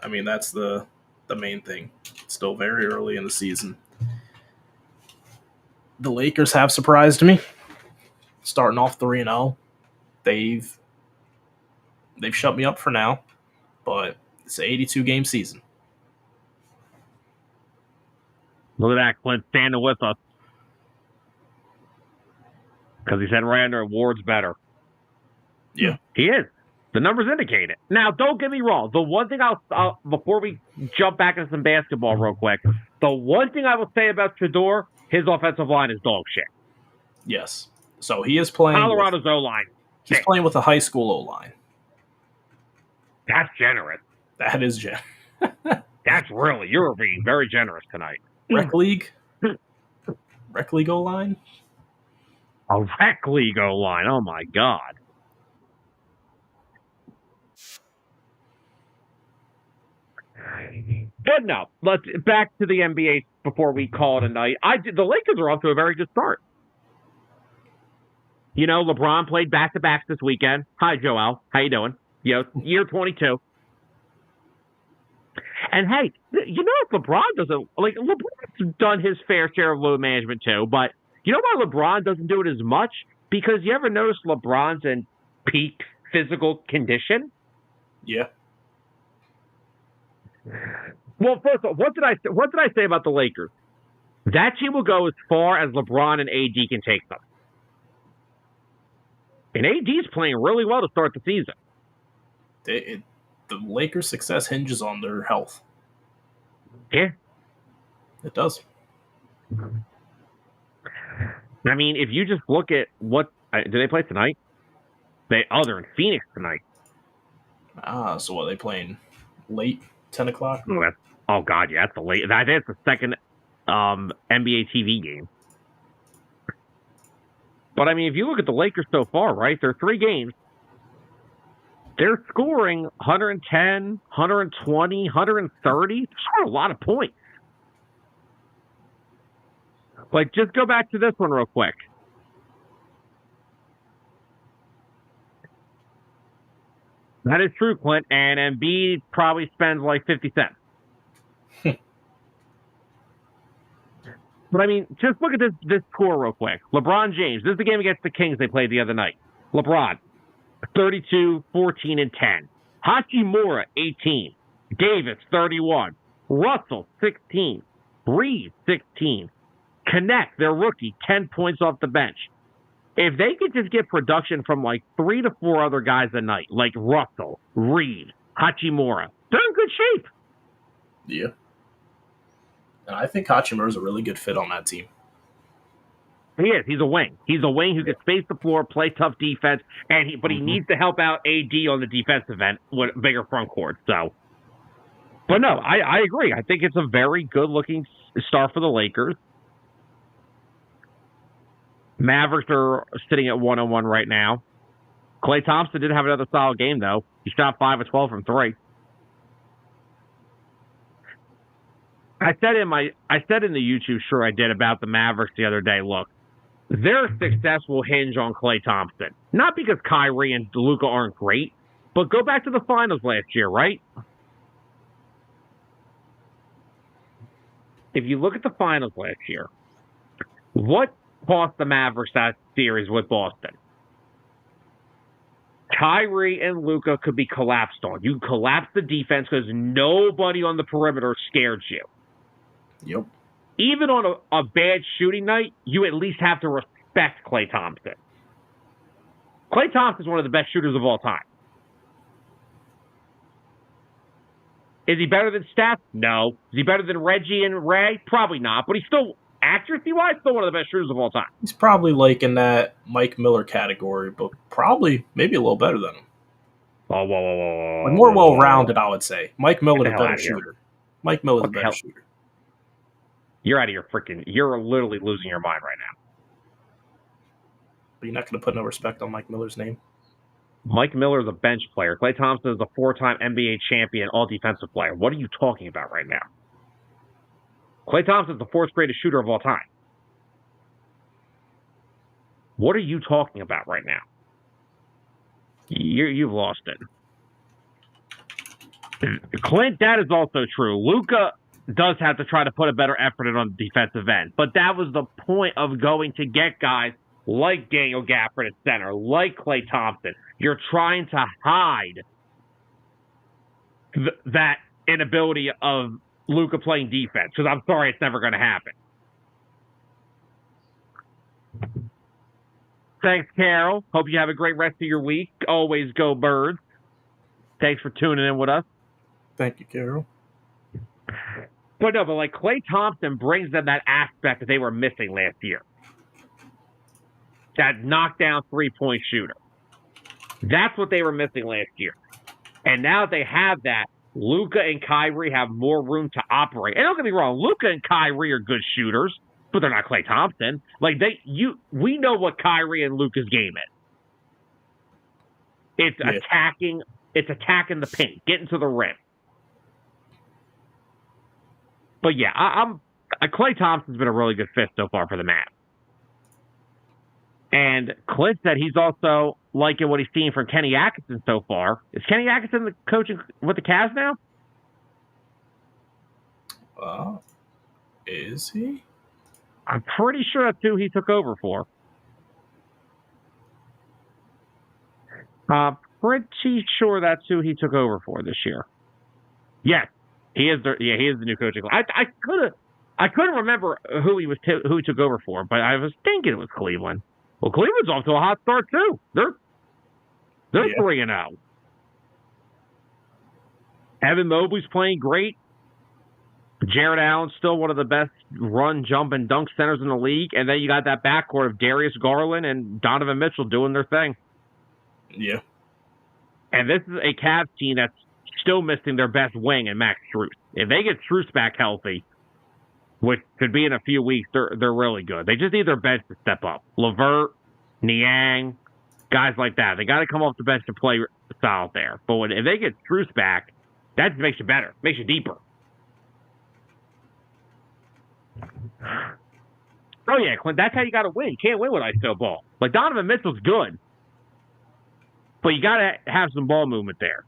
I mean, that's the main thing. It's still very early in the season. The Lakers have surprised me. Starting off 3-0. They've shut me up for now, but it's an 82-game season. Look at that, Clint standing with us. Because he said Randall Ward's better. Yeah. He is. The numbers indicate it. Now, don't get me wrong. The one thing I'll before we jump back into some basketball real quick, the one thing I will say about Shedeur, his offensive line is dog shit. Yes. So he is playing. Colorado's O-line. He's playing with a high school O-line. That's generous. That is generous. That's really, you're being very generous tonight. Rec League? Rec League O-line? A Rec League O-line. Oh, my God. But no, let's back to the NBA before we call it a night. The Lakers are off to a very good start. You know, LeBron played back-to-backs this weekend. Hi, Joel. How you doing? Year 22. And hey, you know if LeBron doesn't LeBron's done his fair share of load management too, but you know why LeBron doesn't do it as much? Because you ever notice LeBron's in peak physical condition? Yeah. Well, first of all, what did I say about the Lakers? That team will go as far as LeBron and AD can take them. And AD's playing really well to start the season. The Lakers' success hinges on their health. Yeah. It does. I mean, if you just look at do they play tonight? They're in Phoenix tonight. So what, are they playing late, 10 o'clock? Oh God, yeah, that's the late. That's the second NBA TV game. But I mean, if you look at the Lakers so far, right? They're 3 games. They're scoring 110, 120, 130. That's a lot of points. Like, just go back to this one real quick. That is true, Clint. And Embiid probably spends like 50 cents. But I mean, just look at this score real quick. LeBron James. This is the game against the Kings they played the other night. LeBron, 32, 14, and 10. Hachimura, 18. Davis, 31. Russell, 16. Reeves, 16. Connect, their rookie, 10 points off the bench. If they could just get production from like 3 to 4 other guys a night, like Russell, Reeves, Hachimura, they're in good shape. Yeah. And I think Hachimura is a really good fit on that team. He is. He's a wing. He's a wing who can space the floor, play tough defense, but he needs to help out AD on the defensive end with a bigger front court. So, but no, I agree. I think it's a very good-looking start for the Lakers. Mavericks are sitting at 1-1 right now. Klay Thompson did have another solid game, though. He shot 5 of 12 from 3. I said in the YouTube shirt I did about the Mavericks the other day, look, their success will hinge on Klay Thompson. Not because Kyrie and Luka aren't great, but go back to the finals last year, right? If you look at the finals last year, what cost the Mavericks that series with Boston? Kyrie and Luka could be collapsed on. You collapse the defense because nobody on the perimeter scared you. Yep. Even on a bad shooting night, you at least have to respect Klay Thompson. Klay Thompson is one of the best shooters of all time. Is he better than Steph? No. Is he better than Reggie and Ray? Probably not. But he's still, accuracy-wise, still one of the best shooters of all time. He's probably like in that Mike Miller category, but probably maybe a little better than him. Whoa. Like more well-rounded, I would say. Mike Miller's a better shooter. Mike Miller's a better shooter. You're out of your freaking... You're literally losing your mind right now. But you're not going to put no respect on Mike Miller's name? Mike Miller is a bench player. Klay Thompson is a 4-time NBA champion, all-defensive player. What are you talking about right now? Klay Thompson is the fourth greatest shooter of all time. What are you talking about right now? You've lost it. Clint, that is also true. Luka does have to try to put a better effort in on the defensive end. But that was the point of going to get guys like Daniel Gafford at center, like Klay Thompson. You're trying to hide that inability of Luka playing defense. Because I'm sorry, it's never going to happen. Thanks, Carol. Hope you have a great rest of your week. Always go Birds. Thanks for tuning in with us. Thank you, Carol. But like Klay Thompson brings them that aspect that they were missing last year. That knockdown three-point shooter. That's what they were missing last year. And now that they have that, Luka and Kyrie have more room to operate. And don't get me wrong, Luka and Kyrie are good shooters, but they're not Klay Thompson. We know what Kyrie and Luka's game is. It's attacking the paint, getting to the rim. But yeah, Klay Thompson's been a really good fit so far for the Mavs. And Clint said he's also liking what he's seen from Kenny Atkinson so far. Is Kenny Atkinson the coaching with the Cavs now? Is he? I'm pretty sure that's who he took over for. Pretty sure that's who he took over for this year. Yes, he is. He is the new coaching. I couldn't remember who he took over for, but I was thinking it was Cleveland. Well, Cleveland's off to a hot start too. They're 3-0. Evan Mobley's playing great. Jared Allen's still one of the best run, jump, and dunk centers in the league. And then you got that backcourt of Darius Garland and Donovan Mitchell doing their thing. Yeah. And this is a Cavs team that's still missing their best wing in Max Strus. If they get Strus back healthy, which could be in a few weeks, they're really good. They just need their bench to step up. LeVert, Niang, guys like that. They got to come off the bench to play solid there. But if they get Strus back, that makes you better, makes you deeper. Oh, yeah, Clint, that's how you got to win. You can't win with ISO ball. Like, Donovan Mitchell's good, but you got to have some ball movement there.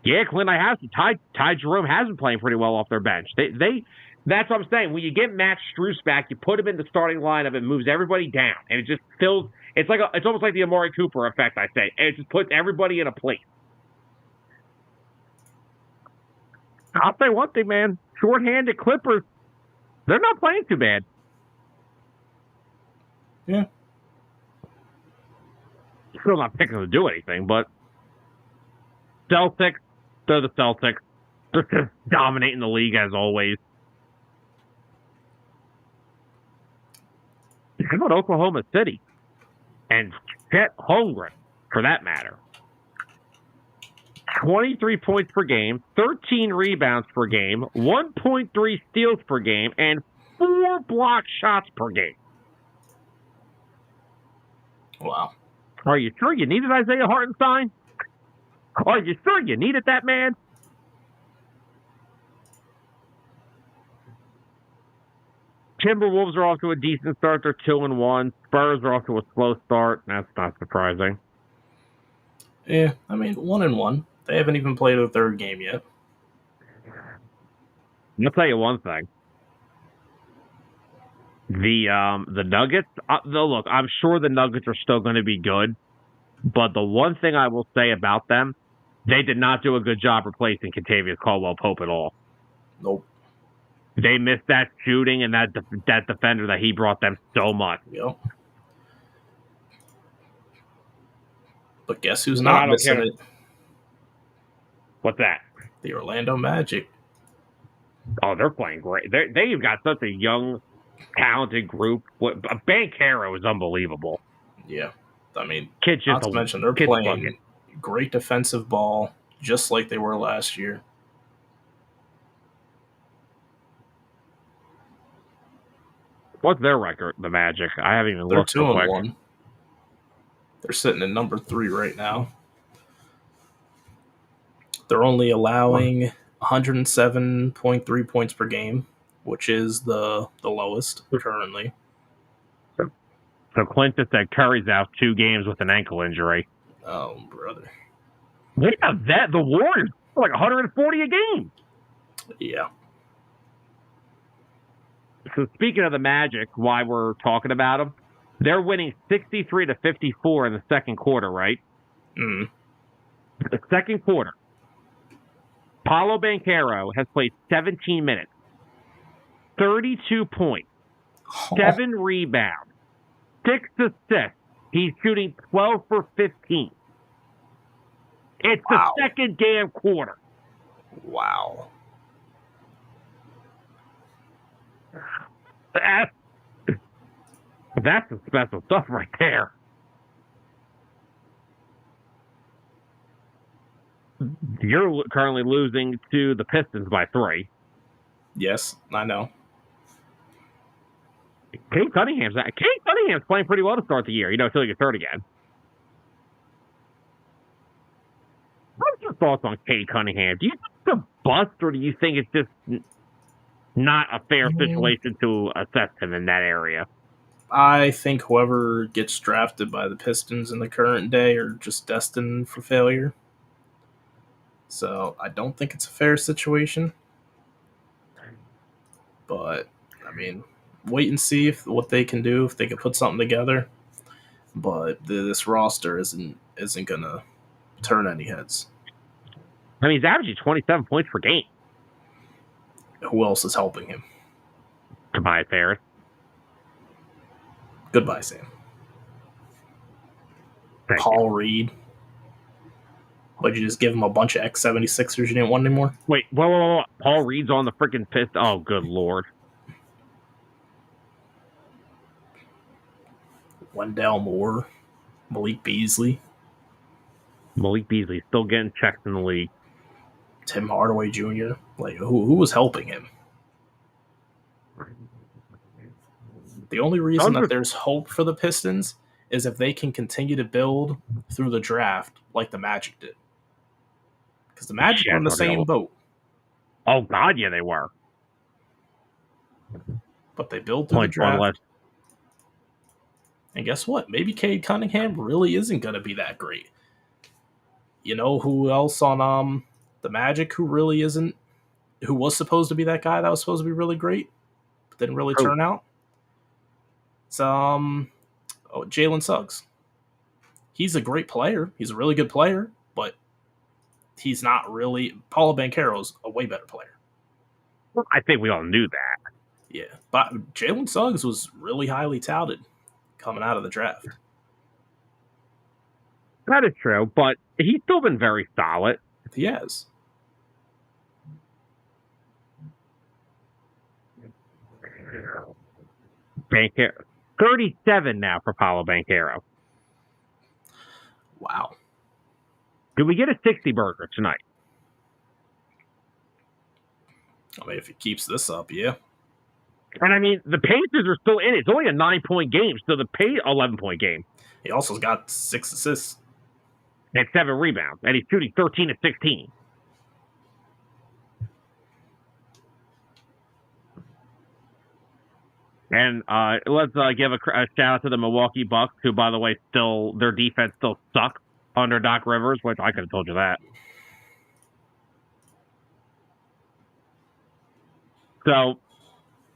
Yeah, Clint, I have to. Ty Jerome has been playing pretty well off their bench. That's what I'm saying. When you get Max Strus back, you put him in the starting lineup, it moves everybody down, and it just fills. It's almost like the Amari Cooper effect, I say. And it just puts everybody in a place. I'll say one thing, man. Short-handed Clippers, they're not playing too bad. Yeah. Still not picking them to do anything, but Celtics, they're the Celtics. They're just dominating the league as always. How about Oklahoma City? And Chet Holmgren, for that matter. 23 points per game, 13 rebounds per game, 1.3 steals per game, and 4 block shots per game. Wow. Are you sure you needed Isaiah Hartenstein? Are you sure you needed that man? Timberwolves are off to a decent start. They're 2-1. Spurs are off to a slow start. That's not surprising. Yeah, I mean, 1-1. They haven't even played a third game yet. I'll tell you one thing. The Nuggets, look, I'm sure the Nuggets are still going to be good, but the one thing I will say about them, they did not do a good job replacing Kentavious Caldwell-Pope at all. Nope. They missed that shooting and that defender that he brought them so much. Yep. But guess who's not missing it? What's that? The Orlando Magic. Oh, they're playing great. They've got such a young, talented group. Banchero is unbelievable. Yeah. I mean, Kid's just not to mention they're playing great defensive ball, just like they were last year. What's their record, the Magic? I haven't even looked. They're 2-1. They're sitting at number 3 right now. They're only allowing 107.3 points per game, which is the lowest currently. So Clint just said Curry's out 2 games with an ankle injury. Oh, brother. Yeah, the Warriors are like 140 a game. Yeah. So speaking of the Magic, why we're talking about them, they're winning 63-54 in the second quarter, right? Mm. The second quarter, Paolo Banchero has played 17 minutes, 32 points, 7 rebounds, 6 assists. He's shooting 12 for 15. It's the second damn quarter. Wow. That's some special stuff right there. You're currently losing to the Pistons by 3. Yes, I know. Cade Cunningham's playing pretty well to start the year, until he gets hurt again. What's your thoughts on Cade Cunningham? Do you think it's a bust, or do you think it's just not a fair situation to assess him in that area? I think whoever gets drafted by the Pistons in the current day are just destined for failure. So I don't think it's a fair situation. But, I mean, wait and see what they can do, if they can put something together. But this roster isn't going to turn any heads. I mean, he's averaging 27 points per game. Who else is helping him? Tobias Harris. Goodbye, Sam. Paul Reed. Would you just give him a bunch of X76ers you didn't want anymore? Wait, whoa. Paul Reed's on the freaking Pistons. Oh, good Lord. Wendell Moore. Malik Beasley. Malik Beasley still getting checks in the league. Tim Hardaway Jr. Like, who was helping him? The only reason that there's hope for the Pistons is if they can continue to build through the draft like the Magic did. Because the Magic were in the same boat. Oh, God, yeah, they were. But they built through the draft. And guess what? Maybe Cade Cunningham really isn't going to be that great. You know who else on the Magic who really isn't, who was supposed to be that guy that was supposed to be really great, but didn't really turn out? It's Jalen Suggs. He's a great player. He's a really good player, but he's not really. Paolo Banchero's a way better player. I think we all knew that. Yeah, but Jalen Suggs was really highly touted coming out of the draft. That is true, but he's still been very solid. He has. Banchero, 37 now for Paolo Banchero. Wow. Do we get a 60 burger tonight? I mean, if he keeps this up, yeah. And I mean, the Pacers are still in it. It's only a 9-point game, so the 11-point game. He also got 6 assists. And 7 rebounds, and he's shooting 13 of 16. And let's give a shout out to the Milwaukee Bucks, who, by the way, their defense still sucks under Doc Rivers, which I could have told you that. So,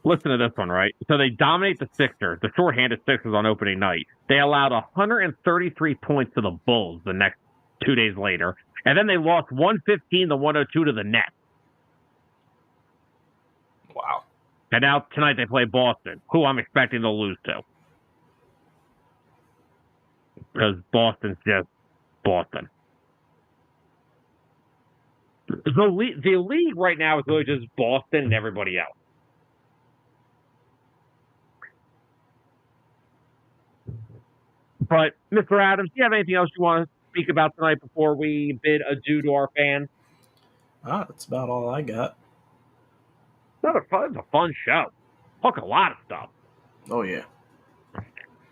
listen to this one, right? So they dominate the Sixers, the shorthanded Sixers on opening night. They allowed 133 points to the Bulls the next 2 days later. And then they lost 115-102 to the Nets. Wow. And now tonight they play Boston, who I'm expecting they'll lose to. Because Boston's just Boston. The league right now is really just Boston and everybody else. But, Mr. Adams, do you have anything else you want to speak about tonight before we bid adieu to our fans? That's about all I got. It's a fun show. Talk a lot of stuff. Oh, yeah.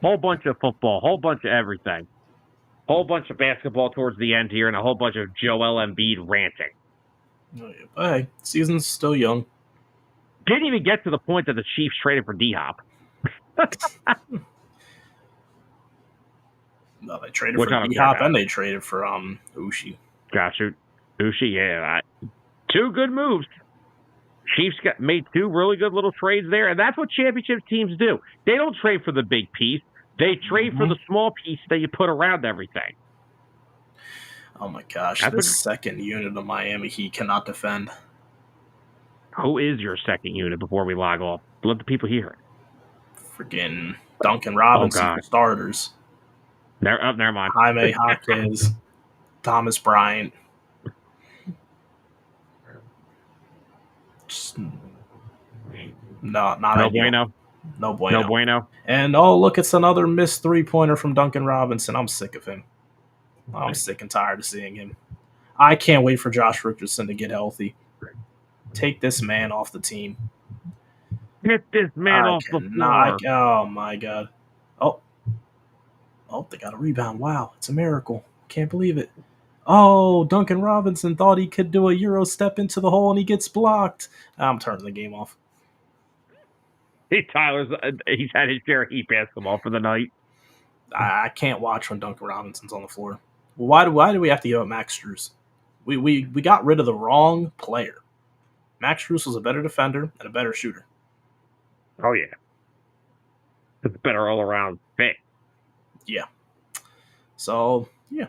Whole bunch of football, whole bunch of everything. Whole bunch of basketball towards the end here, and a whole bunch of Joel Embiid ranting. Oh, yeah. But hey, season's still young. Didn't even get to the point that the Chiefs traded for D-Hop. No, they traded for D-Hop and they traded for Ushi. Gosh, Ushi, yeah. Two good moves. Chiefs made two really good little trades there, and that's what championship teams do. They don't trade for the big piece. They trade for the small piece that you put around everything. Oh, my gosh. This second unit of Miami Heat cannot defend. Who is your second unit before we log off? Let the people hear it. Freaking Duncan Robinson for starters. Never mind. Jaime Jaquez, Thomas Bryant. Just, not bueno. No bueno. No bueno. And look, it's another missed 3-pointer from Duncan Robinson. I'm sick of him. I'm sick and tired of seeing him. I can't wait for Josh Richardson to get healthy. Take this man off the team. Get this man off the floor. Oh, my God. Oh, they got a rebound. Wow, it's a miracle. Can't believe it. Oh, Duncan Robinson thought he could do a Euro step into the hole and he gets blocked. I'm turning the game off. He's had his share of Heat basketball for the night. I can't watch when Duncan Robinson's on the floor. Why do we have to give up Max Strus? We got rid of the wrong player. Max Strus was a better defender and a better shooter. Oh, yeah. It's a better all-around fit. Yeah. So, yeah.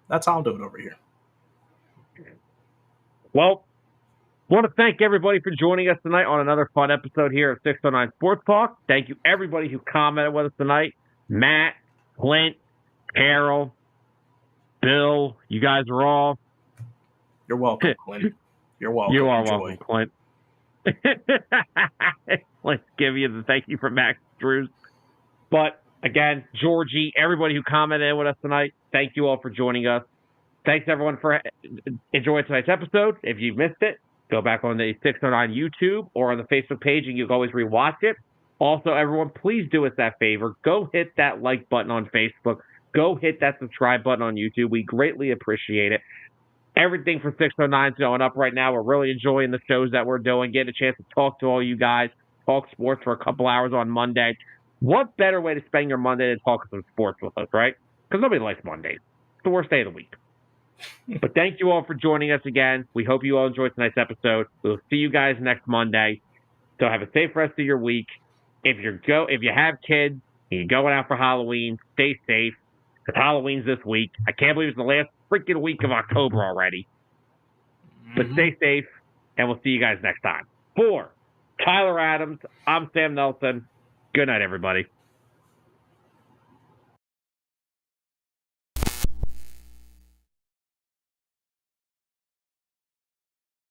That's how I'm doing over here. Well, I want to thank everybody for joining us tonight on another fun episode here at 609 Sports Talk. Thank you, everybody who commented with us tonight. Matt, Clint, Carol, Bill, you guys are all... You're welcome, Clint. You're welcome. You are welcome, Clint. Let's give you the thank you for Max Drews. But, again, Georgie, everybody who commented with us tonight, thank you all for joining us. Thanks, everyone, for enjoying tonight's episode. If you missed it, go back on the 609 YouTube or on the Facebook page, and you can always rewatch it. Also, everyone, please do us that favor. Go hit that like button on Facebook. Go hit that subscribe button on YouTube. We greatly appreciate it. Everything for 609 is going up right now. We're really enjoying the shows that we're doing, getting a chance to talk to all you guys, talk sports for a couple hours on Monday. What better way to spend your Monday than talking some sports with us, right? Because nobody likes Mondays. It's the worst day of the week. But thank you all for joining us again. We hope you all enjoyed tonight's episode. We'll see you guys next Monday. So have a safe rest of your week. If you have kids and you're going out for Halloween, stay safe. Because Halloween's this week. I can't believe it's the last freaking week of October already. But stay safe, and we'll see you guys next time. For Tyler Adams, I'm Sam Nelson. Good night, everybody.